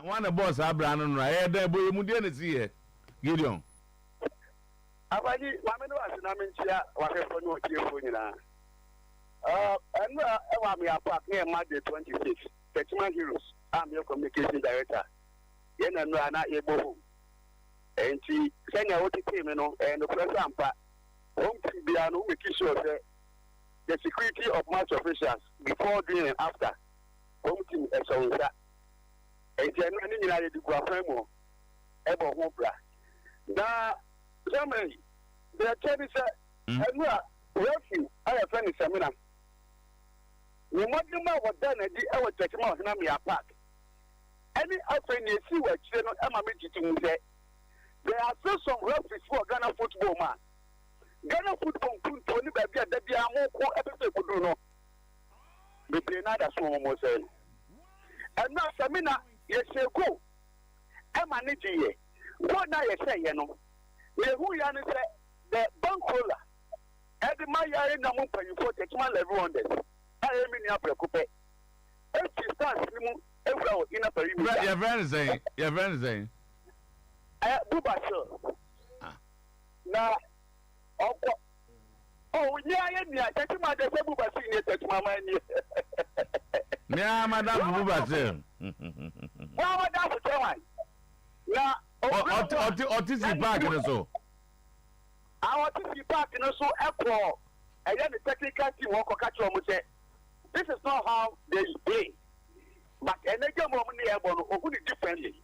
One of boss Abraham right there, boy, you didn't see it. Gideon. Abadi, Mamma was an Amincia, whatever no tear. And we are parked near Monday 26. Techman Heroes, I'm your communication director. Yen and Rana Ebo. And she sent out the team and the president. Home to be an sure the security of match officials before, during, and after. Home team and so on that. And generally, United to Guafremo, Ebo Hobra. Now, Germany, the attorney said, and we are working. I have friends seminar. We want to know what done at the hour Techman Namia Park. Any offering you see what channel Emma to say. There are still some referees for Ghana football man. Ghana football could only be that they are more episode could do no. We play another small more say. And now Samina, yes, go. Emma Niji, what now you say, you know. We who you say the bank holder. Every my yard in the moon for you for Techman level on this. I am in your preoccupy. If you start every in a perimeter. Your friend is saying, your friend is saying. Buba sir. Now, oh, yeah, that's my Buba senior touch my mind. Yeah, Madame Buba sir. Well, that's the one. Now, Otis Park and so. I want to see Park and so Apple. And then the technical team will catch you. This is not how they play. But another moment they are going to differently.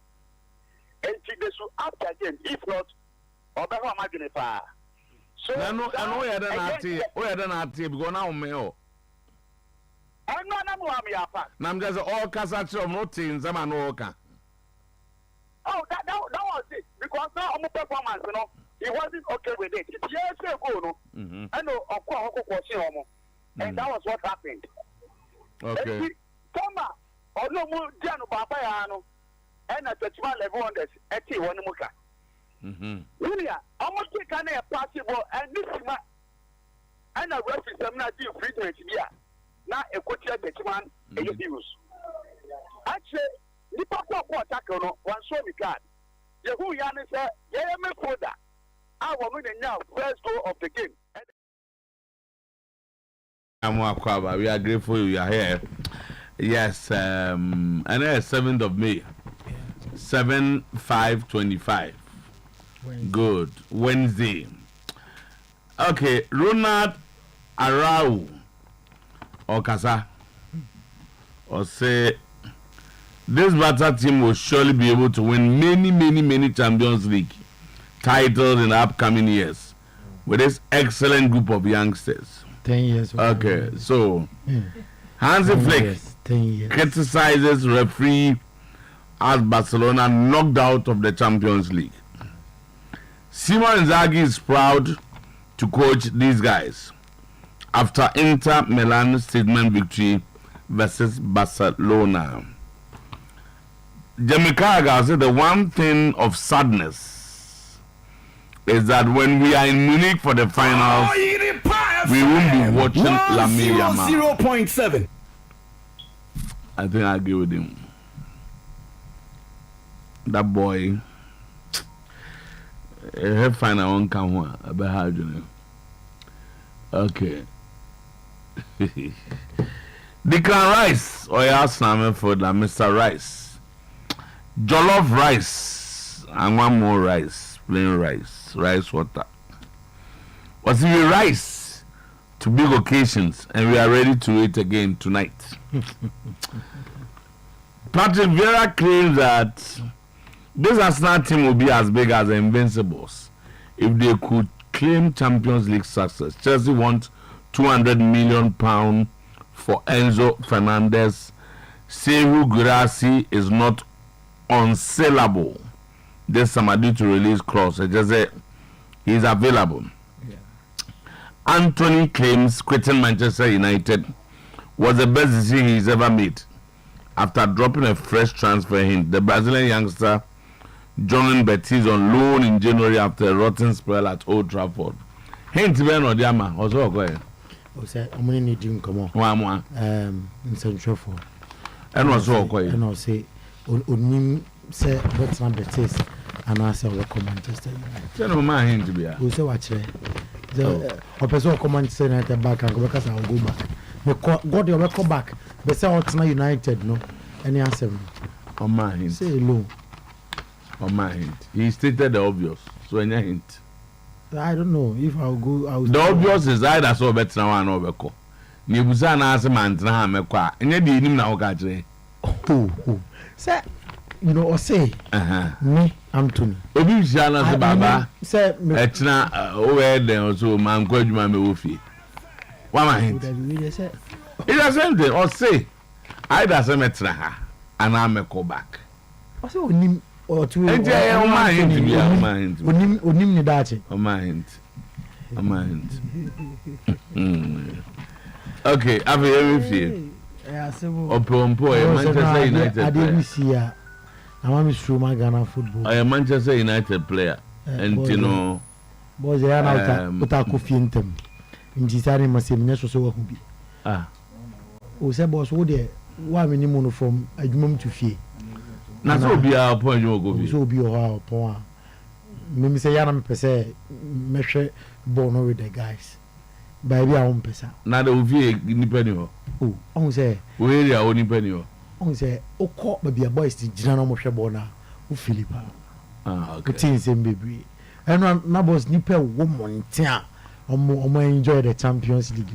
And they should act again, if not, or better magnify. So, I know you're not because now, Mayo. I'm not I'm just all Casacho of nothing, some Anoka. Oh, that was it. Because now I'm a performance, you know, he wasn't okay with it. It's years ago, no? I know, of course, and that was what happened. Okay. Toma, or no more Jano Papayano. And at the small level on this, at one muka. Julia, how much can I possible and this is my and a referee some not due frequent here. Now a coach at the man use. Actually, the papa attacker one show me card. The who Yan said, yeah, me for that. I want to now first goal of the game. We are grateful you are here. Yes, and it's 7th of May. 7/5/25. Good. Wednesday. Okay, Ronald Arau or Kasa or say this Bata team will surely be able to win many Champions League titles in the upcoming years with this excellent group of youngsters. 10 years. Okay, so Hansi Flick criticizes referee as Barcelona knocked out of the Champions League. Simon Inzaghi is proud to coach these guys after Inter Milan statement victory versus Barcelona. Jamie Carragher said the one thing of sadness is that when we are in Munich for the finals, we won't be watching Lamine Yamal. 0.7. I think I agree with him. That boy, he find a one come one about how you know. Okay. Declan Rice, or yes, name for that Mr. Rice. Jollof rice and one more rice, plain rice water. What's the rice to big occasions, and we are ready to eat again tonight. Patrick Vieira claims that this Arsenal team will be as big as the Invincibles if they could claim Champions League success. Chelsea wants £200 million for Enzo Fernandez. Sehu Guirassy is not unsellable. This summer due to release clause. It just said he's available. Yeah. Anthony claims quitting Manchester United was the best decision he's ever made after dropping a fresh transfer hint. The Brazilian youngster joining Betis on loan in January after a rotten spell at Old Trafford. Hint Ben Odiama also okay. O say I'm need you come on. One in Central for. And also okay. And I say onim say what's not the taste and I say welcome Manchester United. Say no man him to be. We say watch it. The person come Manchester United back and go because I'll go back. Me God you welcome back. But say Automotive United no. Any answer? On my hint. Say low. On my hint. He stated the obvious. So any hint. I don't know if I'll go. The obvious is either so better now and overco. Nibusa na ase man tena ha mekwa. Enye di nim na wo ka kire. Oh. Say you know or say me Anthony. Obi bisia na se baba. Say me etena o we den so man kwa adwuma me wo fie. Wa ma hint. It's the same thing. Or say either se metena ha and I meko back. I say onim or two. Enti e o ma hint bi o ma hint. Onim ni dachi. O ma hint. O ma hint. Okay, have you ever feel? Opompo, Manchester United player. I didn't see ya. I want to show my Ghana football. I am Manchester United player. And you know, boys, I am out of coffee in them. In Gisari, must say, Nesso so be. Ah, oh, say, boss, what there? Why minimum from a mum to fear? Not so be our point, you go. So be your point. Maybe say, Yanam per se, measure born with the guys. Baby, I won't pass out. Now the UV independent. Oh, on say, we are only penny. On say, oh, caught by a boy, the general Moshabona, who Philippa. Ah, okay. Things in baby. And Nabos nipper woman, tia, or more enjoy the Champions League.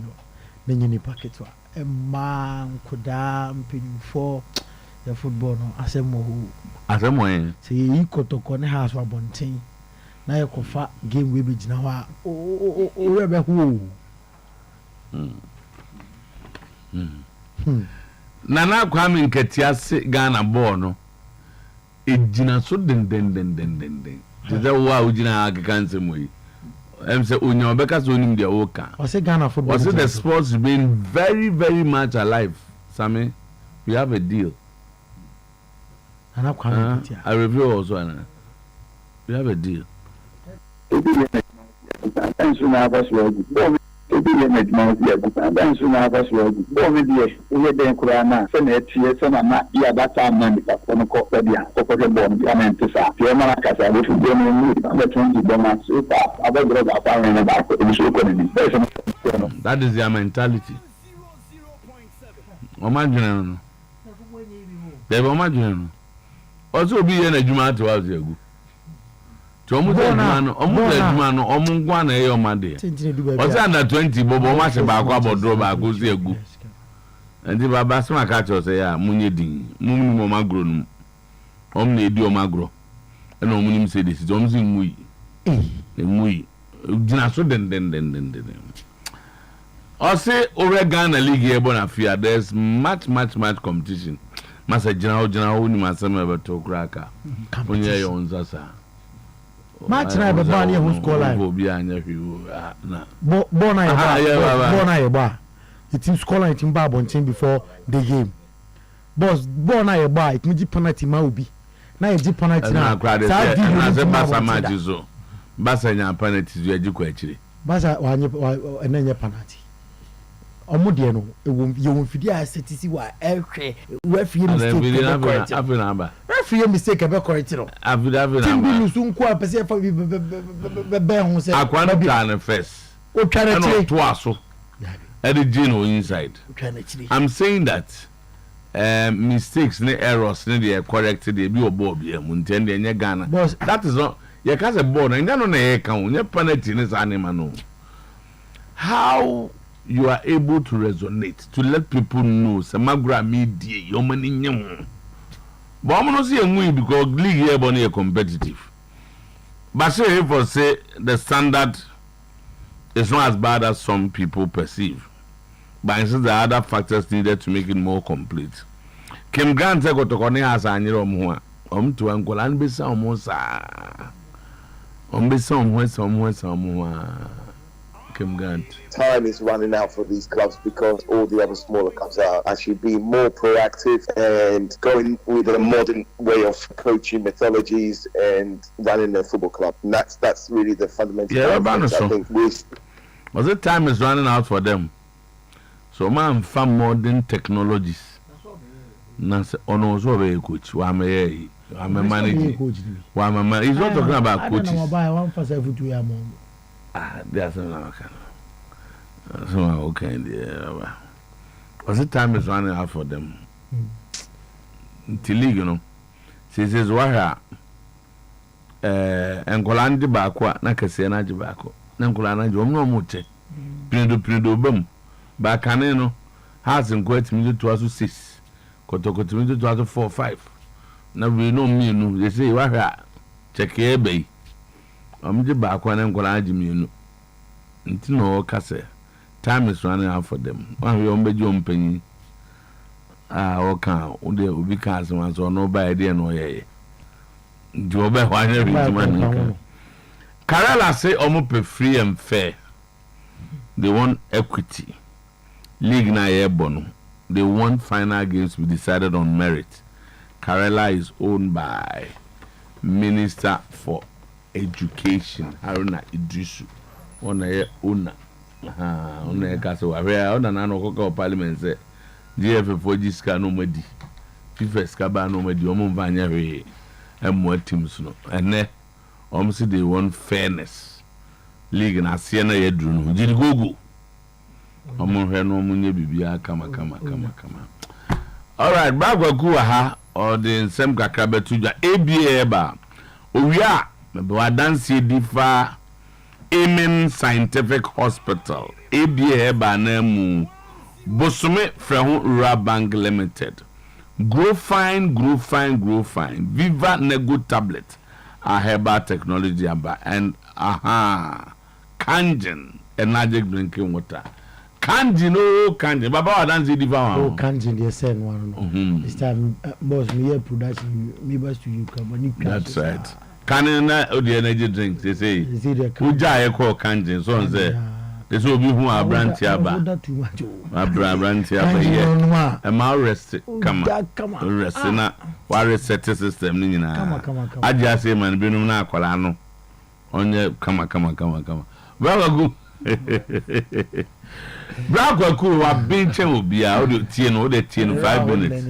Then you need packet. A man could damn pin for the football. As a mo, as a mo, say, you could talk on the house for Bontain. Now you could fat game we be now. Oh, Rebecca. Nana Kwame Nketiase Ghana ball no ejina so den teze wa ojina akakanse moyi em say onya obeka so onim de woka o say Ghana football o say the sports being very very much alive. Sammy, we have a deal. Nana Kwame Nketiase I review also Anna. We have a deal. Ebi ye medman ye buta dan so na ba so bo me die ye den kura na se na etie se na na ya data man ka kono ko dia ko ko bo ya men tsa ye mara ka sa wo fu bo me ni ba tun di bo ma so pa abodro ba pa na ba ko so ko ni. That is their mentality. Imagine no. They imagine no. Also be in a juma to us egu. Omu ngwa na eyo made. Ozi under 20 bobo ma se ba kwa bodro ba go si egu. Ndi baba se maka cho se ya munye din. Mumni mo magro nu. Om na edi o magro. E na omuni mse de si om si ngui. Ngui. Dina so den. Ose over Ghana league e bona fia there's much competition. Masa jina ho ni masema be to kraka. Onye yo nzasa. Match na be ban who score line. Obi anya hwiwo na. Born na ba. It team score line team ba bonten before the game. Boss born na ba it mean penalty ma obi. Na e ji penalty na. Na se Basa match so. Basa nya penalty so eji kwa akire. Basa wa enye penalty. Omo de no ye won fidi a setisi wa ehwe we fie mistake. Referee mistake be correct no. Team bi nusu nko a pese fa be ho se. Akwan plan first. O twa na tire. To aso. Edi Gino inside. I'm saying that mistakes ne errors ne dey correct dey bi obo bi am ntend dey nye Ghana. That is not you can say ball na nya no na ye kan nye penalty ne sa anima no. How you are able to resonate to let people know Samagra Midday your money nyem. But I'm not saying we because league here bonny competitive. But say for say the standard is not as bad as some people perceive. But instead there are other factors needed to make it more complete. Kim Grant go to kone asa anyiro mo a to ankola nbesa omo sa. Ombesa omo Kim Grant. Time is running out for these clubs because all the other smaller clubs are actually being more proactive and going with a modern way of coaching methodologies and running a football club. And that's really the fundamental. Yeah, I think was it time is running out for them? So man, found modern technologies. Nasa ono so be coach wa me manage wa mama he's not talking about coaches. I don't know one for 72 years more. There's no kind. So okay there. Was the time is running out for them. Till you know. Says why enkolandi baako na kase na agi baako. Na enkolana agi omno moche. Prido bam. Ba kane no has in quite minute to us 6. Koto minute to us 4 5. Na we no me no they say why check e be. Omje baako na enkolana agi mienu. Nti no kase. Time is running out for them. One we ombeji ompanyi. Okay, obi can so so no buy there no ye. Do obe wan every man. Karala say omo pe free and fair. They want equity. League na ye bono. They want final games to be decided on merit. Karela is owned by Minister for Education Haruna Idrisu. Ona ye owner. Ona ye ka so where ona na no ko parliament say DF for jiska no madi. FIFA skaba no madi omo vanya we emo teams no. Ene omo say they want fairness. League na se na yedru no. Jiri gogo. Omo hwe no omo nye bibia kama. All right, bagwaku ha or the same kakra betuja ABA ba. Owia me wa dance difa Amen Scientific Hospital. ABA ba na mu Bosome Frehu Rural Bank Limited. Grow fine. Viva Nego tablet. A herbal technology and Kangen energetic drinking water. Kangen. Baba wa dance diva wa. Oh, Kangen the same one. This time boss me here production me boss to you come. That's right. Kangen na the energy drinks they say. Uja e call Kangen so say. This will be who are brandy aba. Brandy aba here. A mal rest. Come on. Rest na. Why set system ni na. I just say man binu na akwala no. Onye come. Well go. Bragwaku wa binche obi a o de tie no 5 minutes.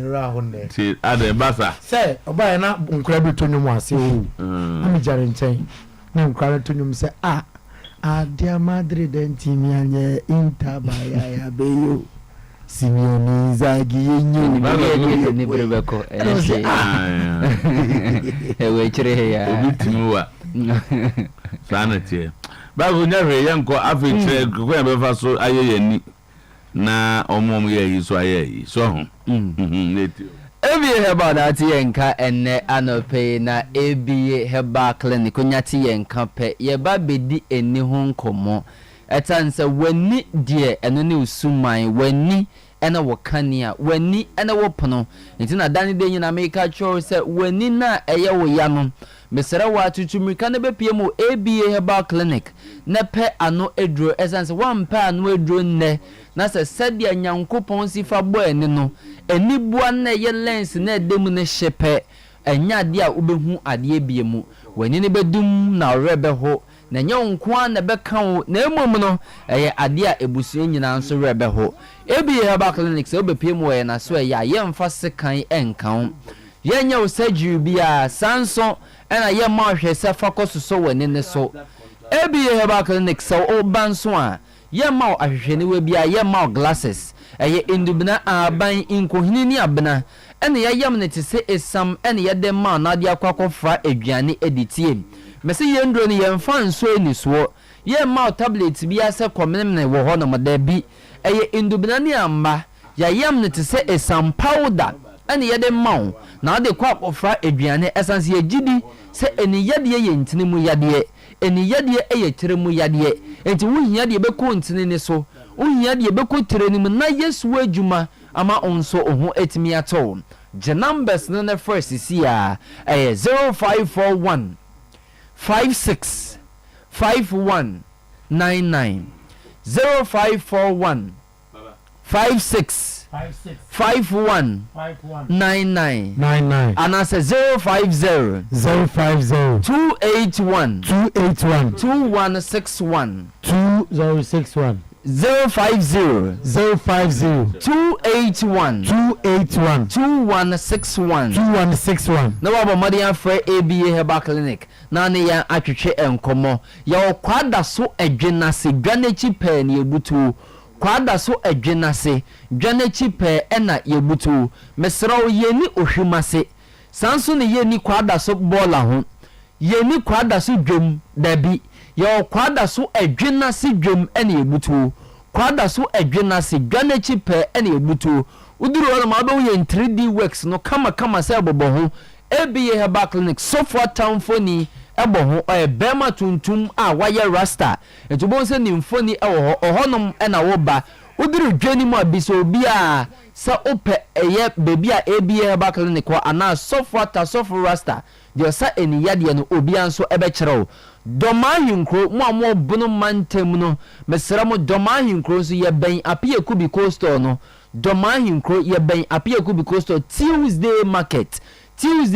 Tie ade basa. Say oba na nkura bi to nyum ase o. Ami jare nchen. Na nkura to nyum say Adia Madrid and Timianya Intabaya ya beyo Simeone Zagi yenyu ni brebeko ewe chire ya obitimuwa sanete bago nyare yanko afiche ko ya befa so ayeye ni na omom ye yi so ayeye so ho neti ABA Herbal Dati Yenka ene anope na ABA Herbal Clinic onyati yenka pe yeba bedi eni ho nkomo etanse wani die eno ne usuman wani ena wokania wani ena wopono nti na dani de nyina make sure se wani na eye wo ya no mesere wa tutumika na bepie mu ABA Herbal Clinic na pe ano edro esanse wan pe ano edro nne na se sadia nyankopon sifa bo eni no eni bua na ye lens na edemu ne hyepe enya ade a ubehu ade bie mu wani ne bedum na rebe ho na nya nko na beka wo na emom no eye ade a ebusu nyina nso rebe ho ABA Herbal Clinic se obepie mu ye na so ya ye mfa sekan enkan ye nya surgery bia sanso ena ye ma hwe se fakos so wani ne so ABA Herbal Clinic so obanso a ye ma ahwehwe ne we bia ye ma glasses eye indubna aban inkohini ni abna ena ye yam ne te se esam ena ye de ma na de akwakofra aduane editie mese ye ndro ne ye mfa nso eni so ye ma tablet bia se komnem ne wo ho no mada bi eye indubna ni amba ya yam ne te se esam powder ena ye de ma na de kwa akofra aduane esanse ye gidi se eni yade ye ntini mu yade eni yade eye kire mu yade enti wo hia de be ko ntini ne so wo hia de be ko tire ni mu na yesu adwuma ama onso oho etimi ato je numbers no na first see a 0541 56 5199 0541 56 5199 and I say 050 281 2161 2061 050 281 2161 na waba madi afre ABA Herbal Clinic na ne ya atwetwe enkomo ya kwada so adwenase dwanechi pe ne ebutu kwada so adwenase dwanechi pe na yebutu mesrawo yeni ohwimase sanso ne yeni kwada so bola ho yeni kwada so dwem dabi ya kwada so adwenase dwem na yebutu kwada so adwenase dwanechi pe na yebutu uduru wala ma be wo 3D works no kama se bobo ho ABA Herbal Clinic Software Town Phony ebo ho bema tuntum a waye rasta etubon se ni mfoni ewo ohonom na wo ba uduru dwani mu abiso obi a sa ope eye baby a ABA Herbal Clinic wa ana software rasta de sa eni yade no obi anso ebe kyerɛw domahinkro mu amo bunu mantem no mesra mo domahinkro so ye ben apie kubi coastal no domahinkro ye ben apie kubi coastal Tuesday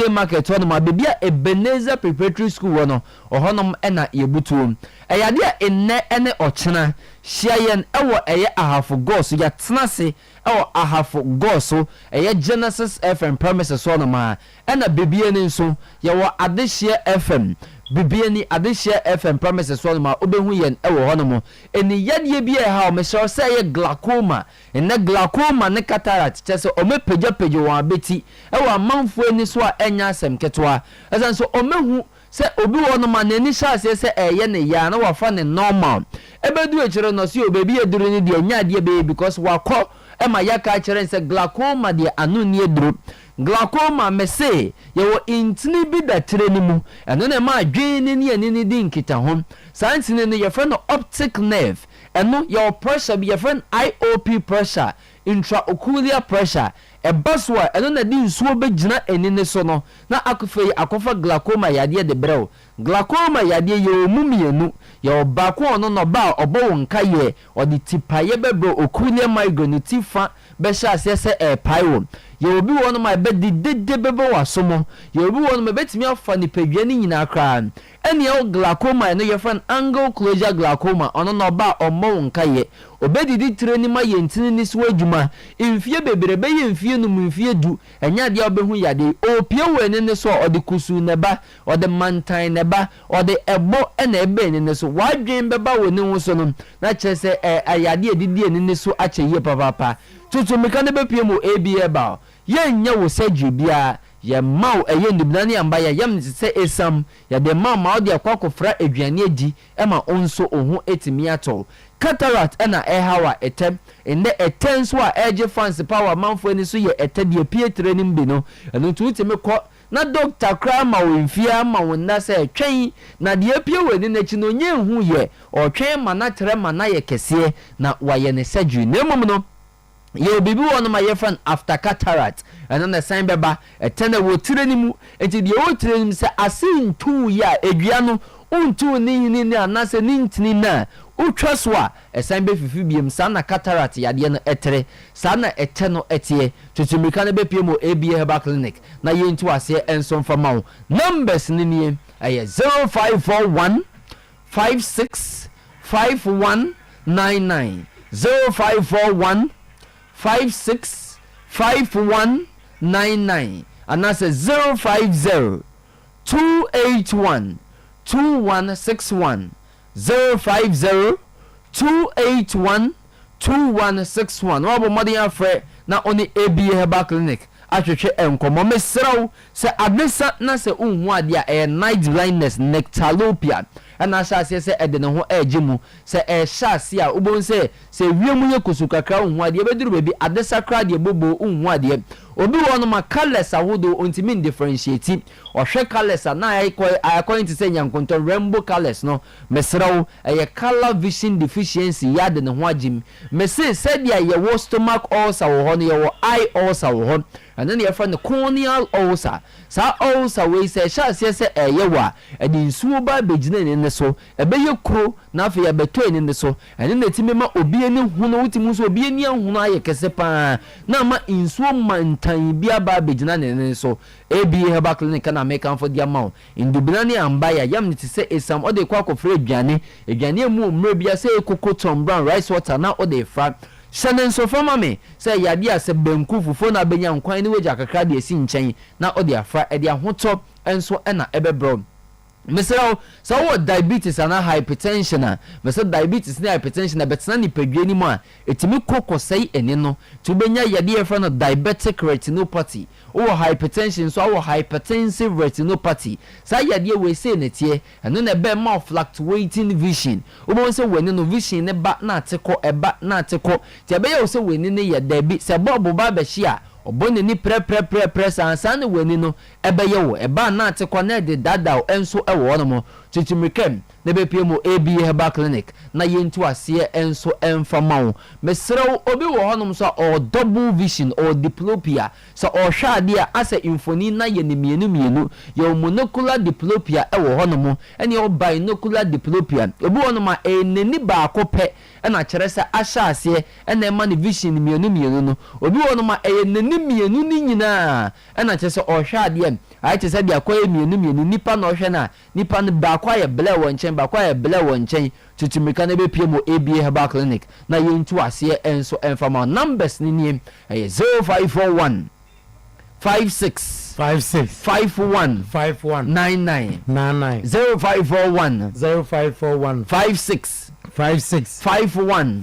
market ono ma bebia Ebenezer Preparatory School wono ohonom na yebutu eyade a enne ene ochena hyiayen ewo eye ahafo gos ya tenase ewo ahafo gos eye Genesis FM premises wono ma na bebia ne nso yewo adehye FM bibia ni adehye FM premises wono ma obehu yen ewo honom eni yade bia ha o mesho se ye glaucoma enne glaucoma ne cataract chese o mepagya wa beti ewo amanfo eni so a enya asem ketwa esanso o mehu se obi wono ma nani hyase se eye ne ya na wafa ne normal ebedu echiro no se obebi eduru ni de nya de be because wakọ ema yaka kire se glaucoma de anu ni eduru glaucoma mese yewo intini bi da tire ni mu eno na ma dwene ni ani di nkita ho science ni ye friend optic nerve eno your pressure be your friend IOP pressure intraocular pressure ebaswa eno na di nsuo begina enine so no na akofei akofa glaucoma yade de brew glaucoma yade ye omumienu ye obako ono no ba obo wonka ye odi tipaye bebro ocular migraine tifa be sha se paiwo ye obi wono ma be didede bebe wasomo ye obi wono ma betimi afa ni padwa ni nyina kra ene o glaucoma eno ye friend angle closure glaucoma ono no ba omo wonka ye obedidi treni ma ye ntini ni so adwuma mfie bebrebe ye mfie no mfie du enya de obehu yade opie wene ne so odi kusu neba odi mantan neba odi ebo na ebe ne so wadwen beba woni ho so no na chese ayade edidi eni ne so ache ye papa tutu meka ne bepie mo ABA ba ye nya wo surgery bia ye maw eye ndibnani amba ya yam se esam ya de ma odi akwakofra aduane adi ema onso ohu etimi atol cataract na hawa etem ende etenso a eje fans power manfo ni so ye etade pie training bi no eno tutimi ko na doctor kra ma wo mfia ma wo na se twen na de pie weni na chi no nye hu ye o twen ma na tere ma na ye kese na waye ne surgery na mum no ye bibi wonu ma ye fan after cataract and na sign beba etene wo tire ni mu enti de wo tire ni se asin tu ya edua no untu ni anase ni ntini na utwa so a esan be fifi biem sa na cataract yade no etere sa na ete no etie tutumika na be piem ABA Herbal Clinic na ye ntu ase enso mfama wo numbers ni nie 0541 56 5199 0541 56 5199 anase 050 281 2161 050 281 2161 wabo madi afre na oni ABA Herbal Clinic atwetwe enkomo mesraw se adesa na se unhu ade a night blindness nectalopia ana hyase se ede ne ho agimu se hyase a ubon se wiemu ye kusukakra unhu ade beduru bebi adesa kra de bobo unhu ade obi wono ma colors ahodo ontimi differentiate ohwe colors na according to say nyankonton rainbow colors no mesraw color vision deficiency yade ne ho agim mese se dia ye wo stomach ulcer wo ho no ye wo eye ulcer wo ho and then your friend the corneal ulcer sa ulcer we say hyase se yewa edi nsuo ba begina ne ne so ebe ye kro na afa ya beto eni ne so ene na ti mema obi eni hunu wutimu so obi eni hunu aye kese pa na ma insuo mantan bia ba begina ne so ebi heba clinic na make am for dia ma indubina ne ambaya yam ne ti se esam o de kwa kofre aduane emu omre bia se ekoko Tom Brown rice water na o de fra Shannon so fama me say yade ase benku fufo na benya nkwan ni weja kakra de esi nchen na o de afra e de ahoto enso e na ebebro Mesero so what diabetes and hypertension na meso diabetes na hypertension na betena ni padwe ni mu a etimi kokosai ene no to benya yade e fra no diabetic retinopathy or hypertension so our hypertensive retinopathy sa yade we say ne tie eno na be ma fluctuating vision o mo say wani no vision ne ba na ateko eba na ateko tie be ye o say wani ne ye dabi se bobo ba be hia obone ni pre san ne wani no ebe ye wo eba na ateko na de dada enso e wo no mo chichimikem ne be pie mo AB Herbal Clinic na yentu ase enso emfama wo mesrew obi wo honom so or double vision or diplopia so or hwade a ase infoni na ye ne mienu ye monocular diplopia e wo honom ene o binocular diplopia obi honom a enani ba akopɛ na kyerɛ sɛ ahya ase ene ma ne vision mienu no obi honom a enani mienu ni nyinaa na kyerɛ sɛ o hwade a kyerɛ sɛ de akoye mienu nipa na o hwɛ na nipa ne ba akoye bele wo nkyɛn ba akoye bele wo nkyɛn tutumika na be pie mo ABA Herbal Clinic na yentu ase enso enfama numbers ni nie 0541 56 51 99 0541 56 51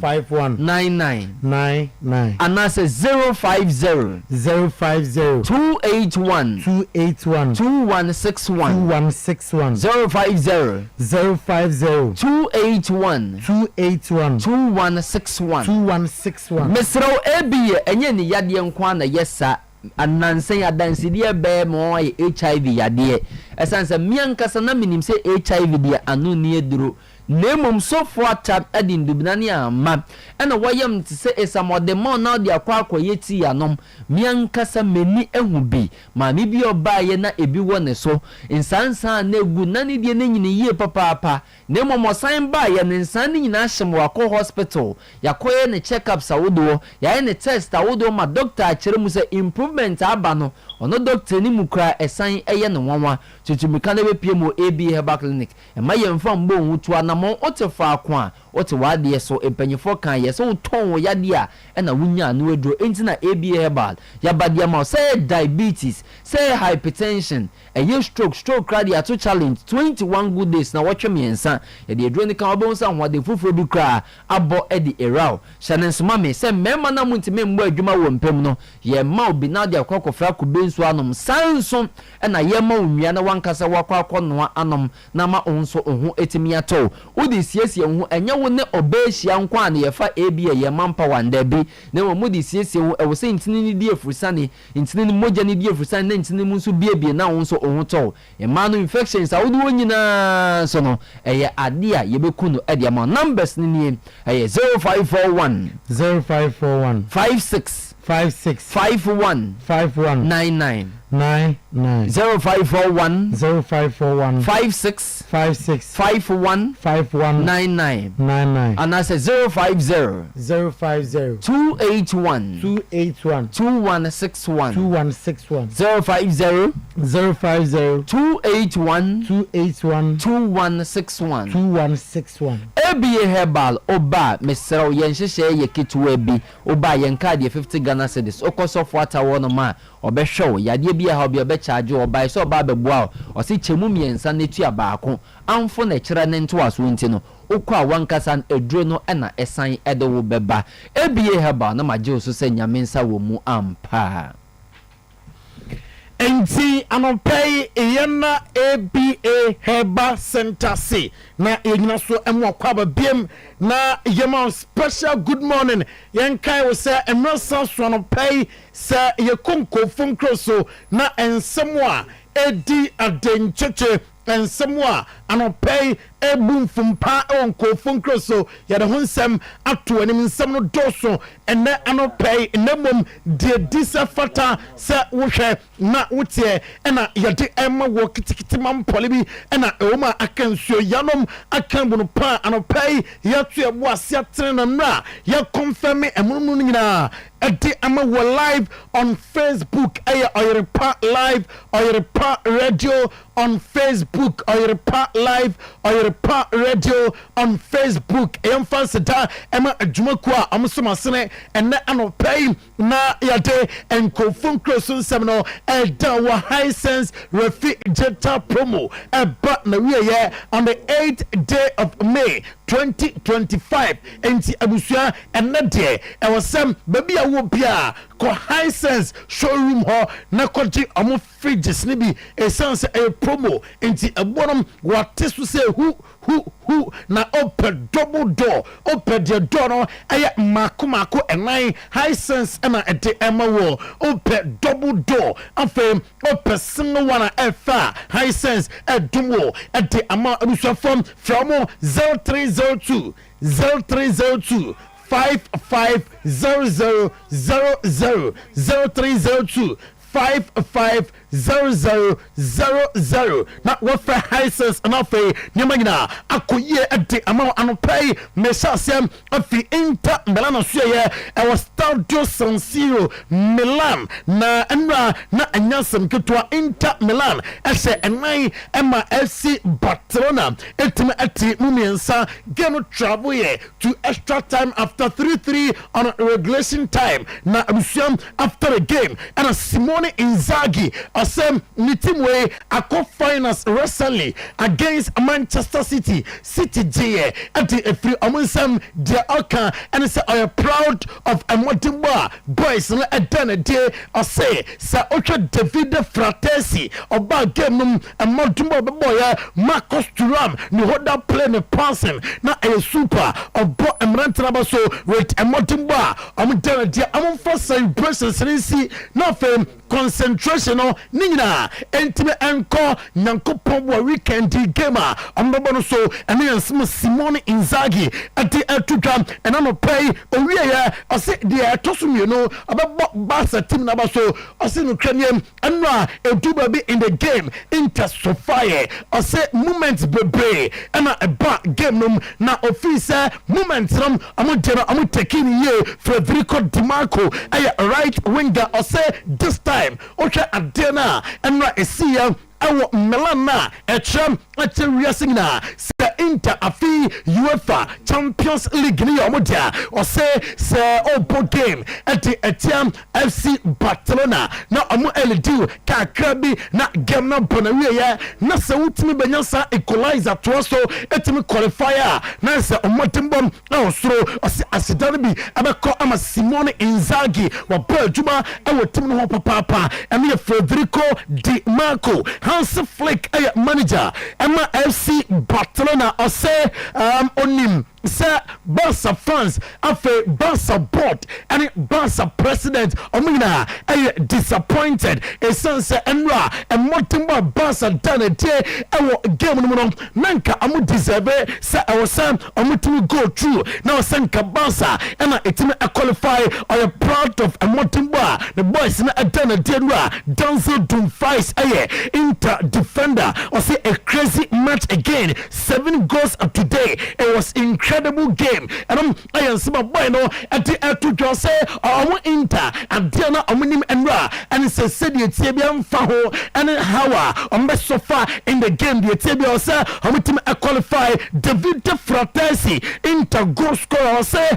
99 and that's 050 281 2161 050 281 2161 Mesro Ebi enye ni yade nkwa na yesa anansen yadansidie be mo HIV yade esanse miankasa na minim se HIV dia anu ni eduro nemom sofo atab adin dubnani ama ena wayam ti se esamode mo na de akwa yeti yanom miankasa meni ehu bi ma mi bi oba ye na ebi wone so insansan na egu nani die na nyine yie papa nemom osan ba ye ne nsan ni nyina hyem wako hospital yakoye ne check up sawodo ya ne test awodo ma doctor akere mu se improvement aba no ono doctor ni mukra esan eye ne nwanwa tutumika na be pie mo AB Herbal Clinic e ma ye mfa mbo hutu ana mo otefa akwa ote wade so empanyefo kan ye so ton wo yade a na wunya no edro enti na AB Herbal ya badia ma say diabetes say hypertension ye stroke cardiac to challenge 21 good days na watwe miensa ye de edro ni kan obon sa ho de fufuro bi kra abo e de erao shanensma me say mema na muntime mbo adwuma wo mpem no ye ma obi na de akokofra ko bensu anom sanso na ye ma onwia na wankasa wakwa no anom na ma onso ohu etimi ato udi siesie hu enye wo ne obehia nkwa na ye fa ebia ye mampa wanda bi na wo mudi siesie hu e wo se ntini ni die frusane ntini ni moja ni die frusane na ntini mu nso biebie na onso ohu to e ma no infections awudi wonyina so no eye ade a ye beku no e de ma numbers ni ni eye 0541 56 51 99 0541 56 51 99 and I say 050 281 2161 050 281 2161 ABA Herbal oba mesra yenhyehyɛ ye kitwa bi oba yenka de 50 Ghana cedis okoso fo wono ma obehwew yade bi ha obi obecharge oba so oba beboa o se chemu miensa netua baako amfo na kyerɛ ne nto aso nti no okwa wankasa eduro no na esan ede wo beba ABA Herbal na magye so se nyamensa wo mu ampa enti anopay eyena ABA Herbal Center C na enyina so emu kwaba biem na yema special good morning yenkai wo se emrasa so anopay se ye konko funkro so na ensemo a edi adencheche and somewhere and pay a boom from pa on ko funkro so ya the hunsem ato anim nsem no doso and na anopay nemom de disafata sa wohwe na wotie na yade emma wo kitikiti mam polibi na ewoma akansuo yanom akambuno pa anopay ya to ebo asiatere no na ya confirm emununu nyina edi ama wo live on Facebook Oyerepa live Oyerepa radio on Facebook Oyerepa live Oyerepa radio on Facebook emfansida ema adwumaku a amsomasene ene anopay na yade enkofun krosun semno eda wa Hisense refrigerator promo eba na wiye on the 8th day of May 2025 enti abusua ene de ewosem baby a wo bia ko Hisense showroom ho na koji omo fridges ni bi essence a promo enti ebonom wate so say who na open double door open the door no aya mako enai Hisense na ede ema wo open double door afem open single one efa Hisense edumo ede ama abusua from 0302 550000 0302 550000 na wafa Hisense anafe nyamagina akoye ade ama anopay mesasiam afi Inter Milan suye e was Stadio San Siro Milan na enra na anyasem ketwa Inter Milan ese enai ema FC Barcelona etime ati mumiensa geno travel ye to extra time after 3-3 on regulation time na abusiam after the game and a Simone Inzaghi asem ni team way akọ finals recently against Manchester City J at the free omunsam dia oka and say I am proud of Amotimba boys na edana day I say sa ocho David Fratesi oba game num Amotimba boy Marcus Thuram ni hoda play ne passing na a super obo emrantraba so with Amotimba amdana dia amfa celebrations nsi na fam concentration no nina entime enko nyankopon bo weekend game ambobo so ene yansem Simone Inzaghi ati atutwa ena no pay owie ya ose de atosume no ababo Barca team na ba so ose no kraniem enra eduba bi in the game Inter Sofia ose moments bebre ena eba game no na officer moments ram amodera amotekini ye Federico Di Marco right winger ose this time ocha adena enra esia awo Milan na echem ateriasing na se Inter afi UEFA Champions League ni omodia o se opo game ati etiam FC Barcelona na omo LDU kakrabi na game na bonawie ya na se utimi benyansa equalizer to so etimi qualifier na se omotimbom na osoro o se asidane bi abeko ama Simone Inzaghi wa bajuma awo timi no papa ene Federico Di Marco Hans Flick manager Emma FC Barcelona or say onim say Barca fans afe Barca board and Barca president omina disappointed a sense enra and motimba Barca done day ewo game no nanka amu deserve say our son omutimi go through now sanka Barca and etimi qualify or proud of motimba the boys na done day Danzo Dumfries Inter defender or say a crazy match again 7 goals up today it was incredible game and I am some boy no at the to just say Inter and Diana Ominim Enra and it's a city Tibian Faho and Hawa on best so far in the game the Tibia say Omitim qualify David Fratesi Inter goal scorer say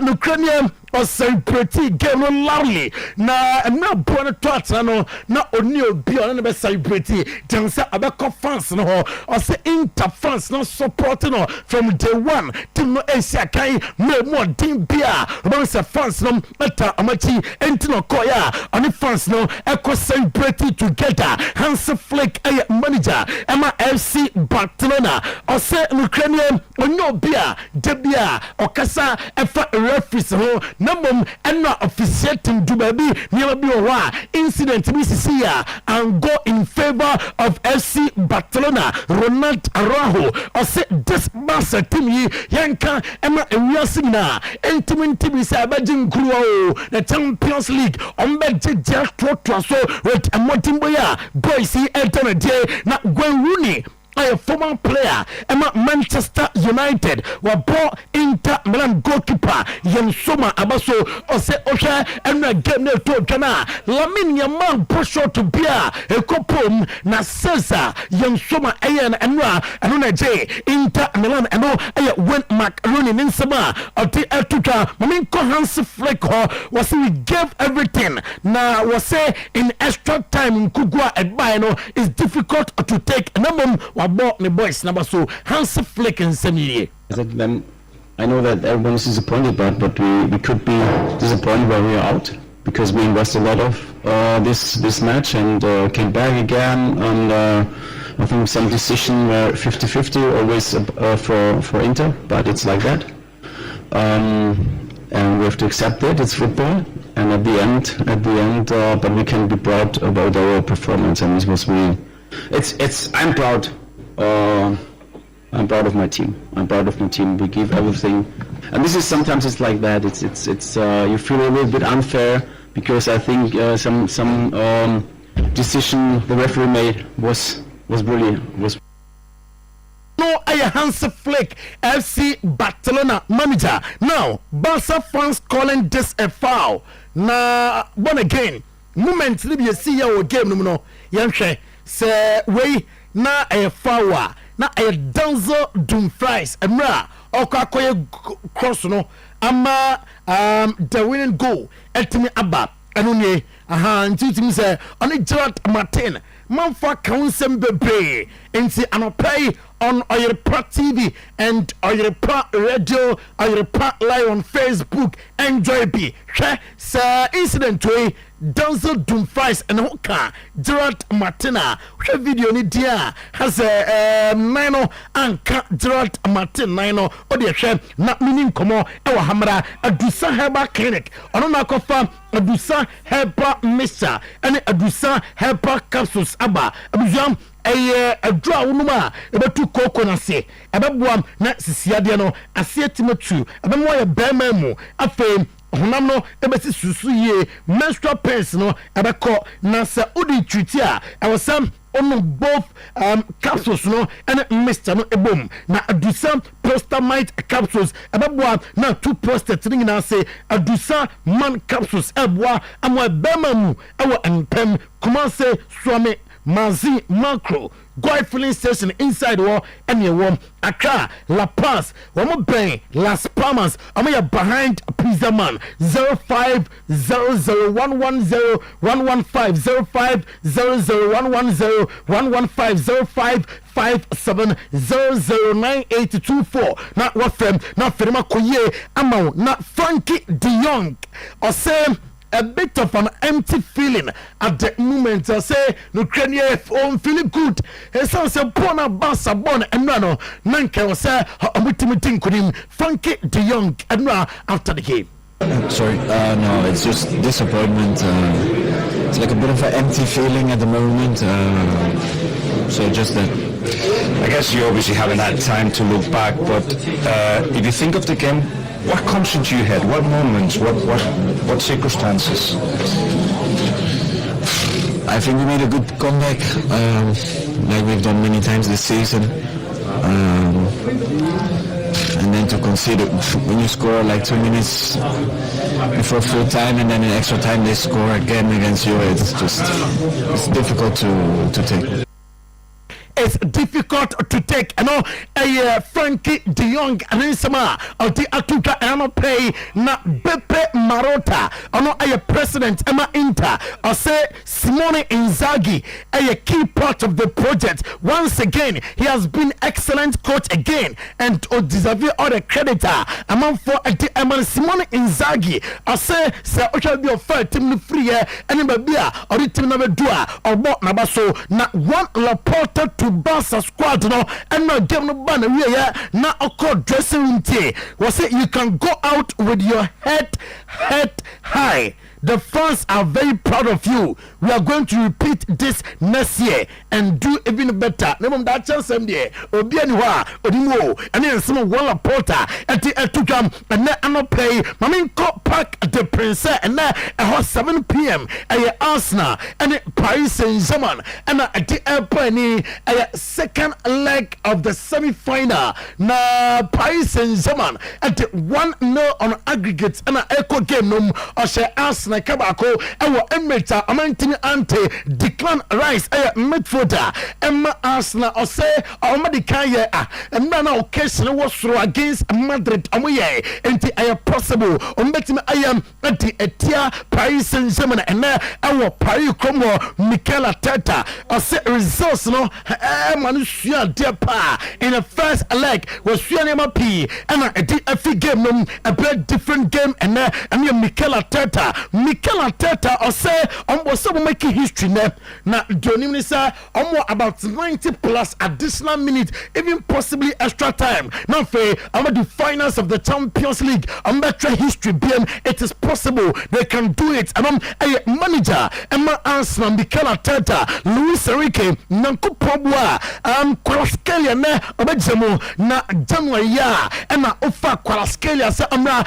Ukrainian or celebrate game no loudly na born to no na oni obi on na be celebrate dem say abeko fans no or say Inter fans no support no from day one team no Asia kai me more team bia about say fans no ata amachi enti no koya oni fans no eco celebrate together Hans Flick manager Emma FC Barcelona or say Ukrainian onyo bia debia okasa efa referees ho Nambom enna officiating do baby never be a incident BCC and go in favor of FC Barcelona. Ronald Araujo or say this master team yanka emma ewiasina entimin team say abajin kruo the Champions League on beje so with a motimboya boys enter a day na Gwen Rooney a former player Emma Manchester United were bought Inter Milan goalkeeper Yansoma Abaso or say Osha and a game to Ghana Lamin Yaman push out to beer a copom na Cesar Yansoma Ayan Anra Anuna J Inter Milan and no went Macaroni in Sama or the Atuka Maminko Hans Fleck was he gave everything now was say in extra time in Kugwa and Bino is difficult to take a number about the boys number so Hans Flick and Semi. I know that everyone is disappointed, but we could be disappointed when we are out because we invested a lot of this match and came back again and I think some decision were 50-50 always for Inter, but it's like that and we have to accept it. It's football, and at the end, but we can be proud about our performance, and this was really. I'm proud. I'm proud of my team. We give everything, and this is sometimes it's like that. It's you feel a little bit unfair because I think some decision the referee made was brilliant. No, I Hans Flick, FC Barcelona manager. Now, Barca fans calling this a foul. Now, one again, moment you see your game, no, Yanshe say way. Na a fawa na a danzo Dumfries emra okakoye cross no ama the winning goal etimi aba enunye ntitimi say oni Gerard Martin manfa counsem bebre enti anopai on Oyerepa TV and Oyerepa Radio, Oyerepa Live on Facebook. Enjoy be. Sir, incident way. Denzel Dumfries and Hoka Gerard Martina. Which video ni dia has a nino and Gerard Martin nino or the chef not meaning come on our hammer Adusa Herba Clinic. On a cofa Adusa Herba Missa and Adusa Herba Capsules Abba Abujam. A draw numa about two cocoa say about one na sisia no asia timatu about more bememu afem honamno ebesi susu ye menstrual pains no abeko na sa odi tritia I was some on both capsules no and Mr. no ebom na adusa prostamite capsules ababwa na two prostate ring na say adusa man capsules ebwa amwa bememu ewa empem kuma say swame Mazi Macro, Guy filling station inside war and your warm Accra, La Paz, one Bay, Las Palmas, I'm behind Pizza Man 0500110115 0500110115 0557009824. Not what from not Ferma Koye Amau, not Frankie De Jong or same. A bit of an empty feeling at the moment. I say, no Ukrainian feeling good. It sounds a bona bassa bon and no, Nanka was say, I'm with him, Frankie De Jong, and after the game. Sorry, no, it's just disappointment. It's like a bit of an empty feeling at the moment. So just that. I guess you obviously haven't had time to look back, but if you think of the game, what comes into your head? What moments? What circumstances? I think we made a good comeback, like we've done many times this season. And then to concede when you score like 2 minutes before full time and then in extra time they score again against you, it's difficult to take. It's difficult to take. I know Frankie De Jong and Insama or the Atuka and I pay na Beppe Marota. I know a president Emma Inter or say Simone Inzaghi a key part of the project. Once again, he has been excellent coach again and deserve all the creditor among for the Emma Simone Inzaghi. I say Sir Ocha be offered team free and maybe or the team number 2 or more nabaso na one Laporta to Barca squad no and no game no ban we ya na oko dressing room tea. Was it you can go out with your head high. The fans are very proud of you. We are going to repeat this next year and do even better. Remember that chance there. Obianwa, Odimo, and then some Walla Porter at the Etukam, and then I'm not pay. Maminko Park the Princess, and then at 7 p.m. at Arsenal and Paris Saint-Germain, and at the airport, a second leg of the semi-final. Na Paris Saint-Germain at 1-0 on aggregates and an echo game. No, or share Arsenal. Kabako ewo emeta amantini ante Declan Rice midfielder Emma Arsenal or say already kaya and na occasion was through against Madrid amoye enti possible ombetimi ayam enti etia Paris Saint-Germain and our Paris Como Mikel Arteta or say results no manusua dear pa in the first leg was Suanema P and a game no a very different game and Mikel Arteta Mikel Arteta or say was making history now Johnny say about 90 plus additional minutes, even possibly extra time. Now for the finals of the Champions League, better history BM, it is possible they can do it. And a manager Emma Arsenal, Mikel Arteta, Luis Enrique, Nanku Pogba, Kvaratskhelia ne obejemo na January ya Emma Ofa Kvaratskhelia say amra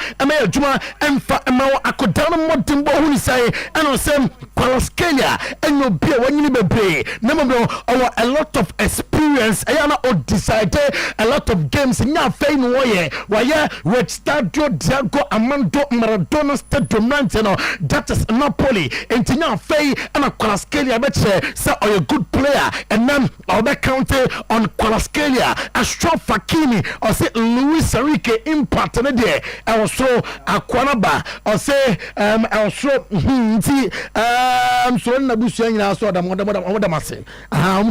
juma emfa Emma akodano modimbo hu say and say Kvaratskhelia enyo bia wanyini bebre nemabro a lot of experience ayana o decided a lot of games nya fei no ye why with Stadio Diego Armando Maradona Stadium no that is Napoli and nya fei and Kvaratskhelia betche say a good player and then I'll be counted on Kvaratskhelia Ashraf Hakimi or say Luis Enrique impact na there also Akwanaba or say also so na busu nyina so da moda mase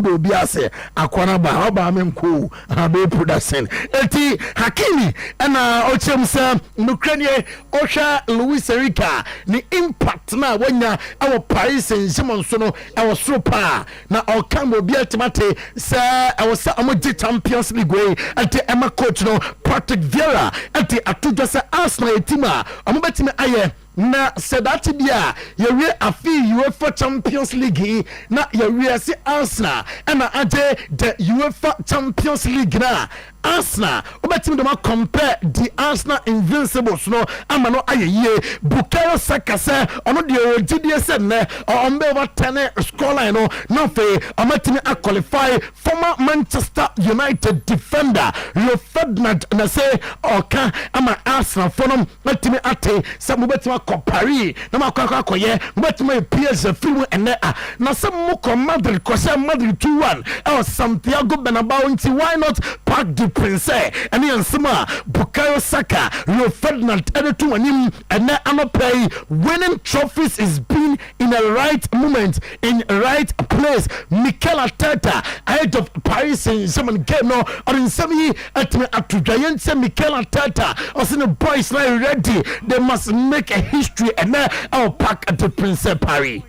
do bia se Akwanaba oba menko be production eti Hakimi na ochemsa nukranie osha Luis Enrique ni impact na wanya our Paris Saint-Germain so no our super na okambo bia timate sa our sa amoji Champions League way ati Emma coach no Patrick Vieira ati atuja sa Arsenal etima amobetime aye na sedati bia yewe afi UEFA Champions League na yewe si Arsenal na aje the UEFA Champions League na Arsenal obetimi do compare the Arsenal Invincibles no amano ayeye Bukayo Saka say ono de ogidie se ne ombe over 10 scoreline no no fe amatimi qualify former Manchester United defender Rio Ferdinand na say oka ama Arsenal fonom matimi ate se mobetimi Paris na makwa koye mobetimi PSG film ene na se moko Madrid ko se Madrid 2-1 Santiago Bernabeu nti why not Park the Prince and Yansima Bukayo Saka Rio Ferdinand editu anim and anopay winning trophies is being in the right moment in right place. Mikel Arteta ahead of Paris Saint-Germain game no or in semi at Atujayen say Mikel Arteta or the boys now ready they must make a history and now our Park at the Prince Paris.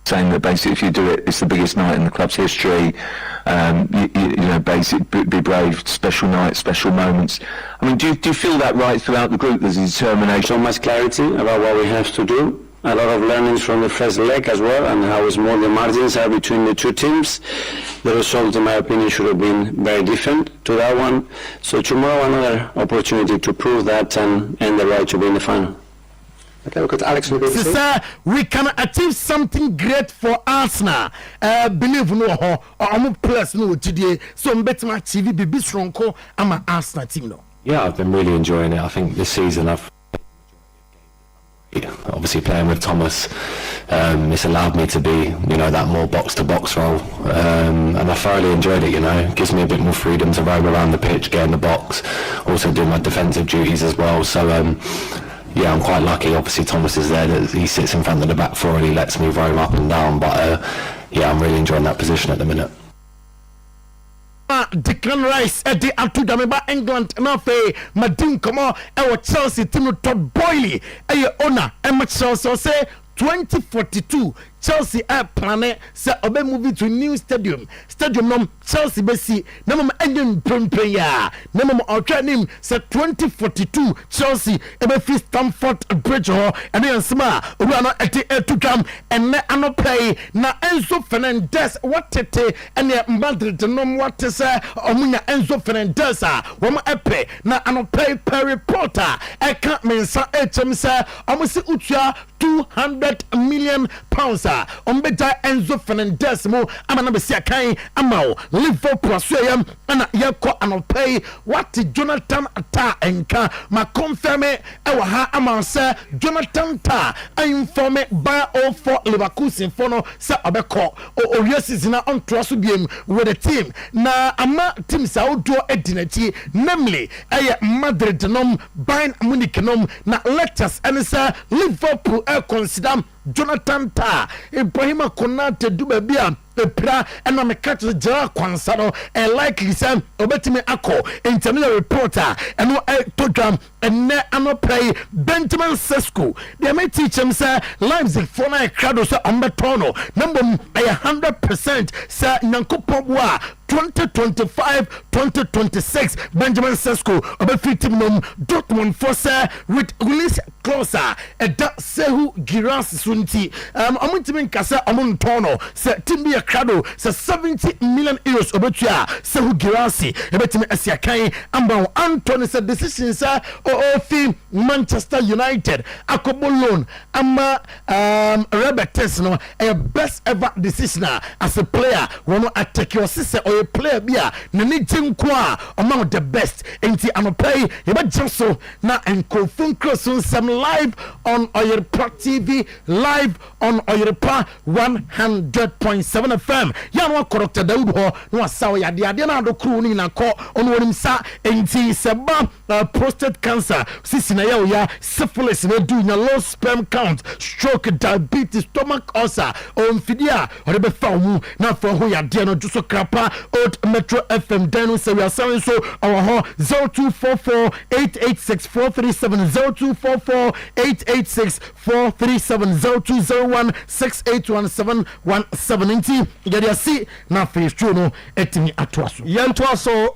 Saying that basically if you do it, it's the biggest night in the club's history. You know, basic, be brave, special night, special moments. I mean, do you feel that right throughout the group? There's a determination. So much clarity about what we have to do. A lot of learnings from the first leg as well, and how small the margins are between the two teams. The result, in my opinion, should have been very different to that one. So tomorrow, another opportunity to prove that and the right to be in the final. Okay, look at Alex. We can achieve something great for Arsenal. Believe no, I'm plus no today. So I'm betting my TV be strong. I'm an Arsenal team now. Yeah, I've been really enjoying it. I think this season I've obviously playing with Thomas. It's allowed me to be, you know, that more box-to-box role, and I thoroughly enjoyed it. You know, it gives me a bit more freedom to roam around the pitch, get in the box, also do my defensive duties as well. So. Yeah, I'm quite lucky. Obviously, Thomas is there. He sits in front of the back four and he lets me roam up and down. But yeah, I'm really enjoying that position at the minute. Declan Rice at the Atudameba England Nafe Madin Komo our Chelsea team Todd Boyley owner Emma Chelsea say 2042 Chelsea planet say obe move to new stadium no Chelsea be see na mama engine prempren ya na mama otwa nim say 2042 Chelsea ebe fi Stamford Bridge ho ene yansema obi no eti etutwam ene anopay na Enzo Fernandez watete ene Madrid no wate say omunya Enzo Fernandez a wo epe na anopay per reporter e kan mensa etem say omusi utua 200 million pounds ombeda Enzo Fernandez mo amana be sia kan amao Liverpool asuyam ana yeko anopay what Jonathan ta enka ma confirm e wa ha ama say Jonathan ta inform by all for Leverkusen for no say obeko o season on trust biem with the team na ama team sa odo edinati namely Madrid nom Bayern Munich nom na lectures and say Liverpool consider Jonathan ta Ibrahima Konate duba bia epra ena me catch the jara kwansa no likely say obetime akọ internal reporter eno todam enne anopay Benjamin Sesko they may teach him say Leipzig for na crowd so ambetono number 100% say nyankopon wa 2025-2026 Benjamin Sesko obefitim nom Dortmund for say with release closer eda sehu girasi sunti amuntimin kasa amuntono say timbi krado say 70 million euros obetua sehu girasi ebetimi asiakan amba Anthony said decision say ofi Manchester United akobo loan ama Roberts no a best ever decision as a player one attack your sister or player bia na ni jinkwa among the best enti anopay yeba jeso na enkofun krosun some live on Oyerepa TV live on Oyerepa 100.7 FM ya no correct Daud ho no asaw ya de na do kru ni na ko ono wonim sa enti seba prostate cancer sisi na ya syphilis na do na low sperm count stroke diabetes stomach ulcer omfidia o be fa mu na fa ho ya de no juso krapa Old Metro FM Dano say we are selling so our 0244-886-437 0244-886-437 0201-681-717 get see na face true no etimi atwaso yantoaso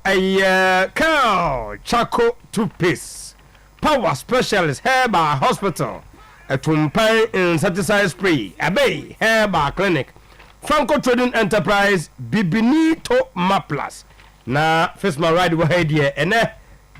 cow Chaco toothpaste power specialist Herba Hospital Tumpai insecticide spray Abbey Herba Clinic Franco Trading Enterprise Bibinito Maplas na first my ride we head here ene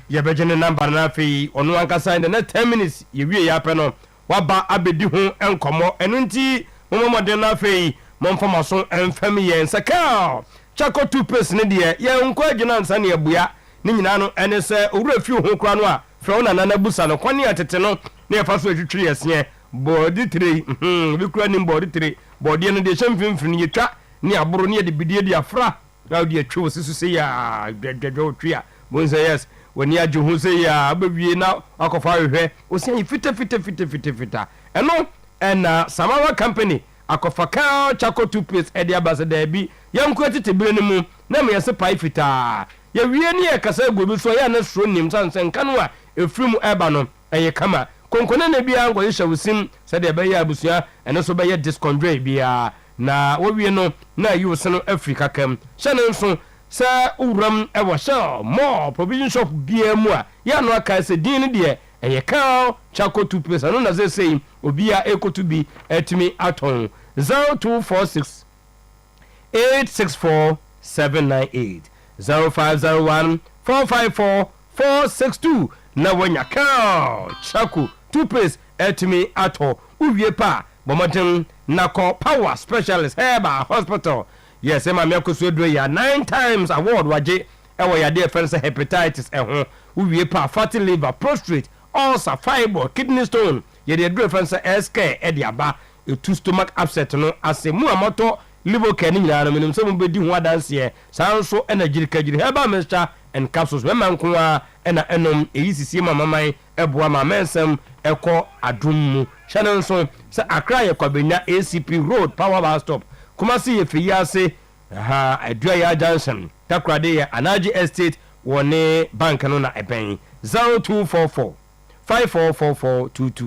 ye bejene number na fi onu anka sign the next 10 minutes ye wie ya peno waba abedi ho enkomo enu nti momode na fi momfama so enfami ye nsaka Chaco toothpaste ne de ye nko agina nsa ne abua ne nyina no ene se owura fi ho kura no a fra na na busa no kwani atete no ne fa so atwitwi yesye body 3 bi kura ni body 3 body no de chamfimfin yetwa ni aboro ne de bidie de afra na de atwo sisu se ya dwedwo twa bonza yes woni agye hu se ya abawie na akofa hwehwe o se fita eno ena Samawa company akofa ka Chaco toothpaste e de abasada bi yanko tetebire ne mu na me yese pai fita ya wie ne ya kasa gobi so ya na suro nim sansen kanwa efrim eba no eye kama konkone na bia ngo yesha wusim se de be ya abusua ene so be ya discondre bia na wowie no na yuse no Africa kam hyane nso se uram e wo sha more provision shop bia mu a ya no aka se din de eye ka Chaco toothpaste no na ze sei obia ekotu bi etimi aton 0246 864 798 0501 454 462 na wanya ka Chaco toothpaste etimi ato uwie pa bomoten nako power specialist Herba Hospital yes ema me akoso edo ya 9 times award waje ewo ya de friends hepatitis ho uwie pa fatty liver prostate ulcer fibroid kidney stone ye de do friends SK e de aba etu stomach upset no asemu amoto liver care ni nyina no menim so mo bedi ho adanse sanso energy kagiri Herba mixture and capsules we mankoa ena enom eyisisi mamaman eboa ma mensem eko adum mu channel so se akra ye kwabenya ACP road power bus stop kuma se ye fiyase adua ya junction takrade ye anaji estate wone bank no na eben 0244 544422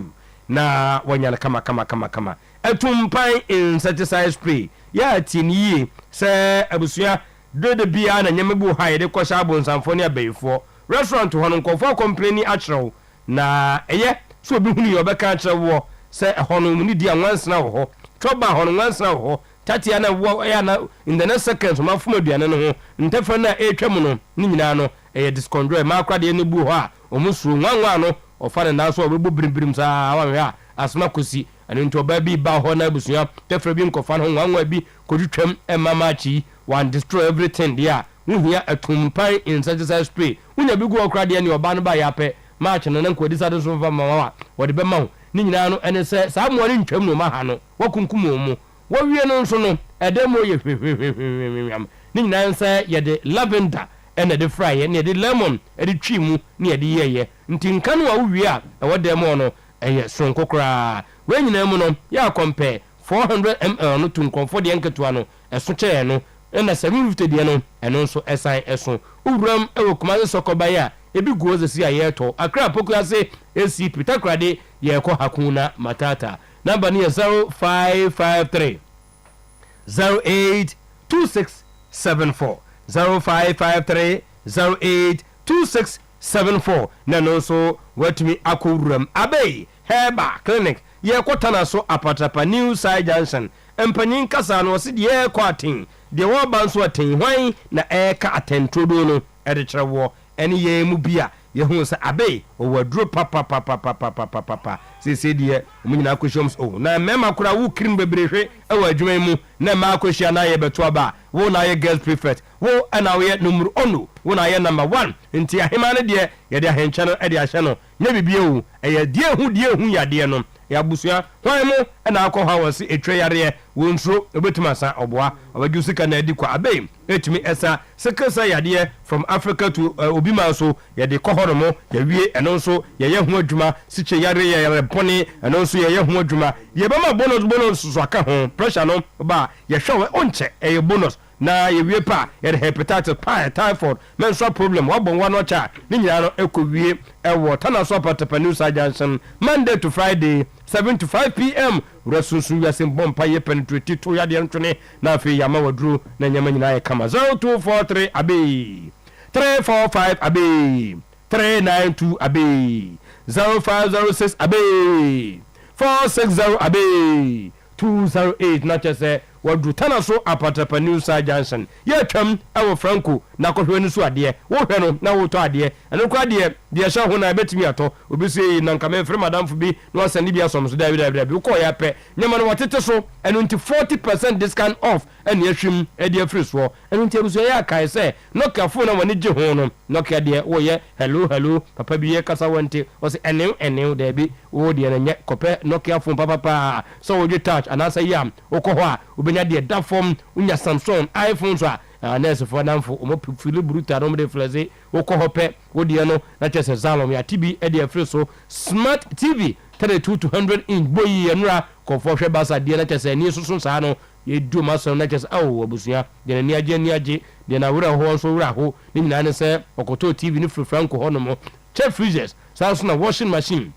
na wanyana kama etumpan insecticide spray ya tini se abusua de bia na nyemebu ha yede kwasha abonsanfo ne abayifo restaurant ho no nkofo complain achrew na eye so obi hunu yo beka achrew se ho no ni dia nwansena ho toba ho no nwansena ho tatia na wo ya na in the next seconds ma fuma duane no ho ntefa na etwam no ni nyina no eye discontrol ma akwade ne bu ho a omusu nwanwa no ofane na so obebu birimbirim sa awanwe a asma kosi ane nto ba bi ba ho na abusua tefra bi nkofa no nwanwa bi kodutwam emamachi one destroy everything there wuhia atumpan insecticide spray wunya bi go okra de ne oba no ba yape match no na nkodi sade so fa mama wode be ma ho ni nyina no ene se sa mo ne ntwam no ma ha no wakunkum mu wo wie no nso no edemo ye ni nyina se ye de lavender ene de fry ene de lemon de twi mu ne de yeye nti nka no wa wie a wode mo no eye sonko kra we nyina mu no ya compare 400 ml no to nkonfo de nketo no eso che no ena 750 de no eno nso esan eso uwram ewo kumaze sokoba ya ebi goze si ayeto akra poku ase esi pitakrade ye ko hakuna matata number ni 0553 082674 0553 082674 na no so watumi akowuram abey heba clinic ye kwotana so apatapa new side junction empanyin kasa no se de kwatin de wo ban so atin hwan na ka atentrodo no de kyerwo ene ye mu bia ye hu se abey o waduro papa se de mu nyina akohyoms o na mema kura wo krim bebrehwe e wa adwuma mu na ma akohya na ye beto aba wo na ye girls prefect wo ana wo ye numero ono wo na ye number 1 nti ahema ne de ye de ahencha no e de ahye no nya bibie wu e ye de hu yade no ya busua hwan mu na akọ ha wose etwe yare wonso obetuma sa oboa obaju sika na adi kwa abey etumi esa sekasa yade from Africa to obima so ye de kohoro mo ye wie eno so ye hu adwuma siche yare ye pone eno so ye hu adwuma ye ba ma bonus so aka ho pressure no ba ye hwe onche e bonus na ye wie pa ye hepatitis pie typhoid menstrual problem wabon wa no cha ni nyina no ekowie ewo tana so patapa new surgeon Monday to Friday 7 to 5 p.m. Rasunsu ya sembompa ye penetrate to ya de ntone na afi ya mawadru na nyama nyina ye kama 0243 abi 345 abi 392 abi 0506 abi 460 abi 208 na chese wadru tana so apatapa new surgeon ye twam ewo franco na kohwe ni so ade wo hwe no na wo to ade eno kwa ade de sha ho na betimi ato obisi na nka me free madam fu bi no asani bi asom so da bi ko ya pe nyama no watete so eno nti 40% discount off ene ahwim ade free so eno nti abuso ya kai se no ka fu na wani je ho no no ka de wo ye hello papa bi ye kasa wonte o se ene da bi wo de na nye kope no ka fu papa so wo je touch anasa yam wo ko ho a obenya de da form unya Samsung iPhone so a nurse for namfo o mo fili bruta no de fleze wo ko hope wo de no na chese zalom ya TV e de free so smart TV 32 to 100 inch boyi enura ko fo hwe basa de na chese ni susun sa no ye du maso na chese awo abusuya de ni age de na wura ho so wura ho ni nyina ne se okoto TV ni free franco ho no mo chef freezers so na washing machine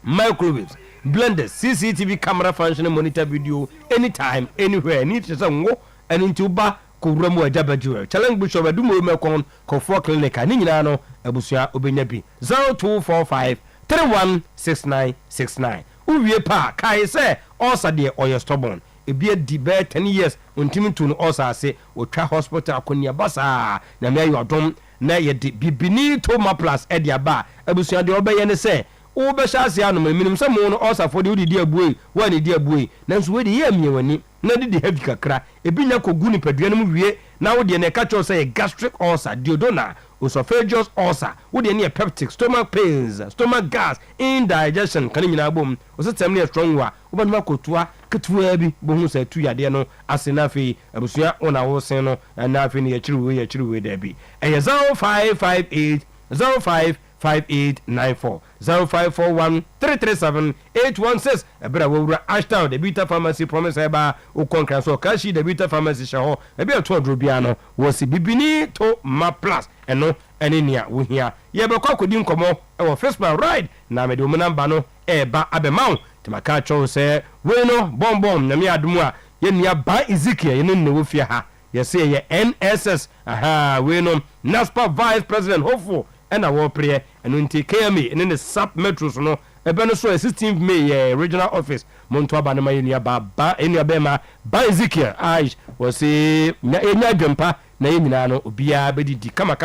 microwaves blenders CCTV camera functioning monitor video anytime anywhere need to say ngo and into ba ko wuramu ajabaju challenge bishop adumo mekon ko for clinic ani nyina no abusua obenya bi 0245 316969 uwie pa kai se osa de oyo stubborn ebi di be 10 years ontimi to no osa ase otwa hospital akonia basa na me ayodom na ye de bibini to ma plus e dia ba abusua de obeye ne se wo be shase anu minim se mo no osafo de di abuei wa ne di abuei nanso we de ye miewani na de heavy kakra ebinya kogu ni padua no mu wie na wo de ne ka cho say gastric ulcer duodenal esophageal ulcer wo de ne peptic stomach pains stomach gas indigestion kan nyina bom wo se tem ne strong wa wo ba no kotua ketua bi bo hu sa tu yade no asena fe abusua ona wo sen no na afi ne ya chiriwe da bi eye 0558 055894 0541 337 816 ebra wura ashtown the Beta Pharmacy promise eba o konkran so kashi the Beta Pharmacy shaho ebi a to bia no wo si bibini to ma plus eno enenia wo hia ye be kwa kodi nkomo e wo first man ride na me de o number no eba abemaw maka cho say we no bom na me adumu a ye nia ba Ezekiel ye ne wo fie ha ye say ye NSS aha we no NASPA vice president hopeful and a war prayer and until KMA and then the sub metros no ebe no so 16th May regional office monto abanama ye nia ba enia bema ba Ezekiel ai wo say enya dwempa na ye nyina no obia bedidi kama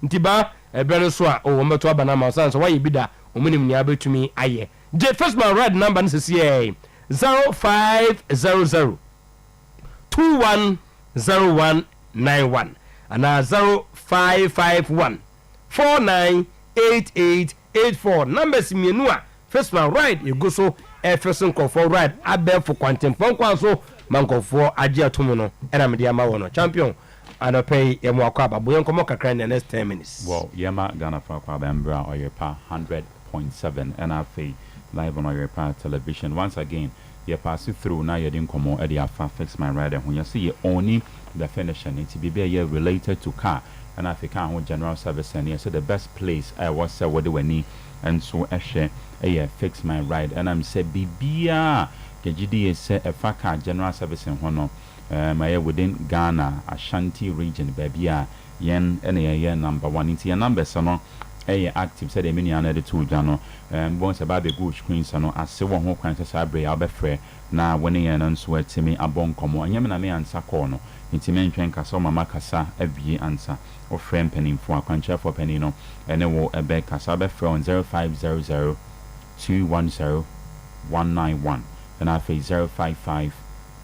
nti ba ebe no so a o meto abanama so why bi da omunim nia betumi aye the first man right number is 0500 210191 and 0551 498884 numbers mienu a first man right you go so first for right abel for quantum pon so mankofo age atomu no era me dia ma wo no champion and pay emu akwa babo yen komo kakra in the next 10 minutes. Well, Yema Ghana for akwa bembra Oyerepa 100.7 NFA live on Oyerepa television. Once again, you pass it through now. You didn't come on Eddie Afa fix my rider. When you see only definition, it's be related to car. And I think our general service and so the best place I was what do we need and so I share a fix my ride. And I'm say Bibia KGD say a car general service in one my within Ghana Ashanti region baby yen any number one into your number so active said a mini another two jano once about the good screen so no as se one who can say abre abefre na when yen and sweat to me abon komo anyam me answer call no nti mentwen kasa mama kasa abie answer or friend penny for akwancha for penny no ene wo ebe kasa abefre on 0500 210 191 and I face 055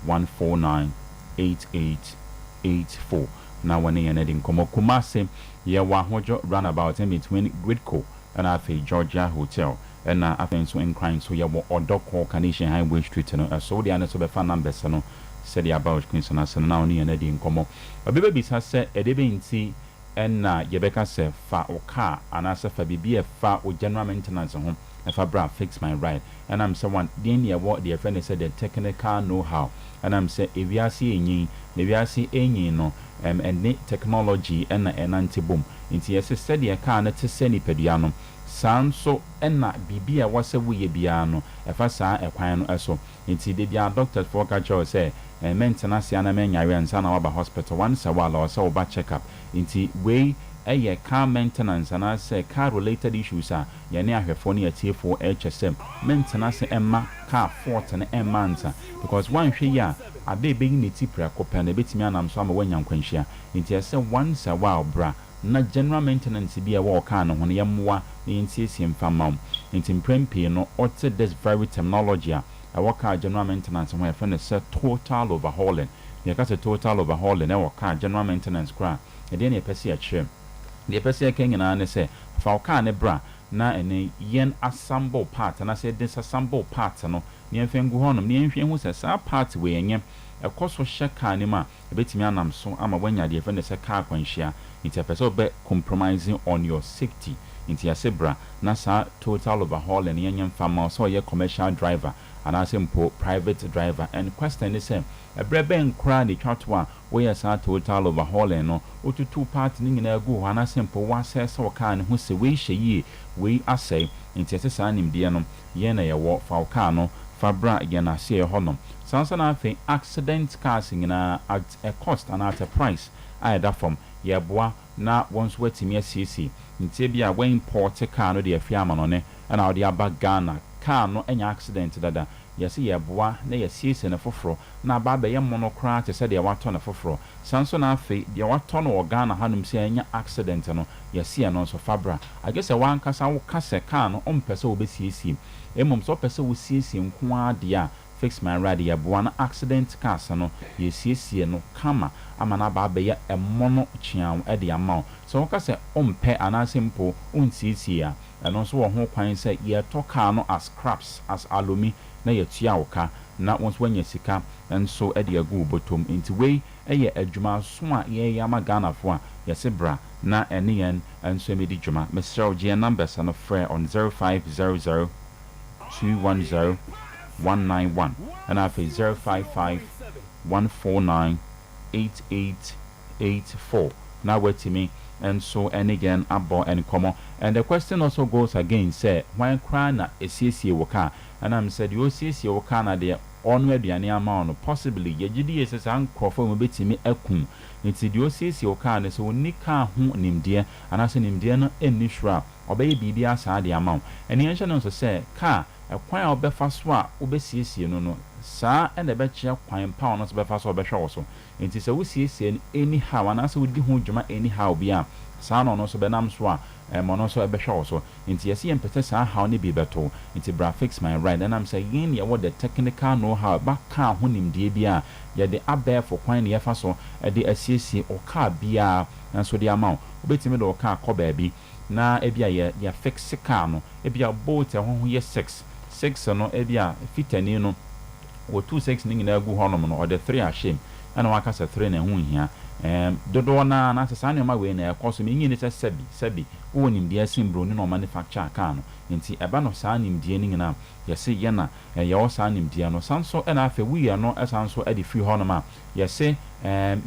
149 8884 now when yen edin komo kumase ye wa hojo runabout in between Gridco and I face Georgia Hotel and I think so incline so ye wo odoko Canadian Highway Street no so the answer be fan numbers no said about Queens and now ni and edin komo baby sa say edebe nti na yebeka say fa o car and asa fa bibia fa o general maintenance ho fa bra fix my ride and I'm someone then ye what the friend said the technical know how and I'm say if we are seeing maybe I see any no and technology and anti boom into yes said the car na to send pediano san so na bibia was a we biano if I saw a kwan so into the doctor for catcher say maintenance and menya and san our hospital once a while or so back check up into way a car maintenance and I say car related issues are yani ahwefo na tie for HSM maintenance emma car fort and emma because one hwe ya abe be ni tipra kopa na betimi anam so ama wanya nkwanhia nti say once a while bra na general maintenance bi e wo car no hono yemwa na ntiesie mfamam nti mprempe no ote this very terminology a work car general maintenance when friend say total overhauling you got a total overhauling e work car general maintenance kra e dey na pese a chem the person can na say fa car ne bra na ene yen assemble part na say disassemble part no ne enfengu honom ne enfie hu say sa part we enye ekoso hye car ne ma ebetimi anam so ama wanya de friend say car kwanhia nti person be compromising on your safety nti asebra na sa total overhaul ne yenye fama so ye commercial driver and asempo private driver and question is say ebrebe nkra ne twatwa we ya sa total overhaul no otutu part ni nyina gu ana asempo wa assess o car ne hu se we hye yi we asay nti asesa nimde no ye na ye wo fa car no fabra ye na se honom sansa na afi accident cars nyina at a cost and at a price either from ye boa na once wetimi asisi nti bia we import car no de afiama no ne na odi aba Ghana car no enya accident dada yesi ye boa na yesiese na foforo na ba be ye monokra te se de wato na foforo sanso na afi de wato no Ghana hanum se enya accident no yesi no so fabra I guess wan kasa wo kase car no ompese obesiesi emom so pese wo siesi nko ade a fix my ride ya boa na accident cars no yesiesi no kama ama na ba be ye emono chian e de ama so kase ompe anasempo onsiesi a eno so wo ho kwan se ye to car no as scraps as alumi na yetua woka na once wanya sika enso e de agu botom into way eye adwuma so a ye yama Ghana fo a yesebra na ene yen enso me di dwuma mesrel je numbers no frɛ on 0500 210 191 and I face 055 149 8884 now wait to me and so and again abo and komo. And the question also goes again, say when cry na esiesie wo car, and I'm said you esiesie wo car na de onwe aduane ama no possibly yegidi esesa ankrofo mo betimi akum nti de osiesie wo car ne so woni car ho nimde anase nimde no enni hwra obeye bibia saa de ama eni enhye no so say car ekwan a obefa so a obesiesie no saa ene be kye kwan pa no so befa so obehwe wo so nti se wo siesie anyhow anase wodi ho dwuma anyhow bia saa no so benam so a mono so ebehwe wo so nti yesi empete saa how ne bi beto nti bra fix my right and I'm saying ye what the technical know how ba ka ho nimde bia ye de abɛ for kwan ne yefa so de asiesie o ka bia nso de ama obetimi de o ka akɔ ba bi na ebia ye fix car no ebia bolt ho ye 6 no ebia fitani no wo 26 ni nyina agu honom no or the 3 ashem ana waka sa 3 na ho hia dodo na sesa ne ma we na ekoso me nyine se sebi wo nimde asimbro ni no manufacture car no nti eba no saa nimde ni nyina yese ye na ye wo saa nimde no sanso na afa wi no esanso ade free honoma yese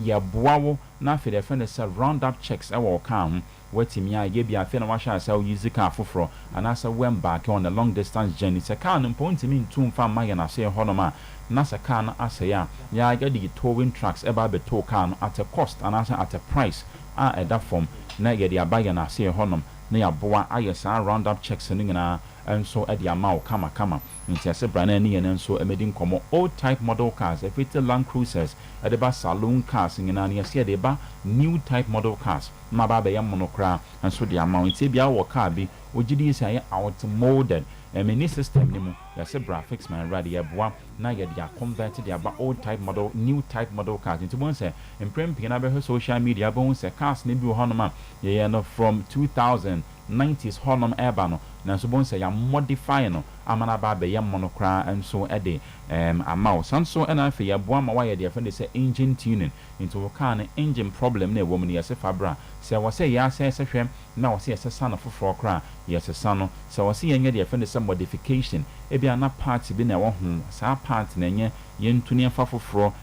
ye boawo na afa de fene se round up checks e wo car ho watimi a ye bia afa na wa sha sa use car foforo anasa when back on the long distance journey se car no pontimi ntum fa ma ye na se honoma na se car no asaya ya get the towing trucks eba be tow car no at a cost and at a price at that form na ye the abaye na se honom na ya boa aye sa round up checks no nyina enso e the amount kama nti ase brana ni ye nso emedi nkomo old type model cars if it's Land Cruisers e the ba saloon cars nyina na ye de ba new type model cars ma ba be ye monokra enso the amount nti bia wo car bi ogidi say outmoded many system ni mu yase bra fix my radio boa na ye dia converted dia ba old type model new type model cars into one say impremping na be social media bon say cars ni bi honoma ye no from 2090s honum eba no na so bon say ya modify no amana ba be ye monokra enso e de amount sanso na afi ya boa ma wa ye dia friend say engine tuning into car na engine problem na woman yase fabra say was say ya say hwem na was say sana foforo kra yes sano say was say ye dia friend say modification ebia na part bi na wo hu saa part na nye yentuni afa foforo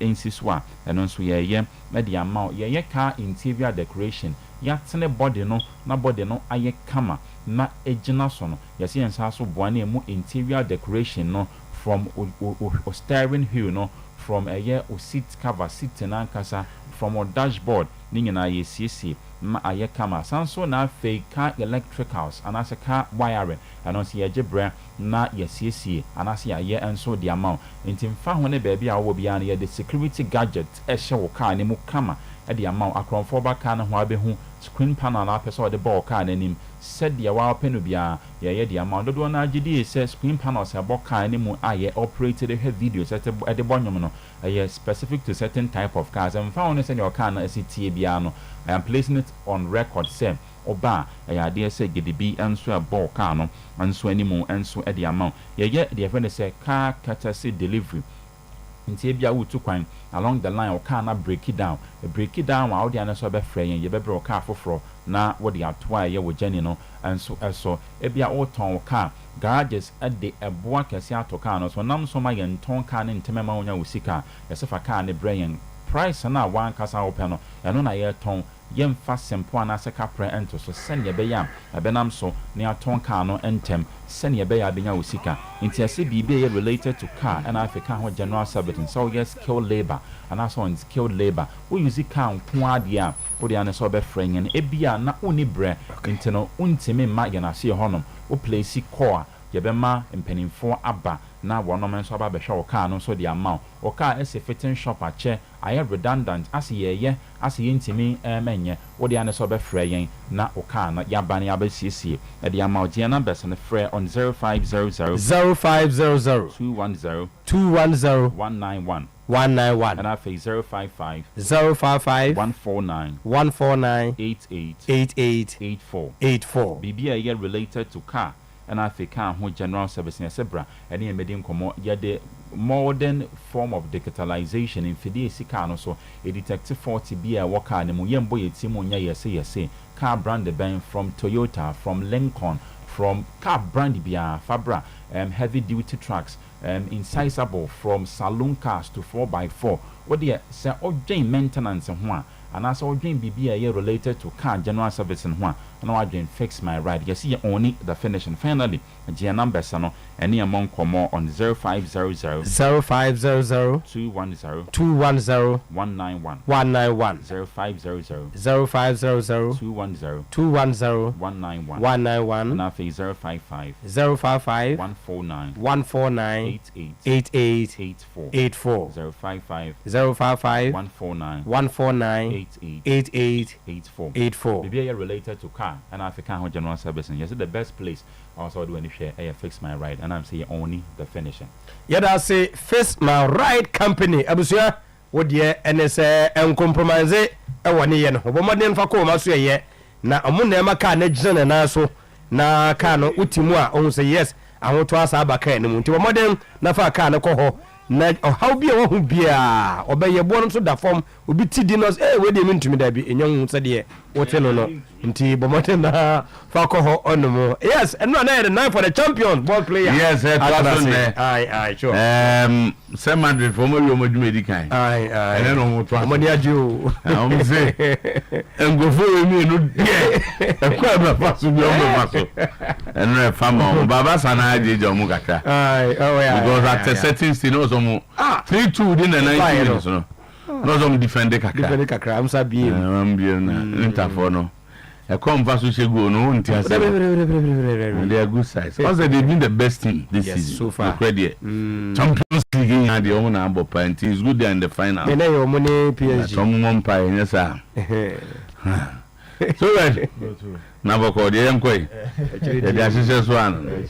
ensiswa eno nso ye di amount ye car interior decoration ya tene body no na body no aye kama na ejina so no yes yensa so boa na emu interior decoration no from steering wheel no from o seat cover seat na nkasa from a dashboard ni nyina ye siesie ma aye kama sanso na fake car electricals anase car wiring anonse ye gebra na ye siesie anase aye enso di amount nti mfa ho ne baabi a wo bia na ye the security gadget e hye wo car ne mu kama e di amount akronfo ba car na ho abehu screen panel na apese de ball car na nim said ya wa penu bia ye di amount dodo na agidi se screen panel se ball car ne mu aye operated he video set de bonyom no aye specific to certain type of cars and found say your car na tie bia no I am placing it on record say oba ya de say gidibi enso a ball car no enso animu enso e di amount ye de friend say car courtesy delivery nti bia wutu kwan along the line o car na break it down wa o de anaso be frɛ yen ye be bro car foforo na wo de atoa ye wo jani no enso eso e bia o ton car garages at the eboa kese ato car no so nam so ma yen ton car ne ntemema wonya wo sika yesefa car ne brain price na wan kasa wo pɛ no eno na ye ton yemfa sempo ana se kapre ento so sene be yam abenam so ne aton car no entem sene be ya benya wo sika nti ase bibe ye related to car and Africa ho general service so yes skilled labor and also on skilled labor we use car nko ade a wo de ane so be frenyen e bia na oni bre nti no untimi ma ye na se honom wo place core ye be ma mpanimfo aba na wonom enso aba be hwe wo car no so de amount o car ese fitting shop a che aye redundant ase ye ntimi menye wo de ane so be freyen na o car na ya ba na abasiesie e de amount ye numbers na free on 0500 210 191 and I face 055 149 8884 BBA ye related to car and I think who general service in Sebra and in medium commo yet the modern form of digitalization in Fidi Sicano so a detective 40 be a worker and Muyam boy Timonia yes car brand the bank from Toyota from Lincoln from car brand bia Fabra heavy duty trucks, incisable from saloon cars to 4x4. What the say ordin maintenance and one, and as ordin BBA related to car general service and one, and ordin fix my ride. You see only the finish and finally G number sano any among more on 0500 0500 210 210 191 191 0500 0500 210 210 191 191 Nafi 055 055 149 149 88 84 055 055 149 149 88 84 Maybe related to car and African general service and yes the best place also do any share I fix my ride and I'm saying only the finishing. Yeah, I say fix my ride company. Abusia what ye NSA and compromise e woni ye no. Bo modern fa ko ma so ye na omo na ma car na gina na so na car no utimu a on say yes ahoto asa abaka ni mu nti bo modern na fa car na ko ho na how be wo hu bia obeye bo no so da form obi ti dinos we dey mentumi da bi enyon se de wote no no nti bo modern na fa ko ho onumo yes and no na the nine for the champion ball player yes aye sure Sam Madrid for mo dwumedi kan aye ene no mo to mo dia ju o say engofo emi no die e kwa ba faso bi o mo faso ene fama baba sana ajeje o mo kaka aye oh yeah because at a certain stage no so mo 3-2 within the 90 minutes no so mo defend kaka am sabi am bi na interfo no e come faso shegu no nti ase they are good size because they've been the best team this season so far Champions League in the omo na abo point is good there in the final me na yo mo ni PSG some mo mpa yes sir so right na boko de yankoi the assistant one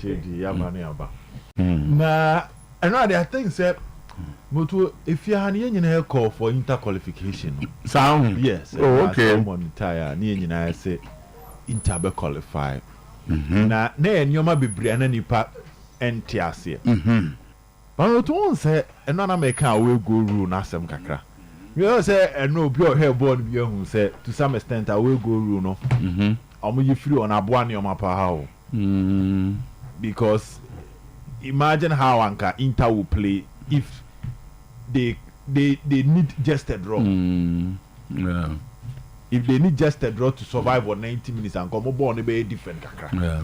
na I think say Moto if you had any call for interqualification. Sound yes. Okay. Someone tire ni say interbe qualify. Na nyoma bebre na nipa entiase. But to say na make we go rule na asem kakra. You say no obi o hair born bi ehun say to some extent we go rule no. Omo you free on aboa ne omo pa how. Because imagine how Anka Inter will play if they need just a draw. Yeah. If they need just a draw to survive for 90 minutes and come on be different kakra. Yeah.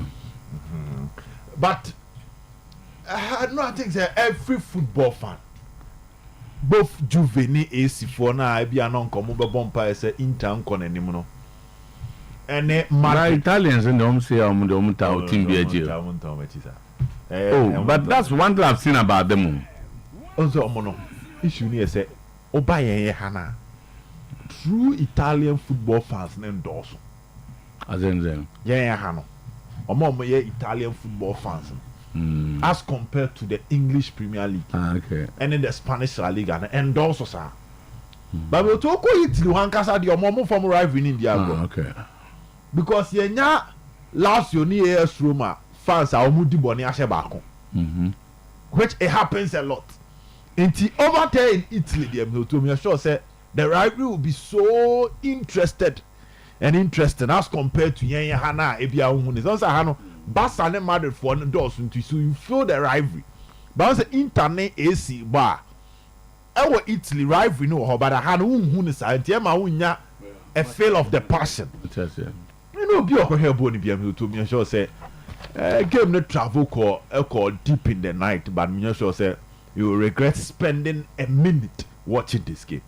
But I think that every football fan, both juvenile AC for na I be anon come be bompa say Inter nko nanim no. Ene Italians in them say them ta team be agile. But that's one thing I've seen about them. Also omono issue ni say oba yen hana true Italian football fans na endorse As in them yen hano omo ye Italian football fans as compared to the English Premier League okay and in the Spanish La Liga and endorse sir but we talk Italy one kasa the omo from rival in India okay because yenya last year ni AS Roma fans are omo di boni ahye baako which it happens a lot. Over there in Italy, I'm sure say the rivalry will be so interested and interesting as compared to Yenya Hana Ebia Uhuni. Also, Hano Basane Madrid for doors into so you feel the rivalry. But also internet AC bar. Our Italy rivalry no, but Hano Uhuni side, Yama Unya a feel of the passion. You know, be a hair bony BM to me, I'm sure say game no travel call deep in the night, but I'm sure say you will regret spending a minute watching this game.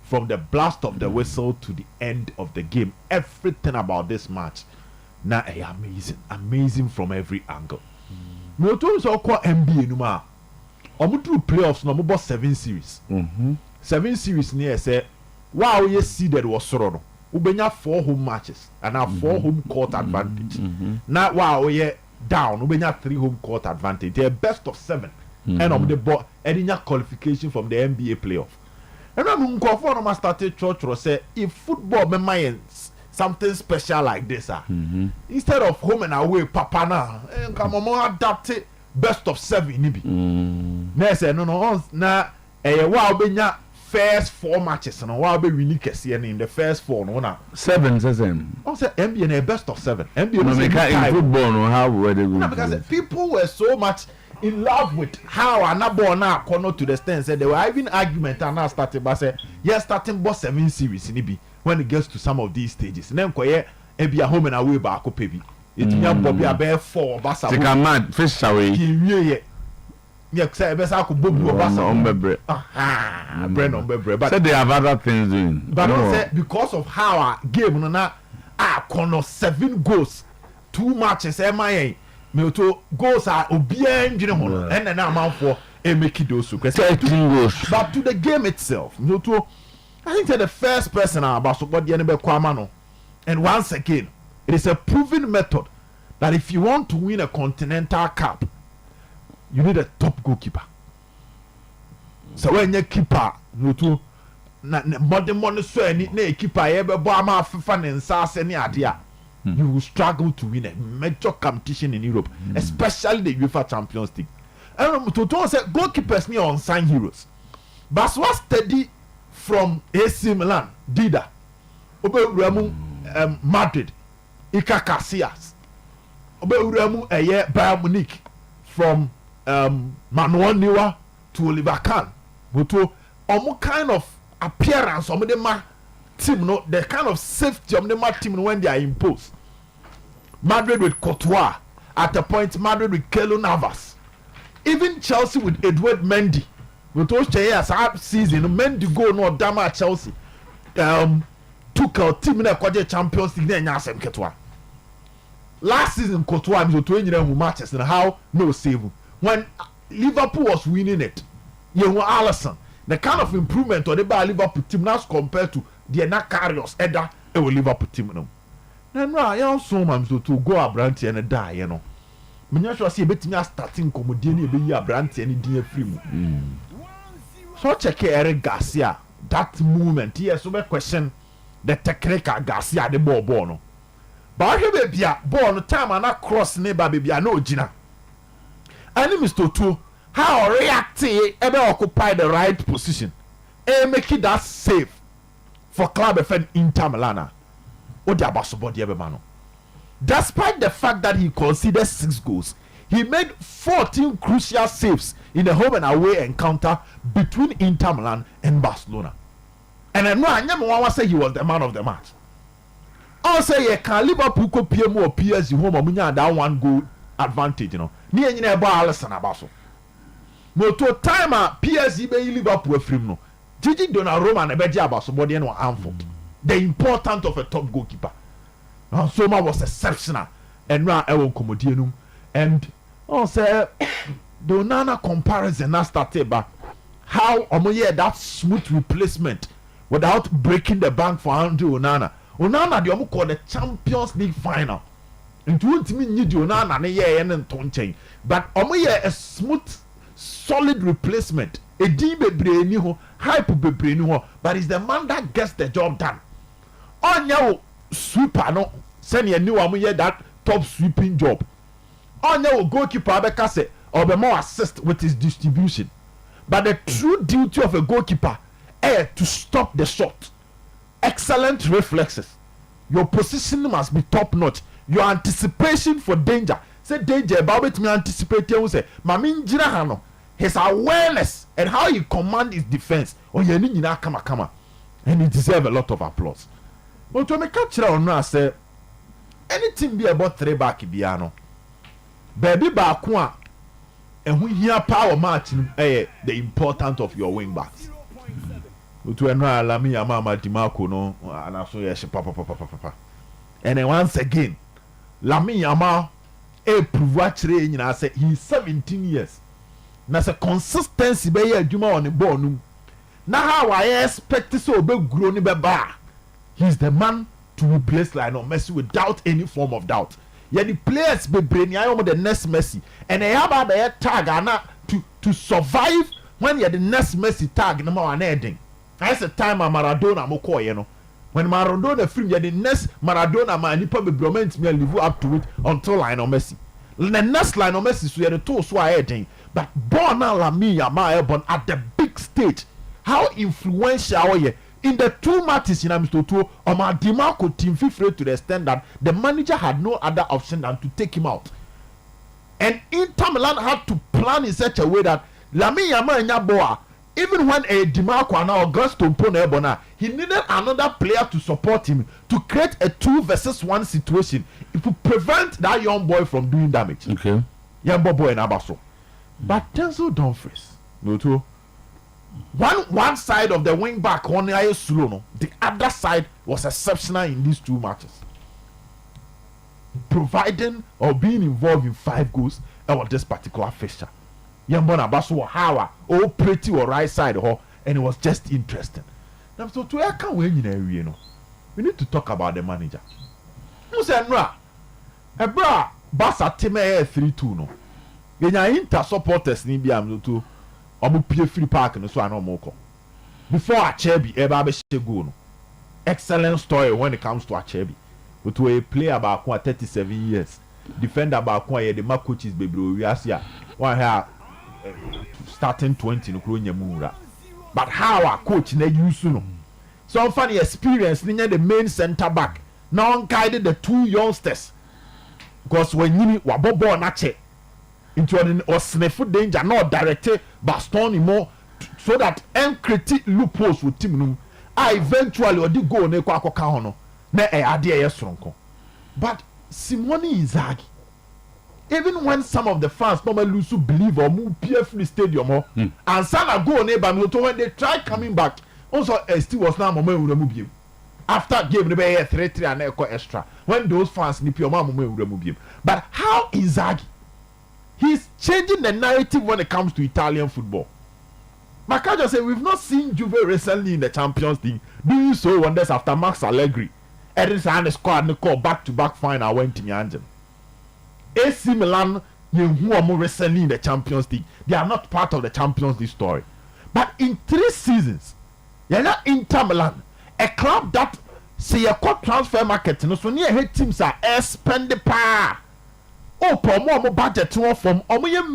From the blast of the whistle to the end of the game, everything about this match now amazing from every angle. Me otu so call NBA numa. Omu do playoffs no mo 7 series. 7 series near say wow you see that was soro no. Ubenya 4 home matches and now 4 home court advantage. Now wow you down ubenya 3 home court advantage. The best of 7. And of the ball, any qualification from the NBA playoff. And I'm going to start church or say if football be something special like this, instead of home and away, papa na come on adapt it best of 7 nibi. No na wow be first 4 matches and wow be really in the first 4 no na 7 same. Also NBA best of 7. NBA no make in football no how were they going because people were so much in love with how Anabo now corner to the stand. Said there were even arguments and now starting by say, yes, starting boss 7 series in Ibi when it gets to some of these stages. And then Koye Ebi a home and away back up baby. It me Bobby a bear 4 bassa. Take a man fish away. Yeah, say best I could Bobby bassa on bebre. Brand on bebre. But said they have other things doing. But no. Say because of how our game no na corner 7 goals, 2 matches MIA. Me to goals are obedient, you know, and then amount for a make it those 13 goals. But to the game itself, me to I think that the first person about support the enemy Kwamano. And once again, it is a proven method that if you want to win a continental cup, you need a top goalkeeper. So when you keeper, me to modern money so any keeper ever bo ama FIFA and SAS any idea. You will struggle to win a major competition in Europe, especially the UEFA Champions League. And to say goalkeepers near unsung heroes. But was steady from AC Milan, Dida, Madrid, Iker Casillas, Bayern Munich, from Manuel Neuer to Oliver Kahn. But to kind of appearance of the team, no, the kind of safety of the team when they are imposed. Madrid with Courtois, at a point Madrid with Keylor Navas, even Chelsea with Edward Mendy. With those years season, Mendy go no damn at Chelsea. Took a team in a Champions League then Yasem Courtois. Last season Courtois was 20 matches and how no save. When Liverpool was winning it, you know Alisson, the kind of improvement on the by Liverpool team now compared to the Nakarios Edda a Liverpool team. No. Now I also am to go a branch and die, you know. Me sure see bet me starting comedy be a branch and dey free. So check Eric Garcia that movement. Yes, so question the technical Garcia the ball no. But he be a ball no time and cross neighbor baby no gina. And Mr. Two how react ever occupy the right position and make it that safe for club defend Inter Milan. Despite the fact that he conceded 6 goals, he made 14 crucial saves in the home and away encounter between Inter Milan and Barcelona. And I know I never want to say he was the man of the match. I'll say can Liverpool ko PM or PSG home or that 1 goal advantage, you know. Near you never Alisson Abaso. No to time PSG be Liverpool free no. Gigi Donnarumma and Beja Abaso body and Anfield. The importance of a top goalkeeper. Soma was exceptional. And now I will come and also the Onana comparison now started by how that smooth replacement without breaking the bank for Andrew Onana. Onana the call the Champions League final. And you want me need Onana and Tonchain. But a smooth, solid replacement. A deep brain, hype brain, but it's the man that gets the job done. On your sweeper, no, send you new that top sweeping job. On your goalkeeper, Abekase, or be more assist with his distribution. But the true duty of a goalkeeper is to stop the shot. Excellent reflexes. Your position must be top notch. Your anticipation for danger. Say danger, about me anticipate you say, Mamin Jirahano, his awareness and how he command his defense. Oh, you need kama. And he deserves a lot of applause. But to me catch on now say anything be about 3 back biano. Baby bakwa and we hear power match the importance of your wing backs. To enra lami amama dimako no and also yes papa. And then once again Lami Yama prove actually you say he's 17 years. Na say consistency be adwuma on the ball no. Na how I expect so be grow ni be ba. He's the man to replace Lionel Messi without any form of doubt. Yeah, the players be brainy. I am the next Messi, and they have a tag to survive when you're the next Messi tag. No more anything. That's the time Maradona moko you know. When Maradona film, you're the next Maradona man. Nipa be bromance me live up to it until Lionel Messi. The next Lionel Messi so you're the two so anything. But born Lami Yama born at the big stage. How influential are you? In the 2 matches in Amistoto, Omar Dimarco team fifth to the extent that the manager had no other option than to take him out. And Inter Milan had to plan plan in such a way that Lami Yama Nyaboa, even when a Dimarco or Gaston Ponebona, he needed another player to support him to create a 2 versus 1 situation to prevent that young boy from doing damage. Okay. Young boy and Abaso. But Denzel Dumfries, no, one side of the wing back on the slow, no, the other side was exceptional in these 2 matches, providing or being involved in 5 goals on this particular fixture. Yambona Basu Hawa, oh pretty or right side, and it was just interesting. Now, so to can't win in area, no. We need to talk about the manager. Who said no? A bra Basa Time 3-2 no. Yenya Inter supporters ni bi am to omo pie free park no so ana omo ko. Before Achebi eba be she go no. Excellent story when it comes to Achebi. To a player about 37 years. Defender about the ma coaches bebre wiase a one here starting 20 no kro nyamura. But how a coach na use no. So funny experience near the main center back. Now guided the 2 youngsters. Because when you wabobo na che into an or sniff danger, not directed baston more so that create loopholes with team. I eventually or did go ne kwako kahono na idea yesronko. But Simone Inzaghi, even when some of the fans normally lose to believe or move PFL stadium and Sana go neighbor when they try coming back, also still was now moment with remove him. After game, they 3-3 and echo extra. When those fans nip your mom will remove him. But how Inzaghi? He's changing the narrative when it comes to Italian football. Makaja said we've not seen Juve recently in the Champions League doing so wonders after Max Allegri. Edison and the squad call back-to-back final went to Mianjan. AC Milan, who are more recently in the Champions League, they are not part of the Champions League story. But in 3 seasons, you're not Inter Milan, a club that say a core transfer market, no so near head teams are spend the power. Oh, promo budget from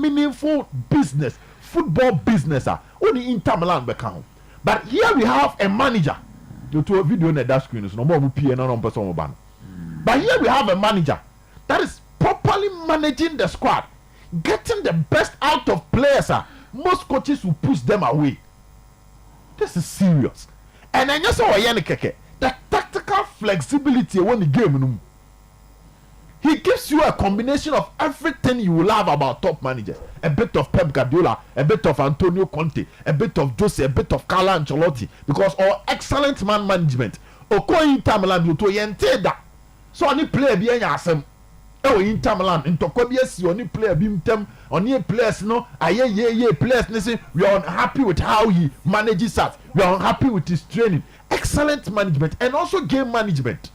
meaningful business, football business, only Inter Milan become. But here we have a manager. You to a video on that screen is no more PN on person. But here we have a manager that is properly managing the squad, getting the best out of players. Most coaches will push them away. This is serious. And then you saw the tactical flexibility when the game. He gives you a combination of everything you will love about top managers. A bit of Pep Guardiola, a bit of Antonio Conte, a bit of Jose, a bit of Carlo Ancelotti. Because all excellent man management. Oko Inter Milan you to yente da. So any player be any asem. Oh Inter Milan into Kobiesi only player be them only players no. Aye players listen. We are unhappy with how he manages us. We are unhappy with his training. Excellent management and also game management.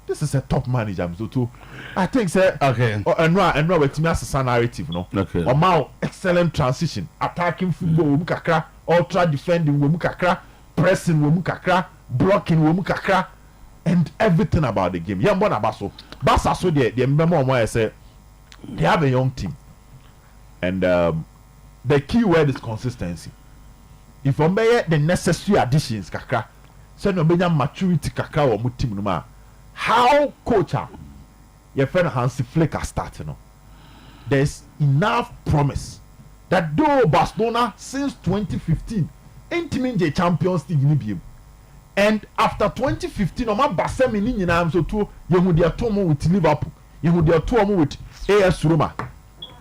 This is a top manager, so too. I think, sir. Okay. And no, with me as a narrative, no. Okay. Or now, excellent transition, attacking football, mukakra, ultra defending, mukakra, pressing, mukakra, blocking, mukakra, and everything about the game. Yambona Basso, Bassa, so the memo I say they have a young team, and the key word is consistency. If I'm the necessary additions, kakra, send no maturity, kakra or mutim numa. How coach your friend Hansi Flick are starting on. There's enough promise that though Barcelona since 2015 ain't the Champions League in and after 2015 Oma Basemi ni nyina so to yehu dia tomo with Liverpool, yehu dia tomo with AS Roma,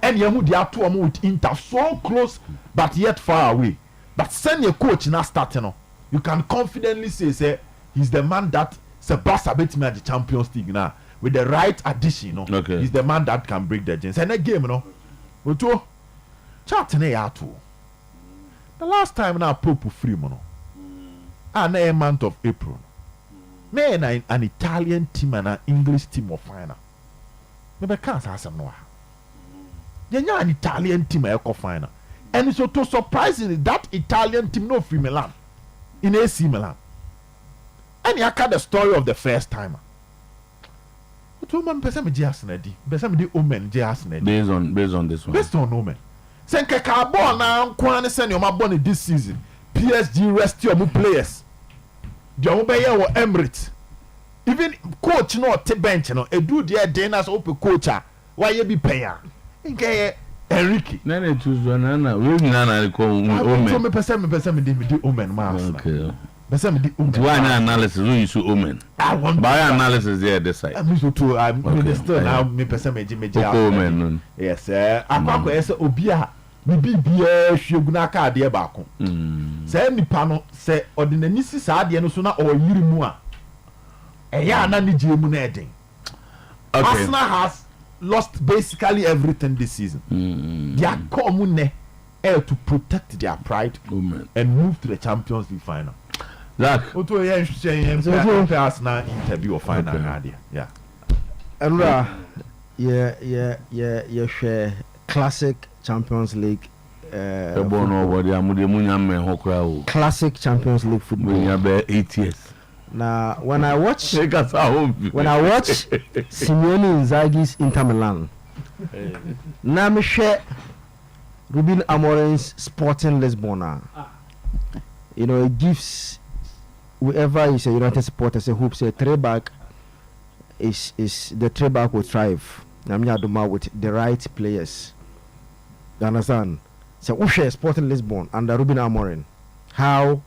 and yehu dia tomo with Inter, so close but yet far away. But send your coach now starting on, you can confidently say he's the man that Sebastian beat me at the Champions League now with the right addition. No, okay. He's the man that can break the chains. And that game, we do chat too. The last time now Pope free mono, and a month of April, me and an Italian team and an English team of final. Maybe can't ask some no. You're an Italian team at final, and so to surprisingly that Italian team no free Milan in AC Milan. And you had the story of the first timer. But woman, based on this one. Based on Omen. Say Kakabo now, Kwan send your money this season. PSG rest your players. The Obeya or Emirates. Even coach no te bench no. A do their dinners open coacher. Why you be paying? Enrique. Nene choose banana. We nana call Omen. So me person me di Omen mas. Okay. Person me di Omen. Why analysis? We use Omen. I want by analysis there this side. I'm so too. I'm still now me person me Omen. Yes, akwa ese obi a me bibia hweguna ka ade ba ko. Say nipa no say ordinary si sa ade no so na oyiri mu a. Eya na ni jemu na eden. Arsenal has lost basically everything this season. Their commune to protect their pride and move to the Champions League final. Like, Arsenal interview or final idea. Yeah. And yeah, share classic Champions League. Classic Champions League football. 8 years. Now, when I watch Simeone Inzaghi's Inter Milan, now me share Ruben Amorim's Sporting Lisbon. You know, it gives whoever is a United supporter a hope. Say three back is the three back will thrive. Namia with the right players. You understand? So we share Sporting Lisbon under Ruben Amorim. How?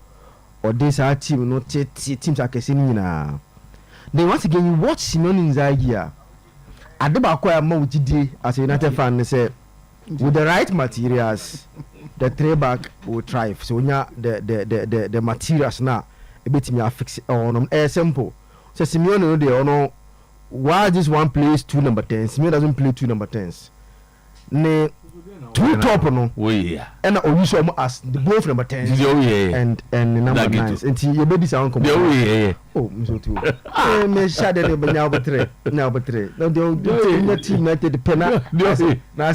Or this our team, not teams are casing na. Then once again, you watch Simeone Inzaghi. At the back where I'm as a United fan, they say with the right materials, the three back will thrive. So when the materials now, a bit me fix it on simple. So Simeone they know why this one plays 2 number 10s. Simeone doesn't play 2 number 10s. Ne 2 top no. Oh yeah. And we saw as the both number 10s. Oh yeah. And the number 9s. And you be this come. Oh yeah. Oh, so too. Me shade de now betre. Now betre. Now the team the penna. Na say. I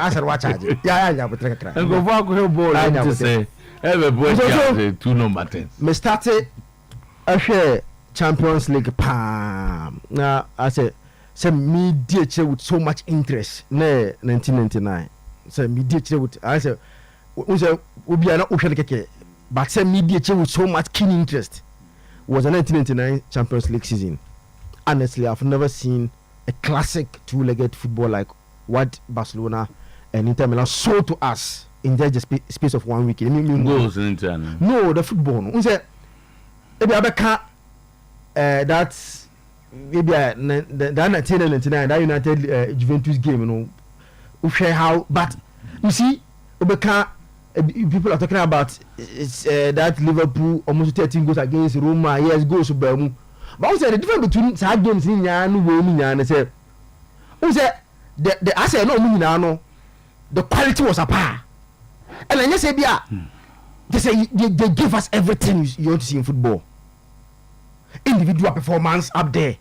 said watch charge. Yeah betre kra. And go for go ball to say every boy has 2 number 10s. Me started a share Champions League pam. Now I say me DH with so much interest. Ne 1999. So me DH with I say we be not ocean keke. But say me DH with so much keen interest was a 1999 Champions League season. Honestly, I've never seen a classic 2-legged football like what Barcelona and Inter Milan showed to us in just space of 1 week. Goals in Inter. No, the football. We say that's maybe that 1999 that United Juventus game, you know, we share how. But you see, people are talking about that Liverpool almost 13 goals against Roma. Yes, goals but we say the difference between side games in Yan winning and say, we say the I say no, the quality was apart. And then you say, yeah, they say they give us everything you want to see in football. Individual performance up there,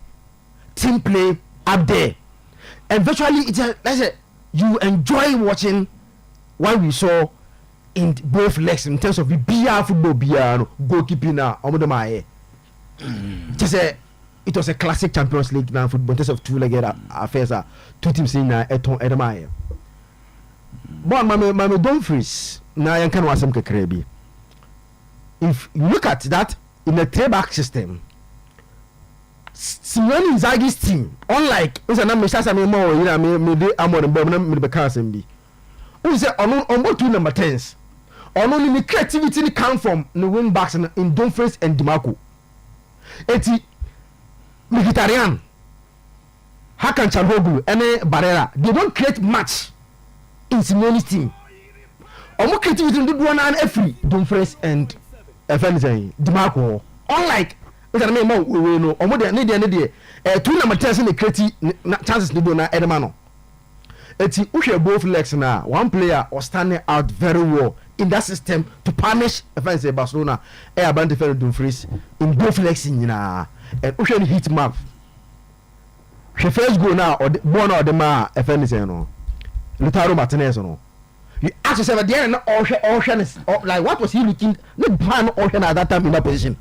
team play up there, and virtually it's let's say you enjoy watching what we saw in both legs in terms of the BR football, BR goalkeeping now. Just it was a classic Champions League now football in terms of 2-legged affairs. 2 teams in Edemaye. But my don't freeze now. You can watch some Krebi. If you look at that in a 3-back system. Simeone Inzaghi's team, unlike it's an ambitious me more, you know, me the Carson be. Who say on both 2 number 10s. Only the creativity come from the wing backs in Dumfries and Dimarco. Eti Mkhitaryan, Hakan Çalhanoğlu, and Barella. They don't create much in Simeone's team. Almost creativity do one and every Dumfries and Dimarco. Unlike we know omo de need 2 number 10 in the create chances ni do na edemano eti uhwe both legs na one player was standing out very well in that system to punish offense Barcelona about defend Dumfries in both legs nyina and uhwe hit map she first go now or born or the ma offense no Lautaro Martinez no you ask yourself there na all like what was he looking no plan all at that time in that position.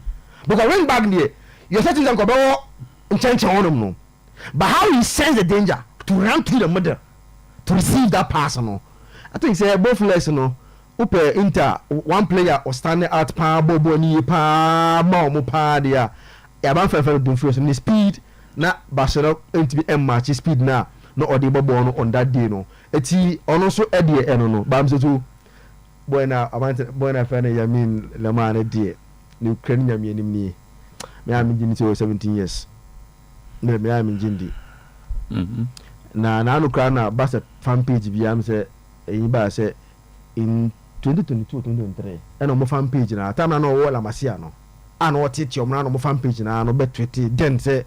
Because when back there, you're setting them in change on no. But how he sense the danger to run through the middle to receive that pass no. I think say both legs no. Upe Inter one player was standing out pa bobo ni pa mo pa dia. Ya ban fa Dumfries in the speed na Barcelona to be match speed na no ɔde bɔbɔ no on that day no eti ɔno nso ɛdeɛ ɛno no bam so to boy na fɛ no yamin lama ne deɛ ne kura ne nyame anim nie me a megye ne sɛ 17 years me a megye ndi na no kura na basa fan page bi am sɛ ɛyi ba sɛ in 2022 2023 ɛna mo fan page na time na no wɔ lamasia no ana wɔte tiom na no mo fan page na no betwete den sɛ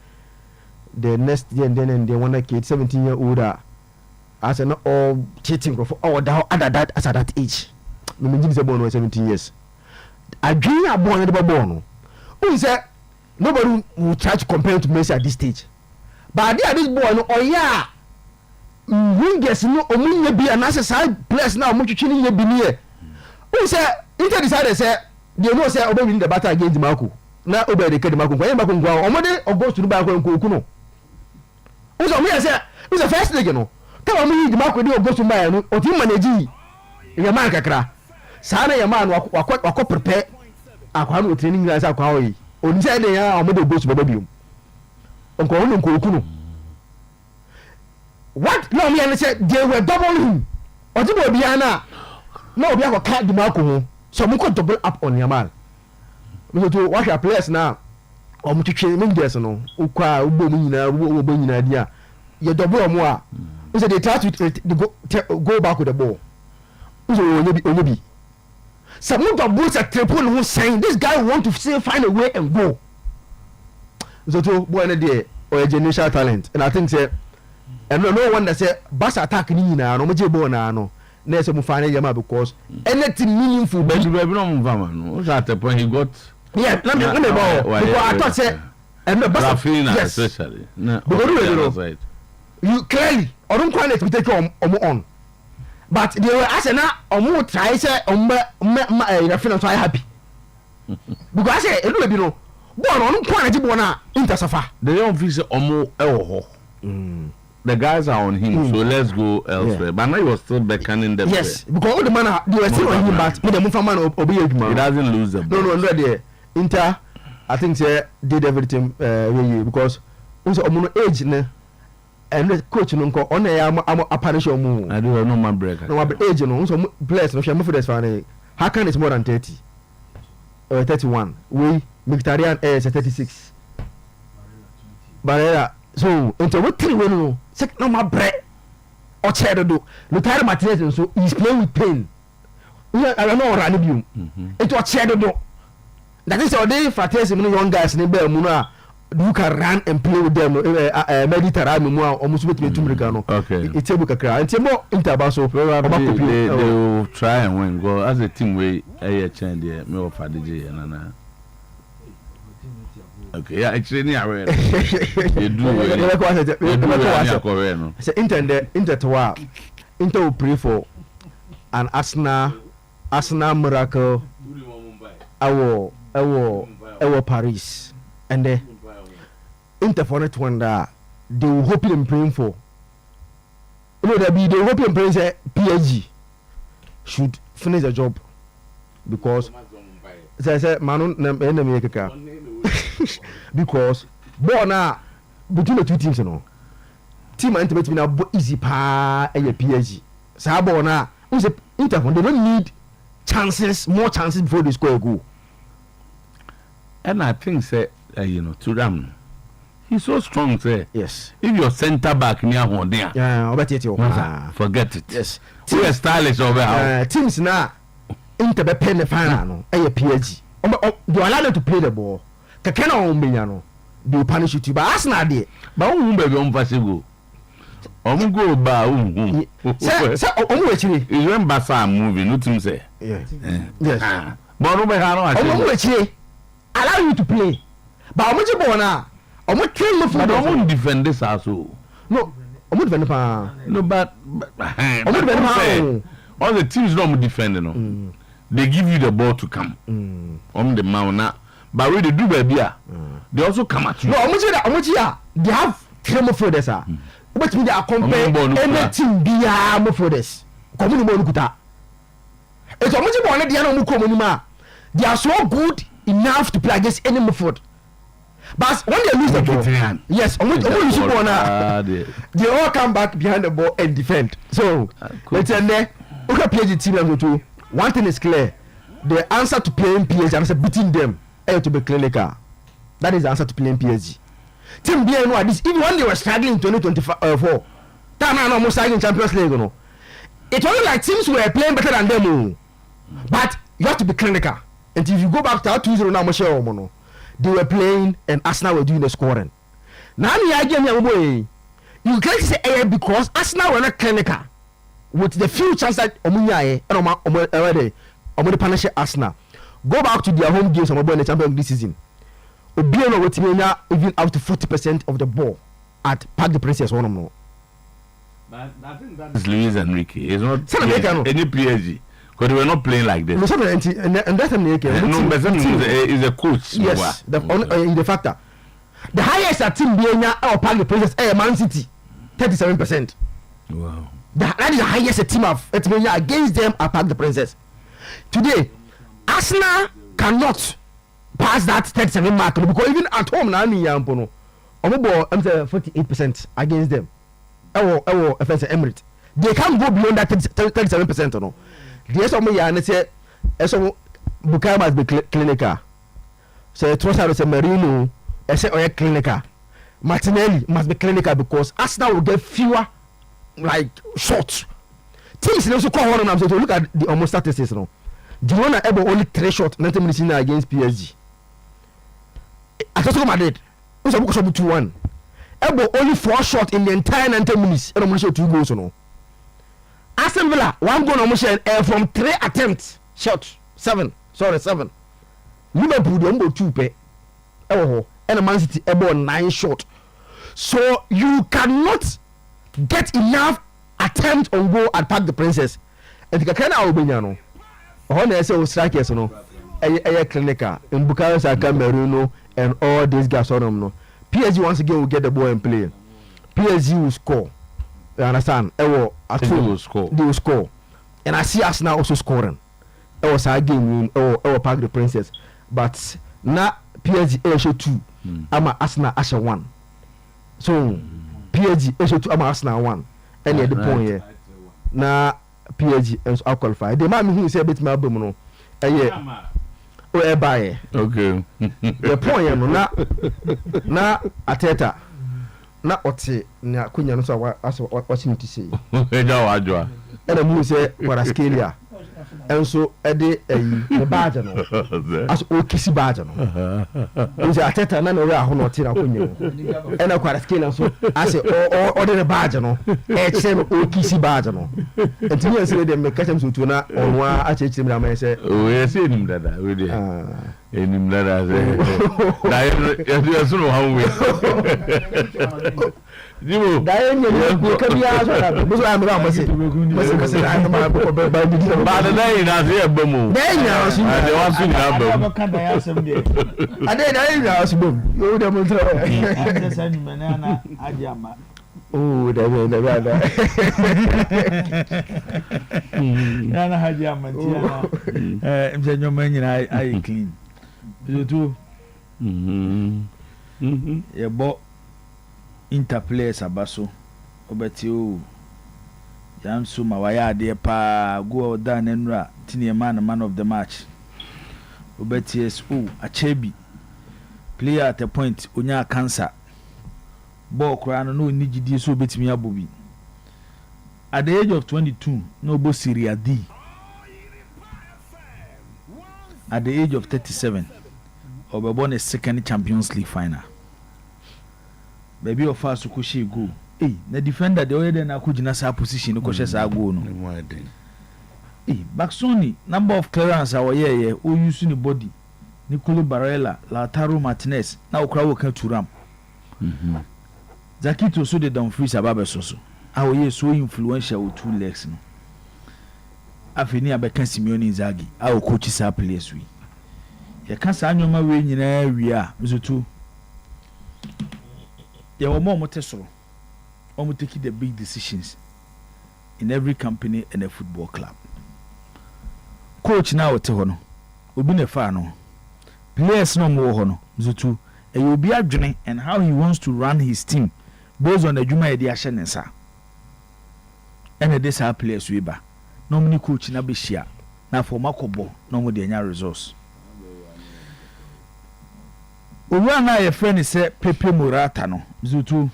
the next year and then one kid 17-year-old as an all cheating or at that age. Me mean 17 years. I dream a born at the born. Who said nobody will try to compare to Messi at this stage. But at this boy, oh yeah, we guess no only be an side place now, much chilling ye be near. Who said Inter decided say they know say obey the battle against the Marco. Now obey the Marco. When Marco go on Monday or goes to the back and Kuno. Who's on me? I said, who's the first thing you know? Tell me the Marco do go to my or team manage your man kakra. Sana your man wako prepare. I can't training guys. I can't. On the day I made the go to Babium. Uncle Kuno. What? No, me and said they were double him. Or the boy Biana. No, we have a cat the Marco. So we could double up on your man. We go to watch our players now. Omo training guys no. Ukwa ubo nyina dia. You double or more. So they try to go back with the ball. So onyebi. Some double at triple who saying this guy want to say find a way and go. So to boy na there or a generational talent. And I think say and no one that say bass attack ni na no je ball na no. Na say mo find yama because anything meaningful but you no mvama no. So at the point he got yeah, let me because I thought say and the bass yes. Especially. No. Because you clearly I don't quite let me take on. But they were asking now omo try say reference so happy. Because I say elu be no. Boy no quite let na intersafa. They don't feel say omo ewo ho. The guys are on him, so let's go elsewhere. Yeah. But now he was still beckoning them. Yes, because all the man they were still on him, but with the move man obi he doesn't lose them. No, there. Inter, I think say did everything because also omo age ne, and the coach no nko on am apparition mu. I do no man break. No age no, so players no shame for this fan. Hakan is more than 30 or 31. We Mkhitaryan is 36. Barella. So into what three we no sec no my bread or cheddar do. Luther Martinez so he's playing with pain. I don't know Ranibium. It was cheddar do. That is all day for testing young guys in the Muna. You can run and play with them. Mediterranean almost with me to Americano. Okay. It's a book of cry. It's more interbasso. They will try and win. Go as a team way. A change the me of DJ and okay, yeah, actually, they do. Say Inter to Inter will pray for an Arsenal miracle. Our Paris and the Inter for it one that they will hope and praying for. You know, they hope and praying say PSG should finish the job because say Manon enemy because now between the two teams no team and intimate na easy pa PSG say now who say Inter they don't need more chances before they score a goal. And I think say Thuram he's so strong say yes if your center back near one there forget it. Yes we are stylish over teams now Inter be pen the final no PSG you allow them to play the ball. Kakena ombenya they will punish you too. But Arsenal there. But who be on go? Go ba say actually. Is when Basa moving, no team say. Yeah. Yes. But no be actually allow you to play. But omo ball na. Omo train me for omo defend this also. No. Omo defend pa. No but omo defend pa. All the teams don't defend no. They give you the ball to come. On the mount. But when they do baby, they also come at you. No, they have three more for this. But me they are compare anything be more for this. Come on, Monukuta. It's almost one of the animal community. They are so good enough to play against any more. But when they lose the ball, yes, lose the ball now, they all come back behind the ball and defend. So let's say okay, PSG team one thing is clear: the answer to playing PSG and beating them to be clinical. That is the answer to playing PSG. Team BNO this even when they were struggling in 2024, time almost struggling Champions League, you know. It wasn't like teams were playing better than them, but you have to be clinical. And if you go back to 2-0 now, they were playing and Arsenal were doing the scoring. Now you can't say because Arsenal were not clinical with the few chances that Omunya and punish Arsenal. Go back to their home games and the Champions League this season. Obiano with even up to 40% of the ball at Parc des Princes one more. But I think that is Luis Enrique. It's not any PSG. Because they were not playing like this. No, that's is a coach. Yes, the factor. The highest at team being our Parc des Princes Man City, 37%. Wow. That is the highest team of against them at Parc des Princes. Today, Arsenal cannot pass that 37 mark because even at home now, I'm 48% against them. Emirates. They can't go beyond that 37%. No. The some and say Bukayo must be clinical. So Trossard say Merino, say clinical. Martinelli must be clinical because Arsenal will get fewer like shots. Teams also call one of them. So look at the almost statistics. No, Girona able only 3 shots 90 minutes in against PSG. Atletico Madrid, who's a book of 2-1. Ebo only 4 shots in the entire 90 minutes. And I'm 2 goals. No. Aston Villa 1 goal almost from 3 attempts. Shot 7. Liverpool they 2 pay. And Man City ebo 9 shots. So you cannot get enough attempts on goal at Parc des Princes. And the kind of Albaniano. Honor say strikers no. Clinical in Bukayo Saka, Merino and all these guys on them no. PSG once again will get the ball and play. PSG will score. You understand? They will score. And I see us now also scoring. It was a game in Parc des Princes. But now PSG show 2. I'm Arsenal Asha 1. So PSG show 2. I'm Arsenal 1. And at the point here. Now PSG is qualified. The man who say a bit my album no. Whereby okay the point na Ateta na ote na kunya no so watching to say and mu say Kvaratskhelia enso ede the badge no as o kisi badge no o say Ateta na no we aho no te na kunya and Kvaratskhelia so as o the badge no e che no o kisi badge no enti say dem me catch am so to na onwa a che me na say o ye say nim dada we dey enim dada say na you so no how we Dibo daye nye ko bia so na bo so am ba mo say I ma ko ba the day na say abamu daye nya so they want to na abamu kan da ya sam de ade daye nya so bom yo dem tro ande sa ni na aji ama oh da na haji ama ti na mse nyoma nyina ai clean so ye bo interplayers abaso obeti o yansu ma waya ade pa go da nenura tini man of the match obeti es achebi player at a point onya cancer ball kra no ni gidi so obeti mi abobi at the age of 22 no bo Serie D at the age of 37 obebon a second Champions League final. Baby of us who she go. Hey, the defender the way then I could in a position ko shesa go no. Hey, Baxoni number of clearance our year who use the body. Nicolo Barella, Lautaro Martinez. Now crowd can to ram. Zakito so they don't freeze ababa so. Our year so influential with 2 legs no. Afeni abeka Simeone Inzaghi. Our coach is a place we. Ya kan sa anyoma we nyina wi a mezotu. There were more motesoro. Almost taking the big decisions in every company and a football club. Coach now at Hono, Ubine Fano, players no more Hono, Zutu, He will be adwene and how he wants to run his team based on the Juma Edi Ashenensa. And this our players we ba. Normally coach na be share. Na for makobo no mo de nya resource. Owa na your friend say Pepe Morata no. Zutu.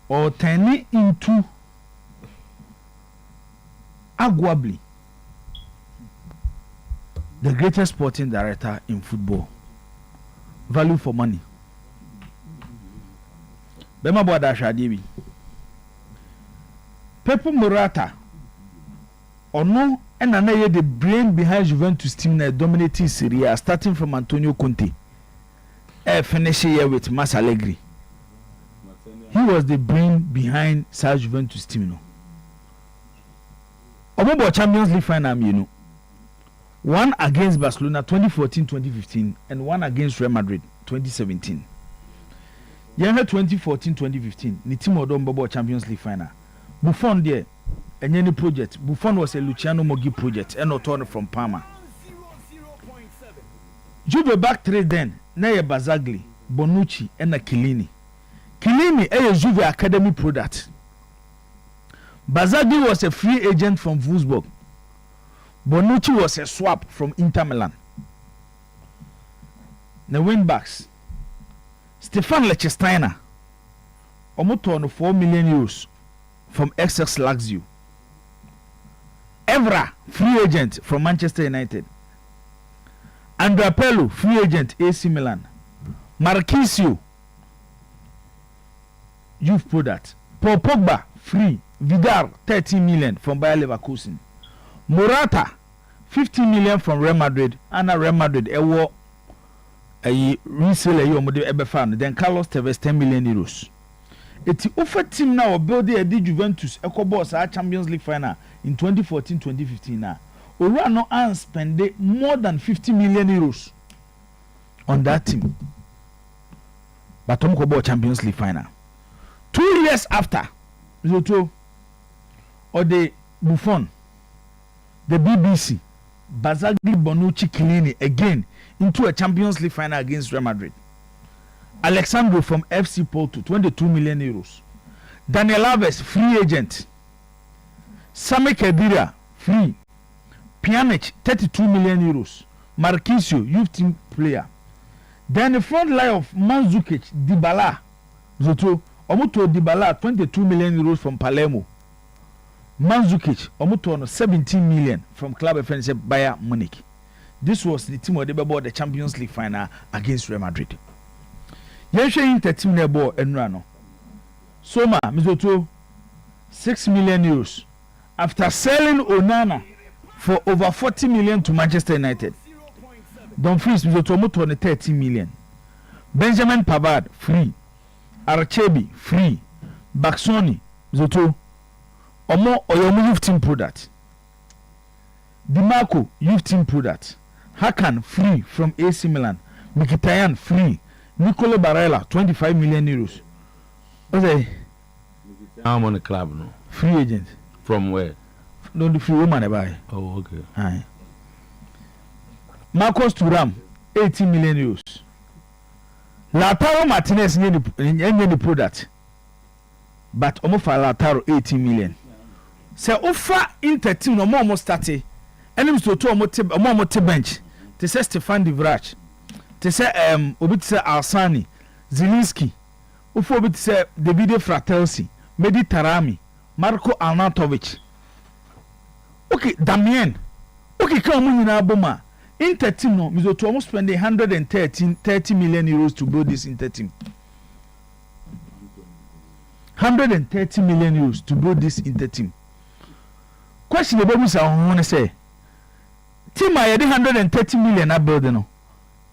Or turning into arguably the greatest sporting director in football. Value for money. Bema boda shadibi. Pepe Morata ono na ye the brain behind Juventus team na dominating Serie A starting from Antonio Conte. Finish here with Mas Allegri. He was the brain behind Juventus team no. Omo Champions League final you know. One against Barcelona 2014-2015 and one against Real Madrid 2017. Yenga 2014-2015 ni team odom bobo Champions League final. Buffon there any project. Buffon was a Luciano Moggi project and not torn from Parma. Juve back three then Neye Bazzagli, Bonucci and Chiellini. Chiellini a Juve academy product. Bazzagli was a free agent from Wolfsburg. Bonucci was a swap from Inter Milan. The wingbacks. Stefan Lichtsteiner. Omoto on 4 million euros from XX Lazio. Evra, free agent from Manchester United. Andrea Pirlo, free agent AC Milan. Marquinhos, youth product. Paul Pogba, free. Vidal, 13 million from Bayer Leverkusen. Morata, 15 million from Real Madrid. And Real Madrid, a resale, then Carlos Tevez, 10 million euros. It's the offer team now build a Juventus Eco Boss our Champions League final in 2014-2015 now. Orano and spend more than 50 million euros on that team. But Tom Kobo Champions League final. 2 years after, or the Buffon, the BBC, Bazzagli, Bonucci, Chiellini again into a Champions League final against Real Madrid. Alexandro from FC Porto, 22 million euros. Daniel Alves, free agent. Sami Khedira, free. Pjanic, 32 million euros. Marquinhos, youth team player. Then the front line of Mandzukic, Dybala, Zoto, Omuto Dybala, 22 million euros from Palermo. Mandzukic, Omuto, 17 million from Club FNC Bayern Munich. This was the team where they bought the Champions League final against Real Madrid. Yenshe Inter team ne ball enrano. Soma Mizoto 6 million euros after selling Onana for over 40 million to Manchester United. Dumfries Mizoto moto on 13 million. Benjamin Pavard free. Arachebi free. Baksoni Mizoto Omo Oyomu youth team product. Dimarco youth team product. Hakan free from AC Milan. Mkhitaryan free. Nicolo Barella, 25 million euros. What's that? I'm on the club now. Free agent. From where? No, the free woman buy. Oh, okay. Aye. Marcos Thuram, 18 million euros. Lautaro Martinez in the product. But Omofa Lautaro, 18 million. So, offer Inter team no more started. Enemies to two more bench. They say Stefan de Vrij. Te say obi te say Alsani, Zelinski, ufo obi te say Davide Fratelsi, Medi Tarami, Marko Arnautovic. Okay, Damien. Okay, come on nyina boma. Inter team no, mizo to almost spend 30 million euros to build this Inter team. 130 million euros to build this Inter team. Question about me say I want to say. Team I had 130 million na build no.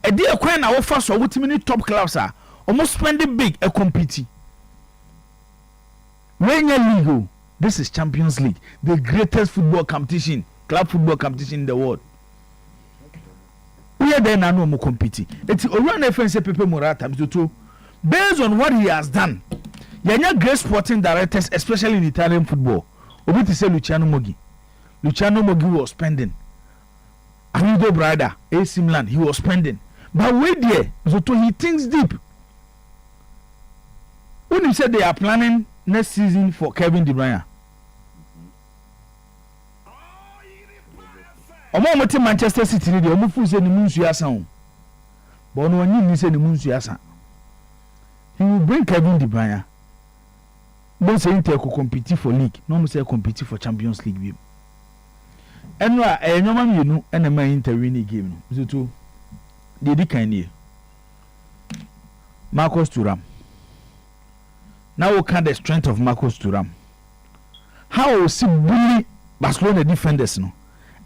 A dear queen our first or what many top clubs are almost spending big a compete. When you're legal, this is Champions League, the greatest football competition, club football competition in the world. We are there now no more competing. It's around FNC Pepe Morata based on what he has done. You're not great sporting directors, especially in Italian football. Obi to say Luciano Moggi. Luciano Moggi was spending. Amido Brada, AC Milan, he was spending. But wait there, so he thinks deep. When you said they are planning next season for Kevin De Bruyne, ọmọ ti Manchester City ni de ọmọ fún ṣe ni munsu yasan o, but ọ̀nà wọ̀nyí ni ṣe ni munsu yasan. He will bring Kevin De Bruyne. Don't say Inter could compete for league, no say compete for Champions League game. And no you know, and a man Inter winning game. So to the kind here. Marcus Thuram. Now we can the strength of Marcus Thuram. How we see bully Barcelona defenders no,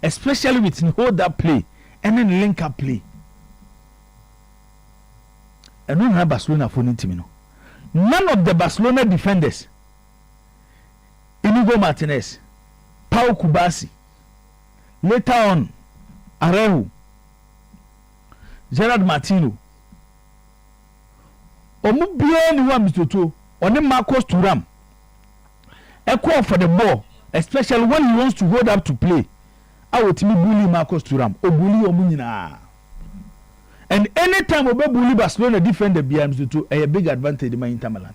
especially with hold up play and then link up play. And don't have Barcelona for team no. None of the Barcelona defenders, Inigo Martinez, Pau Kubasi, later on Arejo, Gerard Martino, Omubio ni wa Mr. Only Marcus Thuram. A call for the ball, especially when he wants to hold up to play. I would bully Marcus Thuram or bully Omunina. And anytime we bully Barcelona defend the BM a big advantage in my Inter Milan.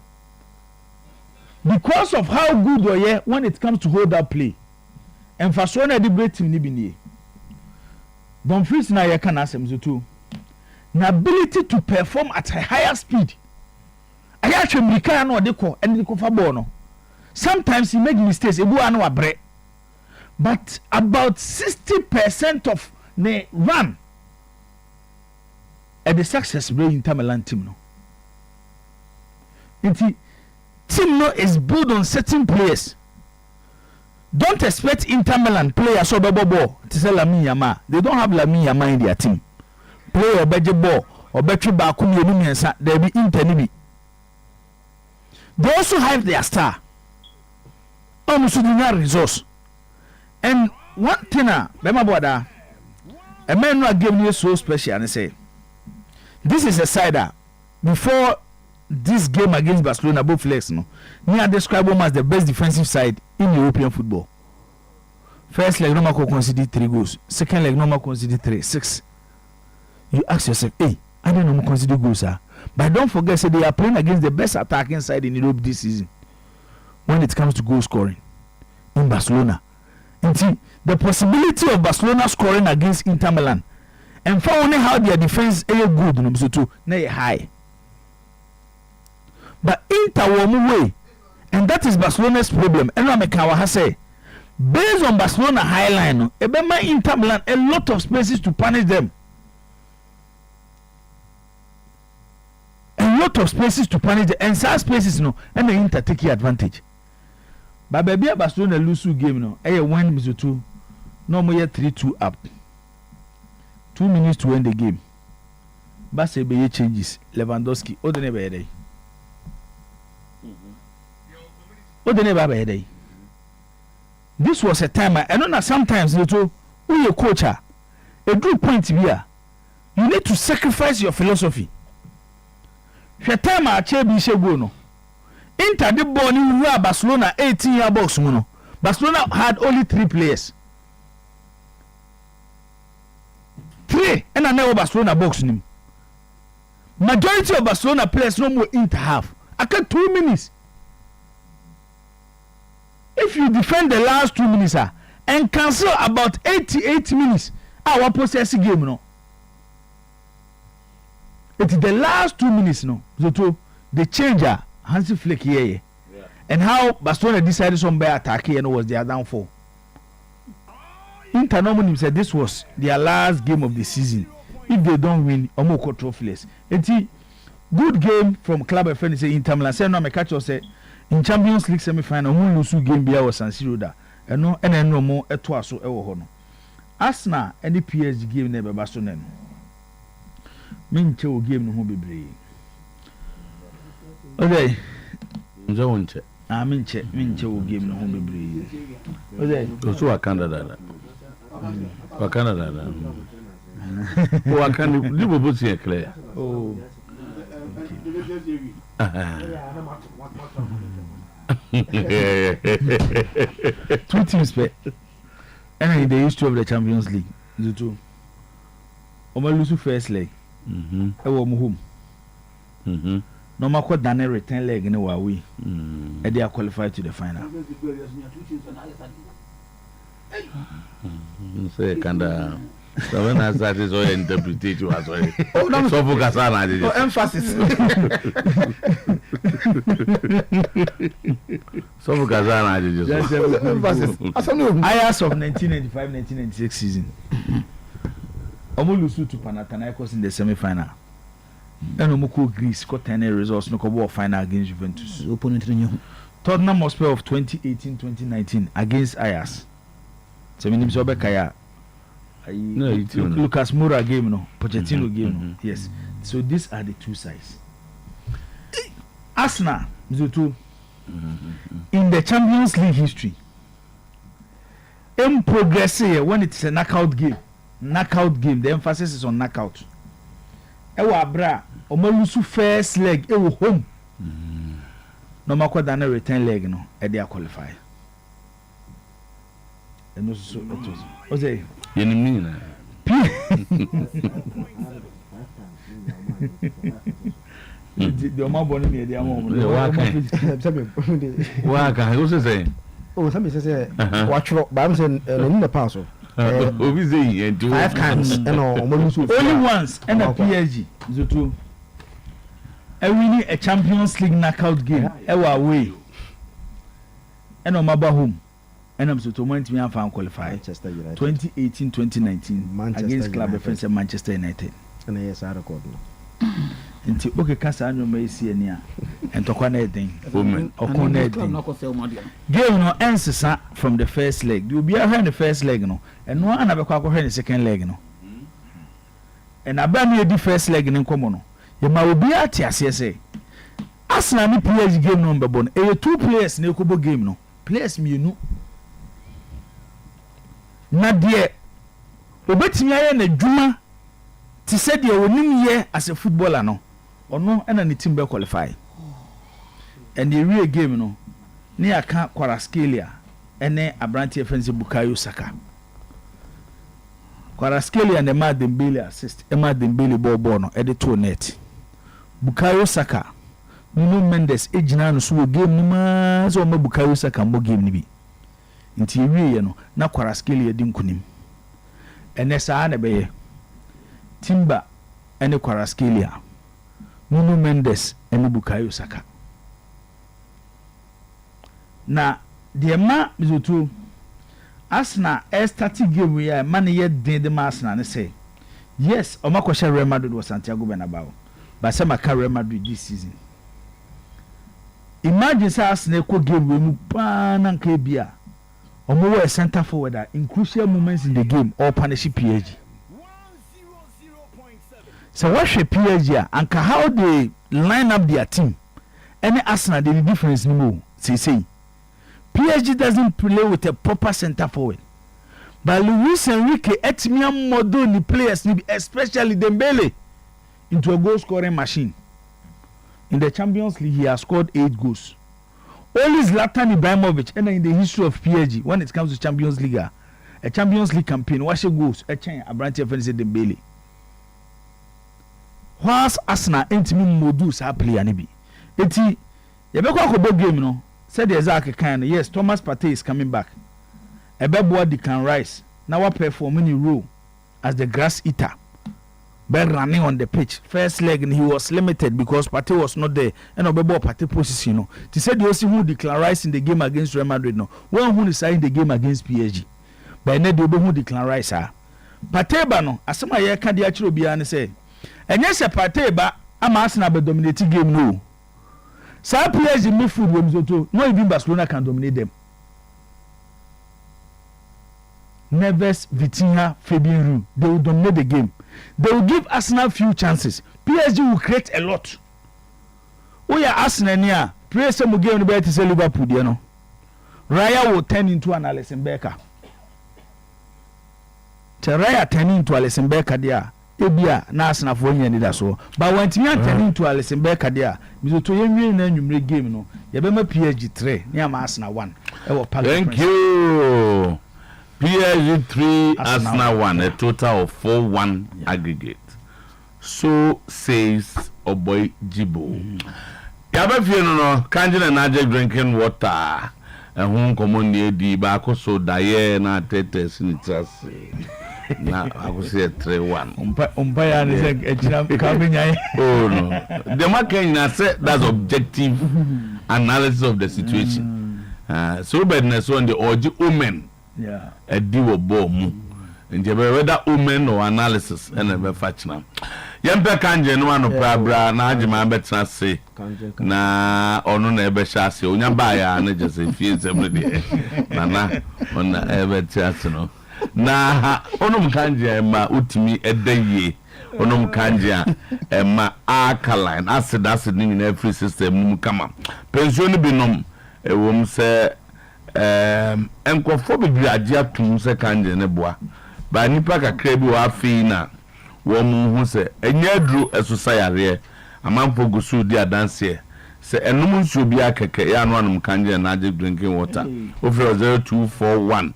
Because of how good we are when it comes to hold up play. And Barcelona the great team ni Bonfils na ya can ask him to. The ability to perform at a higher speed. I actually can't know the and the for sometimes he make mistakes. But about 60% of the run at the success rate in Inter Milan team no. Team no is built on certain players. Don't expect Inter Milan players so ball to say Lamine Yamal. They don't have Lamine Yamal in their team. Play or better ball or better back they be Inter. They also have their star. Almost no resource. And one thing, a man no game is so special and say, this is a side that before this game against Barcelona, both legs, no, me I describe them as the best defensive side in European football. First leg, no can concede 3 goals. Second leg, no concede 3, 6. You ask yourself, hey, I don't know concede goals, sir. But don't forget, say they are playing against the best attacking side in Europe this season when it comes to goal scoring in Barcelona. And the possibility of Barcelona scoring against Inter Milan and for only how their defense is good, no, so too, they high. But Inter will move away, and that is Barcelona's problem. And I make say, based on Barcelona high line, Inter Milan a lot of spaces to punish them. A lot of spaces to punish them, and some spaces no, and the Inter take advantage. But baby, Barcelona lose game no, 1-2, no more 3-2 up. 2 minutes to end the game. Barca changes. Lewandowski, what the never day. What the never day. This was a time I know that sometimes you know who your coach a good point here. You need to sacrifice your philosophy. The time I be go no. Inter the ball in Barcelona 18-year box no. Barcelona had only 3 players. 3 and I never Barcelona box nim. Majority of Barcelona players no more Inter have. I got 2 minutes. If you defend the last 2 minutes and cancel about 88 minutes, our possess game no. It is the last 2 minutes no. So to the changer Hansi Flick here. Yeah. And how Barcelona decided some by attack and was their downfall. Inter normally said this was their last game of the season. If they don't win, Omoko trophyless. It's good game from club of friends Inter Milan. Say no, me catch us say in Champions League semi-final, who lose game bia was San Siro da. No, and no more eto aso ewo ho no. Arsenal any PSG game never Barcelona. Minche o game no ho bebre. Okay. Nje wonche. Minche o game no ho bebre. Okay. So Canada. Wa Canada. Wa Canada. Di bobo ti clear. Oh. Okay. 2 teams play. And in the history of the Champions League, the 2. Oma lose first leg. ɛwɔ mu home no makɔ dane return leg ne wa we they are qualified to the final say kinda so when I started so interpretation was sorry so focus on emphasis so focus on emphasis Ayers of 1995-1996 season omo lose to Panathinaikos in the semi-final and omo ko Greece got 10 results no ko final against Juventus opponent new Tottenham Hotspur of 2018-2019 against Ayers so minim so be kaya Lucas Moura game no Pochettino game no yes so these are the two sides Arsenal in the Champions League history in progress here when it's a knockout game the emphasis is on knockout ewa abra omalusu first leg ewo home no makwa than a return leg no e dey qualify and also o say yenimi na the omaboni me dey am waka who say oh some say watch but I'm saying no the pass obi say 5 times and only once and a PSG Zoto winning a Champions League knockout game ever away and omaba home and I'm so to want me and qualify Manchester United 2018-2019 against club defense Manchester United and yes I record nti okay kasa anyo ma esi ani a entokwa na eden okon na eden game no ensesa from the first leg you be ahead the first leg no eno ana be kwa kwa the second leg no and abanu edi first leg ni nkomo no ye ma obi ati ase ese Arsenal ni PSG game no mbebo no e two players na ekobo game no players mienu na de obetimi aye na dwuma ti said de onim ye as a footballer no ono na ne team be qualify and the real game no ne aka Kvaratskhelia ene Abrantie Fenzi Bukayo Saka Kvaratskhelia ne ma Dembele assist e ma Dembele ball no e de to net Bukayo Saka Nuno Mendes ejina no so game no ma so ma Bukayo Saka mo game ni bi nti real no na Kvaratskhelia di nkunim ene saa na be ye Timber ene Kvaratskhelia Nuno Mendes ene Bukayo Saka na de ma mizotu Arsenal starting game we man ye den de Arsenal ne say yes o makosha Real Madrid was Santiago Bernabeu but say maka Real Madrid this season imagine say Arsenal ko game we mu pa na nka bia o mo we center forward in crucial moments in the game or punish PSG. So what should PSG and how they line up their team? Any Arsenal the difference no more. Say PSG doesn't play with a proper center forward. But Luis Enrique etimiam model the players especially Dembele into a goal scoring machine. In the Champions League he has scored 8 goals. Only Zlatan Ibrahimovic and in the history of PSG when it comes to Champions League a Champions League campaign what goals a chain Abrantie Fenzi Dembele. Whilst Arsenal intimi modus a player ni bi eti ye be kwa ko game no said the exact kind yes Thomas Partey is coming back ebebo Declan Rice now what perform in role as the grass eater by running on the pitch first leg and he was limited because Partey was not there and obebo Partey position no he said you see who Declan Rice in the game against Real Madrid no one who is in the game against PSG but na de obo who Declan Rice Partey ba no asema ye ka de akiro bia ne say enye se Partey ba ama Arsenal be dominate game no sa PSG midfield we mzoto no even Barcelona can dominate them. Neves, Vitinha, Fabian Ruiz they will dominate the game. They will give Arsenal few chances. PSG will create a lot. We are Arsenal near pray some game no better say Liverpool there no. Raya will turn into an Alisson Becker. Raya turn into Alisson Becker there. Ebia na Arsenal for nya need so but when timi turn into Alisson Becker there mizo to yenwie na nwumre game no ye be ma PSG 3 na ma Arsenal 1 thank you PSG 3 Arsenal 1 a total of 4-1 aggregate So says Oboy Jibo. Yabafie no kanjina na je drinking water. Ehun common dey di ba ko so daye na tete sinitrase. Na akose 3-1. Umpa ya ni se ejina kamenya. Oh no. The market na say that's objective analysis of the situation. So badness on the oji women. Yeah. A diwo bo mu. Nje be whether women or analysis and be fachna. Yempe kanje no anu pra na agima betna se na onu na ebe shase onya ba ya na jese fie semre de na ona ebe tiase no na onum kanje ma utimi edeye onum kanje ma alkaline acid ni na free system mu kama pension bi nom ewom se enkofo bi agi atum se kanje ne boa ba nipa kakra bi wa afi na wo mu hu se enya dru esusayare amamfo gusu di adanse se enum nsu bi akeke ya no anum kanje na age drinking water over 0241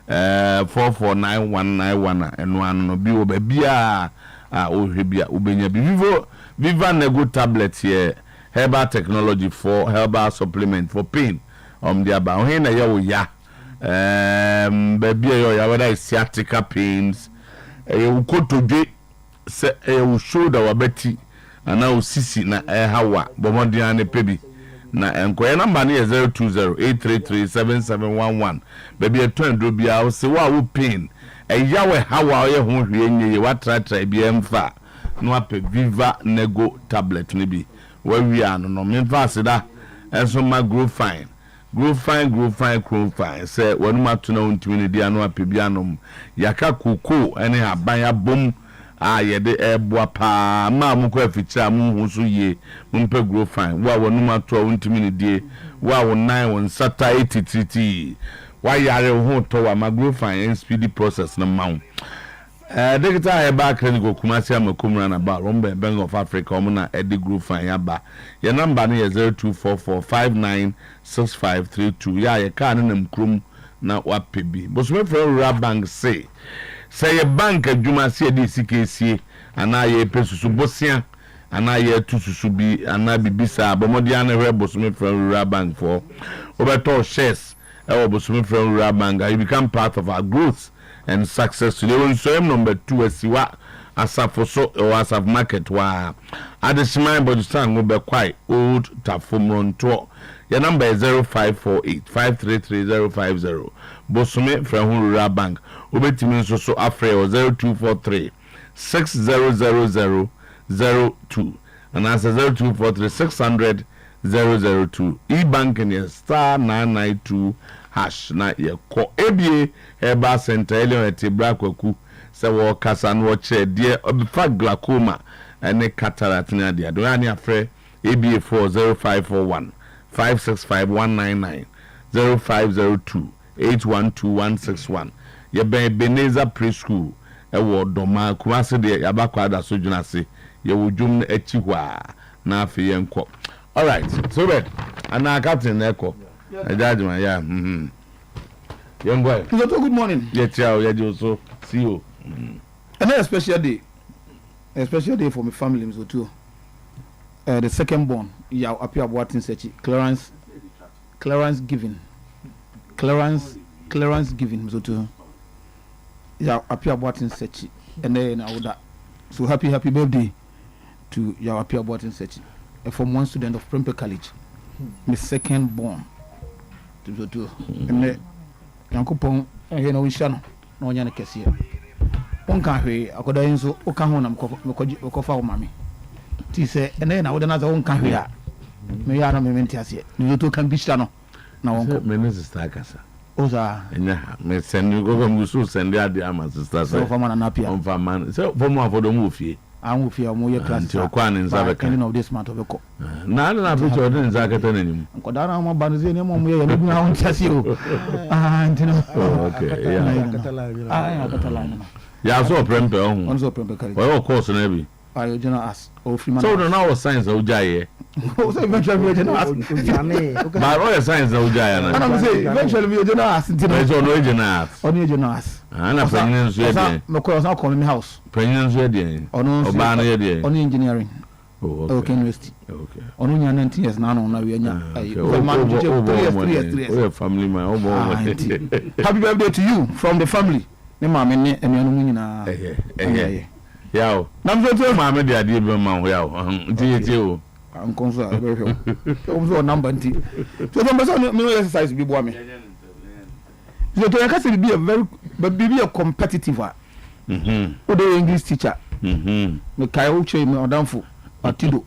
449191 enu anu no bi wo ba bia ohwe bia ubenya bi viva nego tablet here herbal technology for herbal supplement for pain the about he na ya wo ya baby ya whether it's sciatica pains you kotodwe se you shoulder wabeti ana osisi na hawa bomodian ne pebi na enkoye number na 0208337711 baby etondro bia o se wa wo pain yawe hawa ye ho hwie nye wa tratra bia mfa no ape viva nego tablet ne bi wa wi anu no memfa seda enso ma grow fine say when ma to no ntimi ne dia no ape bia no yaka koko ene aban ya bom yede eboa pa ma mu ko afichira mu hu so ye mu pe grow fine wa wonu ma to ntimi ne die wa won 9 won sata 80 wa yare ho to wa ma grow fine speedy process na maun Dekita Eba Clinical Kumasi Amakumra na ba Rombe Bank of Africa omuna Eddie Group fan yaba. Your number ni 0244596532. Ya ye ka ne mkrum na wapebi. Bosume fra bank say ye bank adwuma se di CKC ana ye pesusu bosia ana ye tususu bi ana bibisa bomodi ana hwe bosume fra bank for obeto shares e bosume fra bank. You become part of our growth and success today. We show him number 2 asiwa asafoso or asaf market wa adishman but stand go be quite old tafumronto. Your number is 0548533050 bosume from rural bank obetimi so afre 0243 600002 and answer 0243 600 002 e-banking is star 992 hash na ye ko ebie eba center elio etibra kwaku se wo kasa no che de obifa glaucoma ene cataract na de do ani afre ebie 40541 565199 0502 812161 ye ben Beneza preschool e wo doma kumase de yabakwa da so dwunase ye wo dwum na echi hwa na afi ye nko. All right, so bad. And I captain Echo. A judgment, yeah. Young boy. Good morning. Yes, you so see you. Another special day for my family, too. The second born, yeah, appear what in such clearance giving, so too. Yeah, appear what in such, and then I would so happy birthday to your appear what in such. From one student of Prempeh College, my second born. To do, and Yankopon, and you know, we shall no yana Cassia. One can't hear, I could also Okahonam Kofa Mammy. She said, and then I would another one can't hear. May I not mementias yet. You two can be shano. Now, Minister Stakasa. Oza, and may send you go from Musu and the other sisters. So for man and happy, for man, so for more for the movie. I will feel more class to Kwan in Zaka of this month of a co. None of which are in Zakatan anymore. Kodana Banzini, we are looking out to you. Okay, yeah, so Prempeh, also Prempeh. Well, of course, maybe. I did not ask. Oh, so now science of Jay. Eventually, we did not ask. But all science of Jay. Eventually, we did not ask. Only you did not ask. ana president so dey me ko osan call me house president so dey oba na dey on engineering okay university okay onu nya 19 years na no na we nya family man happy birthday to you from the family ne ma me ne enuanu nyina yawo nam so ma me dey ade be ma ho yawo ntie o ankonso a be hwe o so number nti so so me exercise bi bo me so to yakase be a very be a competitive o dey English teacher me kai o che me odamfo atido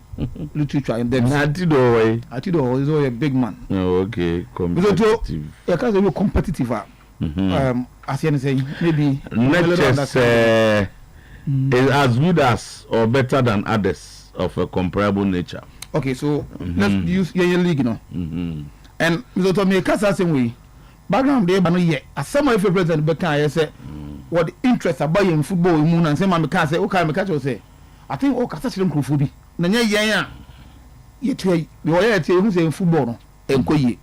literature and then atido is a big man. Oh, okay, competitive. So yakase be competitive as you say maybe is as good as or better than others of a comparable nature. Okay, so let's use your league, and so to me kasa same way background dey ba no ye asema if president be kan say what the interest about in football mu na say ma me kan say o kan me catch say I think o kasa chire nkrofo bi na nya yen a ye tuai be o ye tie hu say football no enkoye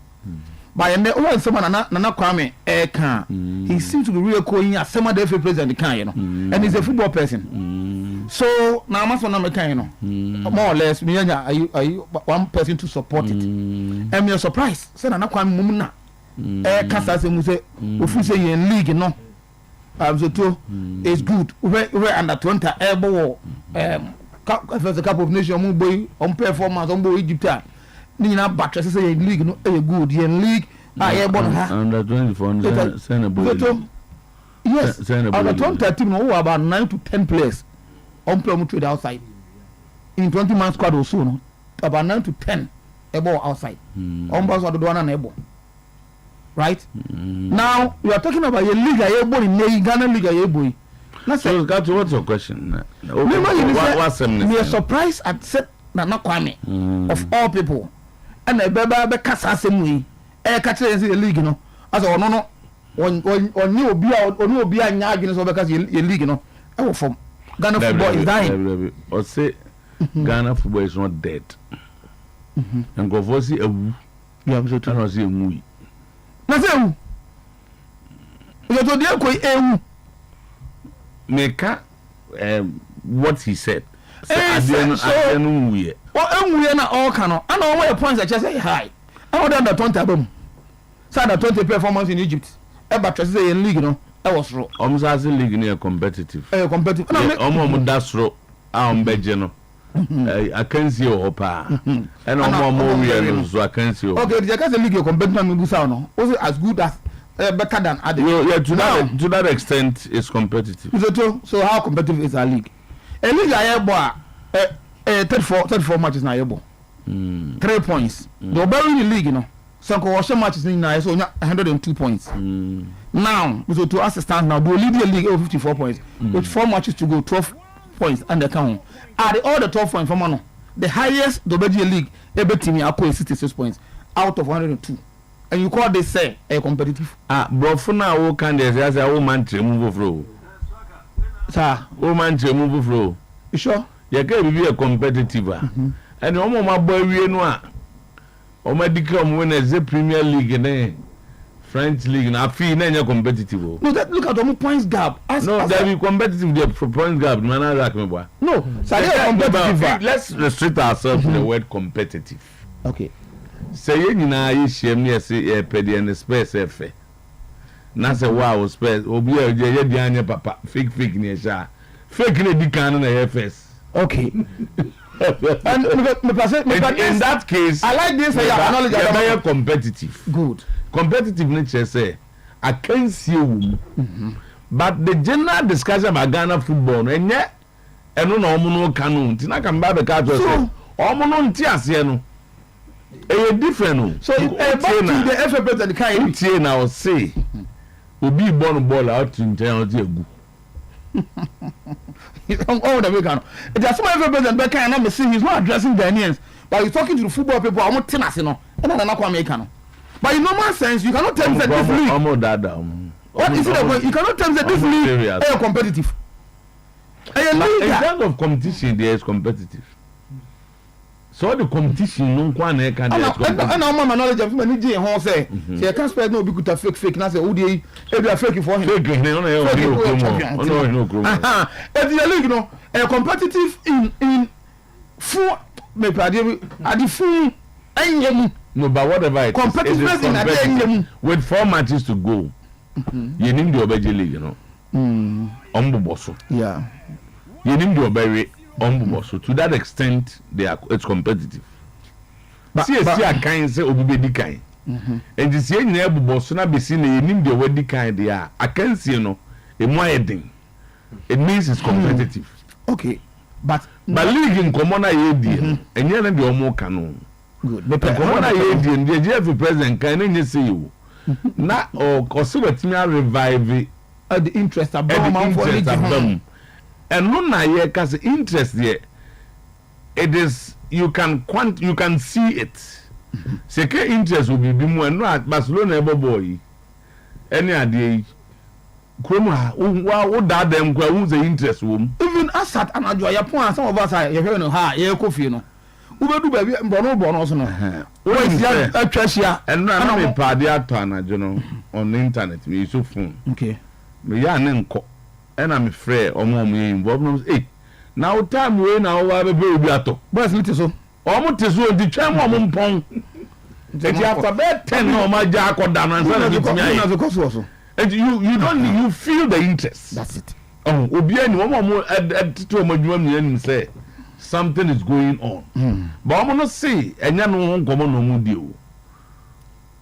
ba ye me o wan sema na kwame kan he seems to be real coin asema the president kan ye no and he's a football person so na ma so na me kan ye no more or less me nya are you one person to support it and me surprise say na kwame mum na kasa se mu se ofu se yen league no so to is good we under 20 ebo first cup of nation mu boy on performance on boy Egypt ni na battle say yen league no good yen league ebo ha under 24 Senegal yes under 20 team no about 9 to 10 players on play mu trade outside in 20 man squad also no about 9 to 10 ebo outside on boss do one na ebo. Right? Now we are talking about a league in Ghana league. So what's your question? We are surprised at set Nana Kwame of all people. And a beba kasa same way. Catch the league, no. As a no on you be out on you be a nyagin because your league, no. I from Ghana football is dying. Or say Ghana football is not dead. And go for see a cannot see a movie. Na say wu you to dey ko ewu meka what he said so adenu wuye enwu na all kano and all your points that say high and what under 20 abam say under 20 performance in Egypt e ba trust say in league no e was ro omsa say league no competitive competitive omo that's ro a ombeje no I can see your pa and omo we so I can see okay the can league competitive me busa no was as good as better than other yeah to that extent is competitive so how competitive is our league a league I 34 matches na yebo 3 points the obey the league you know so ko watch matches in na so 102 points now so to assistant now do lead the league 54 points with 4 matches to go 12 points and the count are all the 12 points from no the highest the league every team akọ 66 points out of 102 and you call this say a competitive bro for now wo can dey say wo man tremu fro sir wo man tremu fro you sure you can be a competitive and omo ma boy wie no a omo dikam win the Premier League ne French league na fi na nya competitive no that look at the points gap that be competitive the points gap man na like me boy no so they competitive let's restrict ourselves to the word competitive okay say you nyina ye hiem ne say pede and space efe na say wow space obi e je di anya papa fake ne sha fake ne di kan na ye first okay and in that case I like this knowledge about competitive good competitive nature say I can see you but the general discussion about Ghana football no enye eno na omo no kanu ntina kan ba be ka jo say omo no nti ase no e different so back to the FA president kan tie na o say obi ball out to ntia o ti egu all the way can it is some FA president be kan na me see he's not addressing Ghanaians but he's talking to the football people omo tenase no e na kwa America no. But in normal sense, you cannot tell me that this league. What is it? You cannot tell me that this league is competitive. In terms of competition, there is competitive. So the competition no one can. And now my knowledge of many J home say, I can't spread no be good fake na say who dey e fake for him. Fake no If the league no competitive in full me padi adi full enyemu. No, but whatever it competitiveness in enyemu with 4 matches to go. You need the Obeje league, you know. Ombuboso. Yeah. You need the Obeje Ombuboso. To that extent, it's competitive. See, I can't say Obibedi kind. And this year, Ombuboso na be seen. You need the Obedi kind. They are. I can't see, you know, a more heading. It means it's competitive. Okay, but league in Komona Yedi, and you're the Omo Kano. Good. But Komona Yedi, and the GF president can you see you? Na or so what me revive the interest of them. And no na here cause interest there. It is you can see it. Second interest will be more no at Barcelona boy. Any idea? Kroma who that them who's the interest wom. Even Asat and Ajoya point some of us are you know ha ye coffee no. Ubedu baby bono so no. Why is that atwasia and na me pade ato anajo no on the internet me use phone. Okay. Me ya ne nko. And I'm afraid omo involved no eh. Now time we na wa be obi ato. Boys me so. Omo teso di twam omo mpon. Eti after bed 10 no ma ja akoda no ansa na bitimi ayi. And you don't you feel the interest. That's it. Oh, obi ani omo to omo dwuma mi ani say something is going on. But omo no say enya no ho nkomo no mu di o.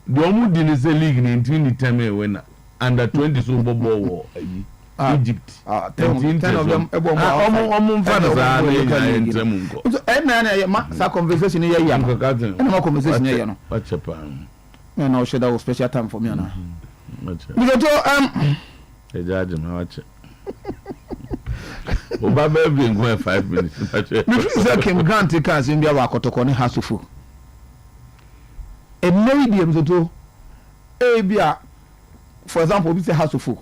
The omo di ni say league ni ntimi teme winner under 20 so bobo wo ayi. Egypt. 10 of them omo mfana za na ntemu nko. So na ma sa conversation here ya. Na ma conversation here no. Watch up. No no should that special time for me na. Because Ejaji ma watch. Oba be be go 5 minutes. Me say Kim Grant cars in bia wa kotoko ne hasofo. E medium to e bia for example we say hasofo.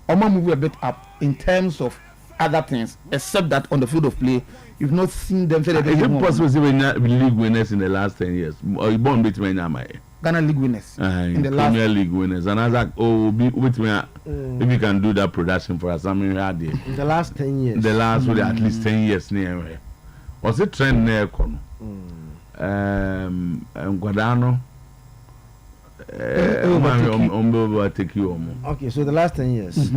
Oma move a bit up in terms of other things except that on the field of play you've not seen them say that is it possible to win league winners in the last 10 years or you born between Nyama Ghana league winners in the last Premier League winners and I was like with me if you can do that production for us I mean in the last 10 years the last at least 10 years near was it trend near kono Guadano take you okay so the last 10 years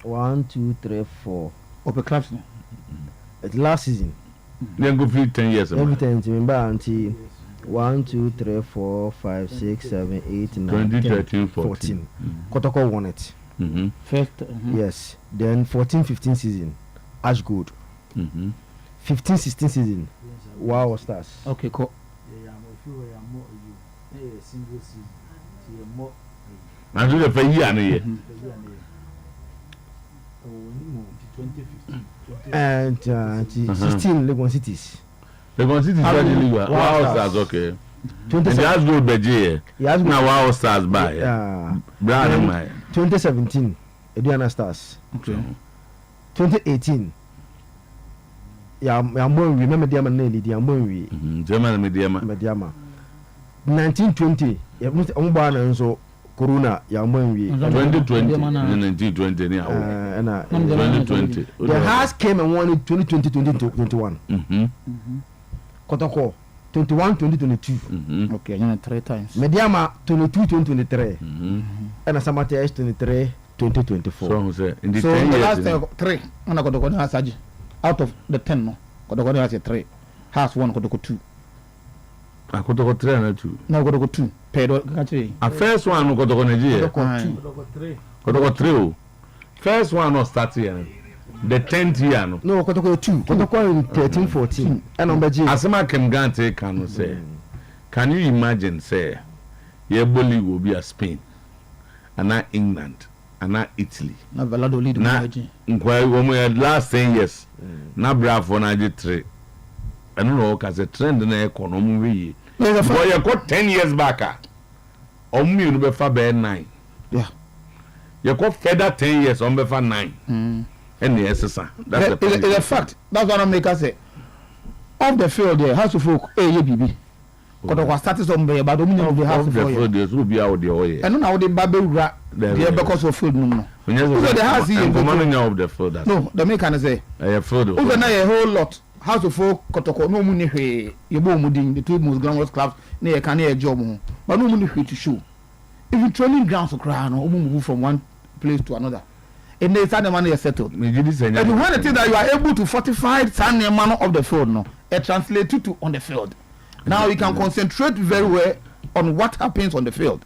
1 2 3 4 Open clubs at last season then go for 10 years every time remember until 1 2 3 4 5 6 7 8 9 2013 14 Kotoko won it first yes then 14-15 season Ash Gold 15-16 season Wow Stars okay cool I do the for year and 16 Legon Cities. Legon Cities are the league. Wow Stars okay. 20 Ash Gold Beje. Now Wow Stars by. Brand my 2017 Ediana Stars. Okay. 2018 remember Diama Nelly Diambo German Mediama 1920 and so Corona Yamwe 2020 1920 and 2020 the house came and won it 2020-2021 Kotoko 21-2022 okay 3 times Mediama 22-2023 and Asamate 23-2024 so in the so 10 the years last 3 on a Kotoko has out of the 10 no Kotoko has a 3 has 1 Kotoko 2 Kotoko 3 and 2 no Kotoko 2 a first one no Kotoko Nigeria Kotoko 3 first one no start here the 10th year no Kotoko 2 Kotoko in 13-14 and on Beji Asema Kemgante can say can you imagine say Yeboli will be a Spain and not England and not Italy na Valado lead na last 10 years na Bravo na 3 I don't know cause the trend na economy we boy you got 10 years back on me no be fa be 9 yeah you got further 10 years on be fa 9 and yes sir that's it's a fact that's what I make us say off the field there house of folk BB kotoko status on be but omunya of the house of field there so be out there oye eno na wo de ba bewura there because of field no so the house here of the field no the make can say field over na a whole lot house of folk kotoko no mu ni hwe ye bo mu din the two most glamorous clubs na ye can e job ho but no mu ni hwe to show even training grounds so cry no move from one place to another and they start the money settled and when the thing that you are able to fortify the man of the field no it translates to on the field now you can concentrate very well on what happens on the field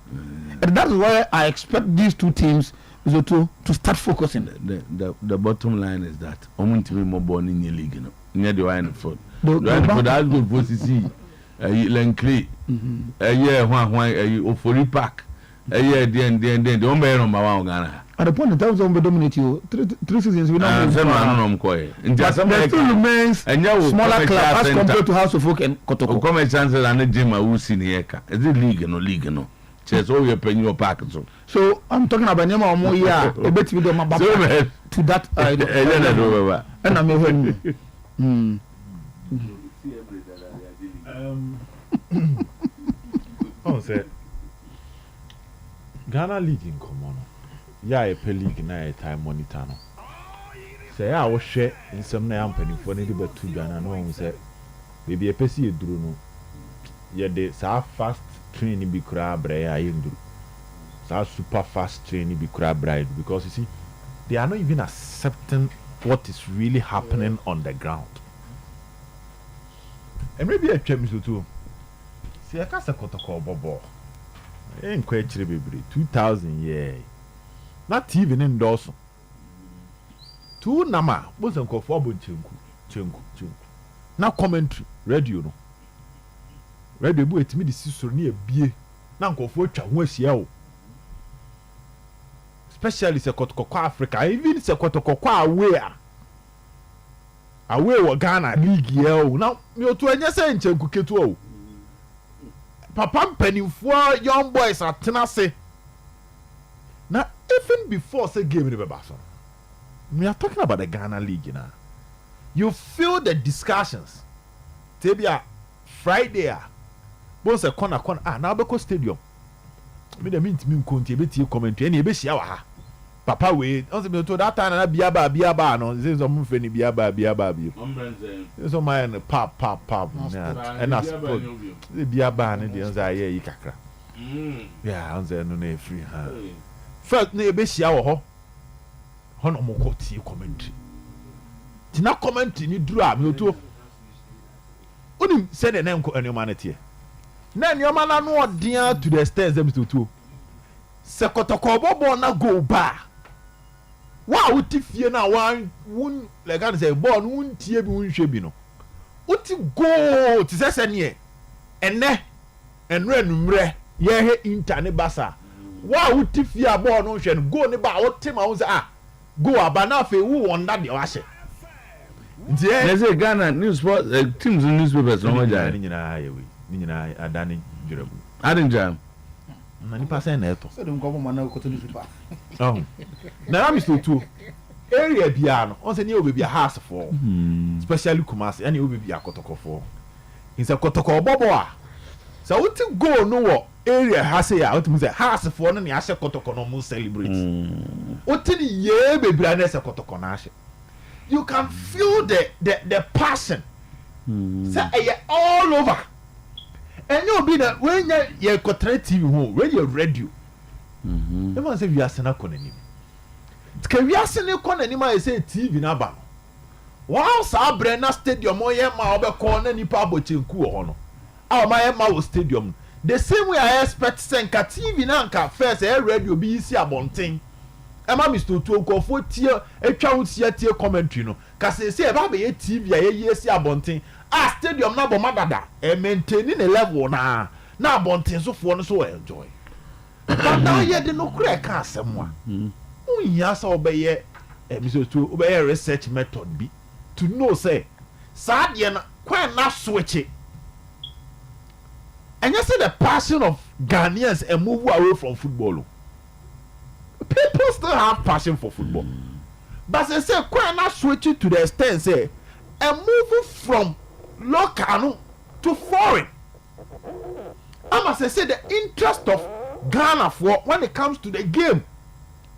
and that's why I expect these two teams to start focusing. The bottom line is that Omuntibi more born in the league near the wine field that's good for see Lenclay yeah Ofori Park then the number one Ghana. At the point in time, we dominate you. 3 seasons we don't still remains smaller club as compared to House of Folk and Kotoko. Come chances and the gym are senior. Is it league no? Chess all your penny pack. So I'm talking about Nema or Moya, a bit with them about to that and I'm even Ghana League in common. Ya a league na a time monitor no. Say I was share in some na company for any but 2 Ghana no one say baby a Piesie duru no. Ya de sa fast training be kura bra ya yenduru. Sa super fast training be kura bride because you see they are not even accepting what is really happening on the ground. And maybe a check me too. See I can't say Kotoko bobo. Ain't quite 2000 yeah. Not even in Dawson. 2 nama wasn't called for chenku. Now commentary radio no. Radio boy to me the sister near bie. Now go for chawes yao. Especially se Kotoko Africa, even se Kotoko away wa Ghana league yao. Now me to anya say chenku ketu o. Papa mpanimfoɔ young boys atena se na even before say game ni beba so we are talking about the Ghana League now. You feel the discussions tebia Friday bon se corner na beko stadium me the mint me nkonti ebeti commentary na ebehia wa ha papa we on se me to that time na biaba no say so mfe ni biaba bi so my pap and na sport biaba ne dey say aye yi kakra yeah on say no na free ha first na ebehia wo ho no mo ko tie commentary tina commentary ni duru a me to onim say the name ko enoma na tie na enoma na no odea to the stairs them to se Kotoko bobo na go ba wa uti fie na won like I say ball no untie bi unhwe bi no uti go ti sese ne ene enre numre ye he intane basa wa uti fie a ball no hwe no go ne ba wote ma wo say go abana fe wu wonda de wa hye they say Ghana news teams in newspapers no ma jare ni nyina adani jurabu adinjam na nipa say na eto so dem go mo na ko to super oh na am so too area bia no on say ne obebi a house for especially Kumasi and obebi a Kotoko for is a Kotoko bobo a so what go no wo area house ya what me say house for no ne a Kotoko no mo celebrate what the ye bebra na say Kotoko na ahye you can feel the passion say all over. And you'll be that when you're TV home, when you're radio. Everyone say we are sena koneni. Because we are sena koneni ma say TV na ba. Wow, sa Brena Stadium o ye ma obe corner nipa abochenku o no. Ah ma ye ma wo stadium. The same way I expect senka TV na nka first radio bi isi abonten. Emma Mr. Tuokofo tie etwa wo tie commentary no. Ka say e ba be TV a ye isi abonten. Stadium na bo madada maintaining a level na abonten so for no so enjoy but now ye de no kura ka asem a unya sa obeye Mr. Tu obeye research method bi to know say sa de na kwa na switch and you see the passion of Ghanaians and move away from football. People still have passion for football, but they say kwa na switch to the extent say and move from local to foreign. I must say the interest of Ghana for when it comes to the game.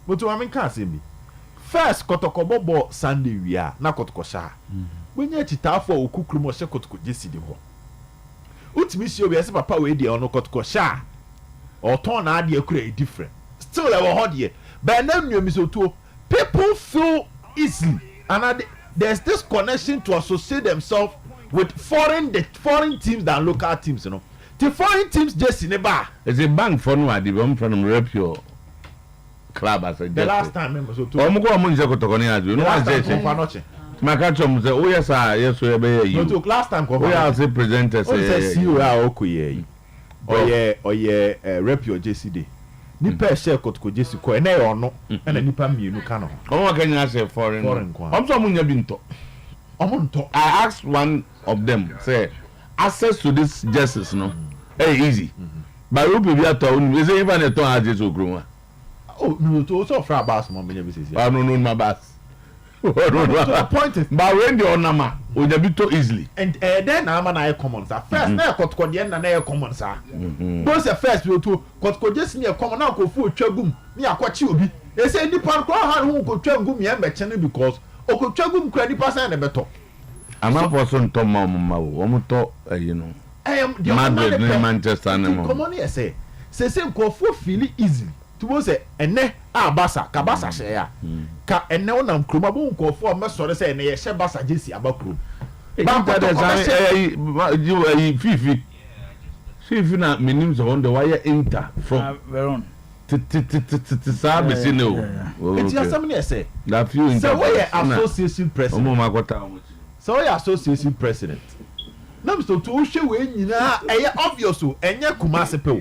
But I mean can't say me. First Kotokobo ball Sunday we are na Kotokosha. When you chita for Okukrumo she Kotoko Jesi de ho. Utimi see we say papa we dey on Kotokosha. Or turn idea create different. Still there were hot here. But then you miss to people feel easily and there's this connection to associate themselves with foreign teams than local teams, you know. The foreign teams just in a bar. It's a bank for no idea. I'm from rep your club as a the last time members so to I'm going to go to Ghanaian. You know what I'm saying? My catch on say, oh yes, yes, we are you. No, last time we are say presenters. See you are okay. Oh yeah, rep your JCD. Nipa share Kotoko JC ko ene ono na nipa mienu ka no. Omo kan ya say foreign. I'm so munya binto. Omonto. I asked one of them say access to this jerseys no. Hey easy. But you be at all, we say even a ton aje to grow. Oh, no to so fra bass mo benya be say. I no my bass. Appointed. But when the onama, we be too easily. And then na na common sir. First na Kotoko de na common sir. Those are first we to Kotoko just near common na ko fu twagum. Me akwachi obi. They say nipa ko ha hu ko twagum ye be chene because o ko twagum kra nipa san na beto. Ama for so nto ma wo to you know. Madrid Manchester na mo. Common here say ko fu feel easily. To say ene abasa ka basa share ya ka ene wonam kroma bo nkofo me sore say ene ye she basa jesi abakro ba fifi na minim so on the wire inter from Veron sabe se no it is something say that few inter so we association president omo makota so we association president na mr to hwe we nyina eye obvious o enye Kumasi pe o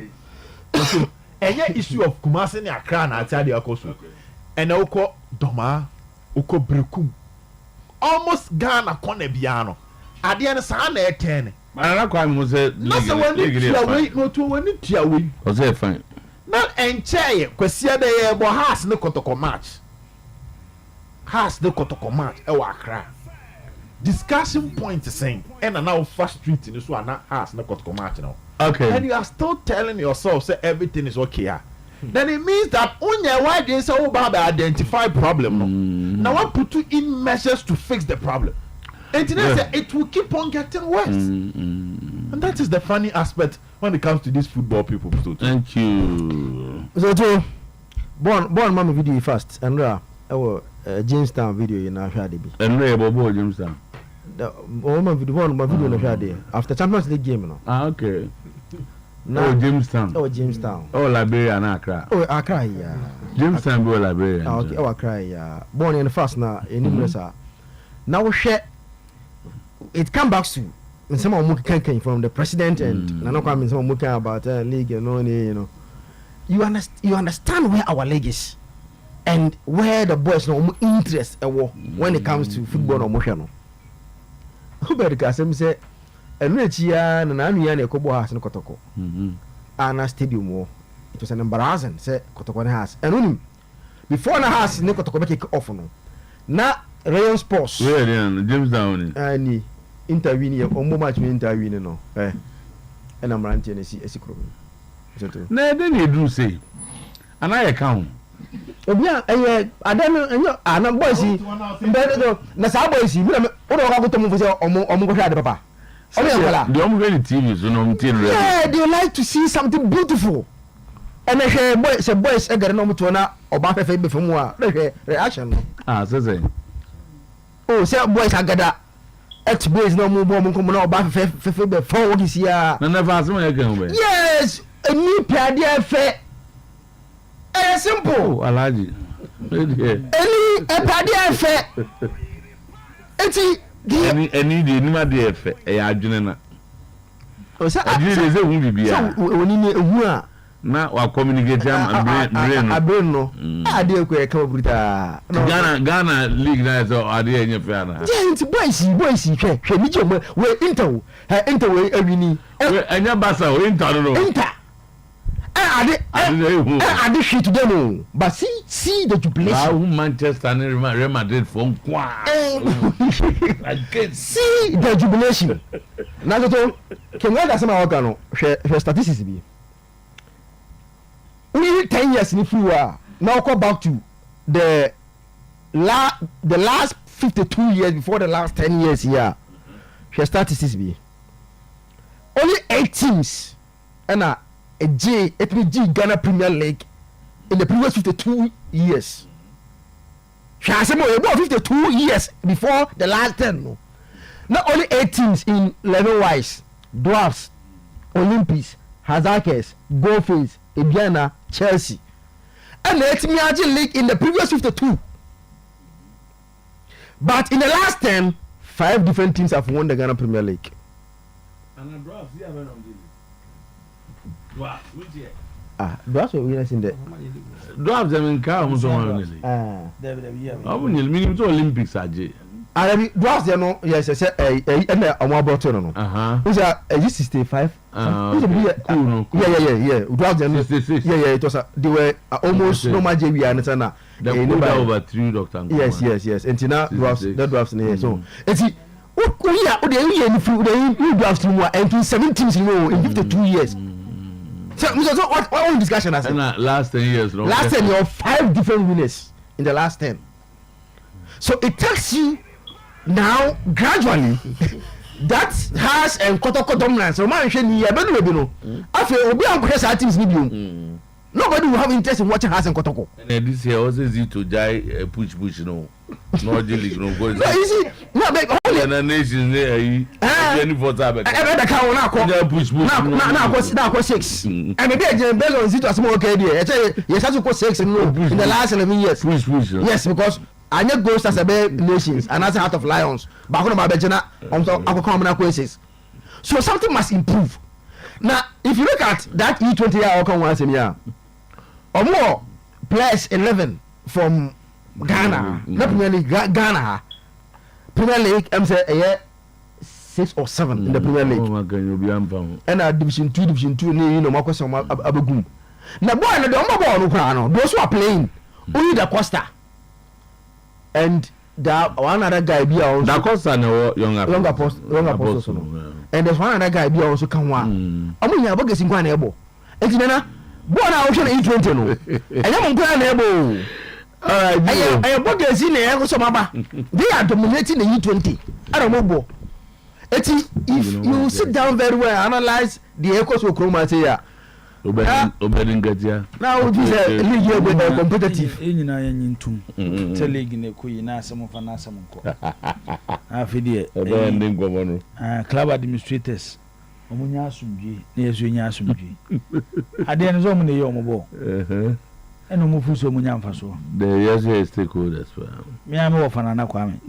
any issue of Kumasi ni Accra na atiade akoso and uko Doma uko Brekum almost Ghana corner biano ade na sa na 10 manana kwa mo say no so when we no to when tia we o say fine na enche kwasia de ye bo has ne Kotoko match e wa Accra discussion point saying and now first street in so na has ne Kotoko match now. Okay. And you are still telling yourself say everything is okay. Then it means that why they say about identify problem. Now what put you in measures to fix the problem. And say it will keep on getting worse. And that is the funny aspect when it comes to these football people. Thank you. So to born mama video first and our Jamestown video in our shade be. And Bobo Jamestown. My video na shade after Champions League game no. Okay. No Jamestown. Oh Jamestown. Oh Liberia and Accra. Oh Accra yeah. Jamestown be Liberia. Okay. Oh Accra yeah. Born in the first na in sir. Now share it come back to when someone can from the president and no come someone talking about league and all you know. You understand where our league is and where the boys no interest when it comes to football or motion. Who better say Enrichia na anu ya na ekobo has no Kotoko. Ana stadium wo. It was an embarrassing say Kotoko na has. Enunim before na has ne Kotoko be kick off no. Na Rayon Sports. Where James Down. Ani interview ni omo match me interview ni no. And I'm ranting na esi kro. Na dey dey do say. Ana ya count. Obia adano enyo ana boys mbe na sa boys mi na o do ka goto mu fo say omo go hwa de papa. The only TV so no yeah, they like to see something beautiful. And boys egere no muto na oba fefe be femu a reaction no. Say. Oh, say boys agada ex boys no mu bo mu komo na oba fefe be fo this year. Na never as me again we. Yes, any piade efe. Simple. Oh, Alaji. Any piade efe. Eti any the nima de efe e adwene na o sa adwene ze hu bibia so woni ne ehu a na wa communicate am brain no ade ko e ka bruta Ghana league na so ade enye fe na gente boys hwe ni jom we inter we awini we enya basa o inter no I did shit to them, but see the jubilation. How Manchester and Real Madrid from see the jubilation. Now can I some organo share statistics be? We 10 years in Fua now go back to the last 52 years before the last 10 years here. Share statistics be. Only 8 teams and a Ghana Premier League in the previous 52 years. About 52 years before the last 10. No. Not only 8 teams in level wise, Dwarfs, Olympics, Hazakers, Goldface, Ibiana, Chelsea. And the Etimiaji League in the previous 52. But in the last 10, 5 different teams have won the Ghana Premier League. And Dwarfs, Dwarfs were winners in the Dwarfs them in car almost on the Olympics aje. Dwarfs they no yes and one bottle no. Who's a 65? Yeah. Dwarfs them 66. Yeah, it was they were almost no match we are na. They put over 3 doctor. Yes. And now Dwarfs the Dwarfs in here. So it's we are the Dwarfs more and 17 in 52 years. So what discussion has last 10 years, no? Last 10 you have 5 different winners in the last 10. So it takes you now gradually that has a kotoko dominance. Nobody will have interest in watching Has and Kotoko. And this year also easy to jai push no. No league no go. No easy. No make only and the nation there. Any vote have. Push. Now go 6. And maybe based on it was more okay there. Yes, has to go 6 in the last 11 years. Push. Yes, because I know goes as a nations and as a Heart of Lions. But on my Bejana on common questions. So something must improve. Now, if you look at that E20 year outcome once in year, or more players 11 from Ghana, not Premier League, Ghana, Premier League, I'm saying 6 or 7 in the Premier League. And Division 2, you know, Marcus Abagum. Now, boy, the those who are playing, only the Costa. And that one other guy be also. The Costa no younger apostle. And there's one other guy be also come one. I mean, I'm getting one able. It's Nana, born out on E20 no. And I'm going able. I am bogus in the Egosomaba. They are dominating the E20. I don't know. If you sit down very well, analyze the echoes of Chroma here. Now this is league with competitive. Tell league in the Queen, some of an club administrators. Omunya sumji, nezunya sumji. Adian zo mune yo mobo. Eno mu fuso munya mfaso. The yes stakeholders. Me am wo fana na kwame.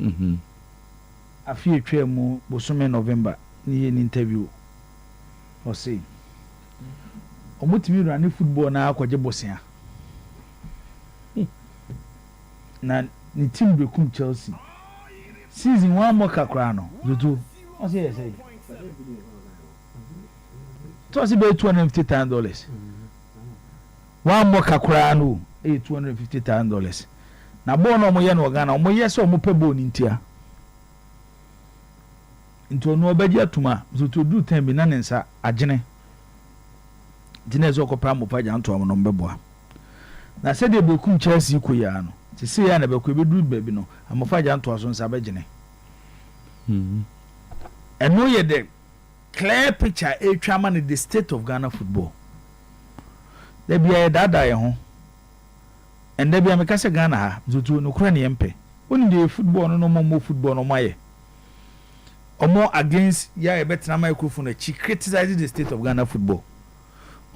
Afi etwa mu bosome November ni ye interview. O say omutimi run football na akwaje bosia. Na ni team bekum Chelsea. Season 1 more kakra no. Dudu. O say yes. It was about $250,000. One more kakra no, $250,000. Na born no mo ye no Ghana, mo ye so mo pebo ni ntia. Into no obedia tuma, so to do time bi na nensa agene. Dine zo kopra mo pa janto am no mbeboa. Na se de bekum Chelsea ko ya no. Ti se ya na bekọ bedu baby no, amofa janto aso nsa bagene. Eno ye de clear picture a chairman in the state of Ghana football. There be a dada ho. And there be a mekase Ghana ha, zutu no kura ne yempe. Oni the football no more football no maye. Or more against ya better microphone she criticizes the state of Ghana football.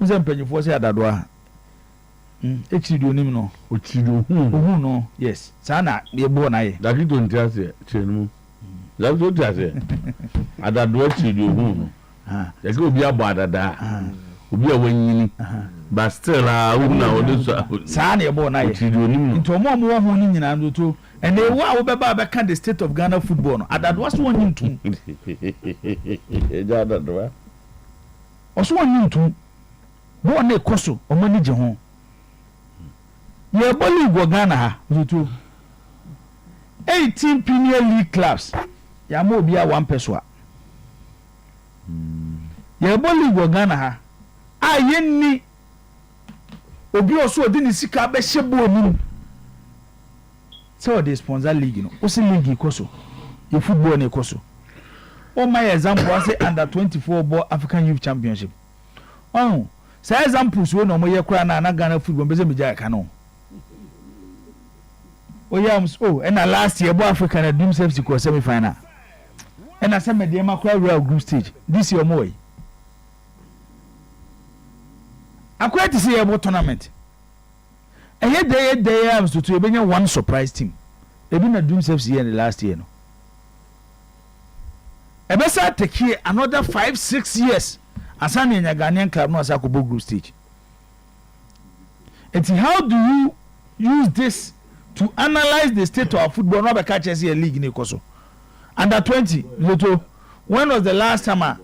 Unse mpenyufo se adadwa. Echido nim no. Ochido no. Yes. Sana ye bo na ye. Dakito ntiase chenu. That's what I say. I don't know what you do. There's going to be a bad will be a winning. But still, I would know. Sani born into a more winning in Ando and they were back at the state of Ghana football. And that was one in two. Also, one in two. bɔɔl na ɛkɔ so ɔmo ani gye ho yɛbɔ league wɔ Ghana ha ntutu 18 Premier League clubs yɛama obi a one person a yɛbɔ league wɔ Ghana ha a yɛnni obi ɔso ɔde ne sika bɛhyɛ bɔɔl nim sɛ ɔde sponsor league no ɔsi league kɔ so yɛ football na ɛkɔ so ɔma yɛ example ɔsɛ under 24 bɔ African Youth Championship ɔn sɛ examples wo na ɔmo yɛ kora na Ghana football mbɛsɛ megya ɛka no oyams ɛna last year bɔ Africa na Dream Safety kɔ semi final ɛna sɛ mɛdeɛ ma kora real group stage this year ɔmo wɔ yi akora ti sɛ yɛbɔ tournament ɛyɛ dɛ yams to yɛbɛnya one surprise team ebi na Dream Safety yɛ the last year no ɛbɛsa take here another 5-6 years asane nya Ghanaian club no asa akɔbɔ group stage and how do you use this to analyze the state of our football no be catch us here league in Koso under 20 when was the last time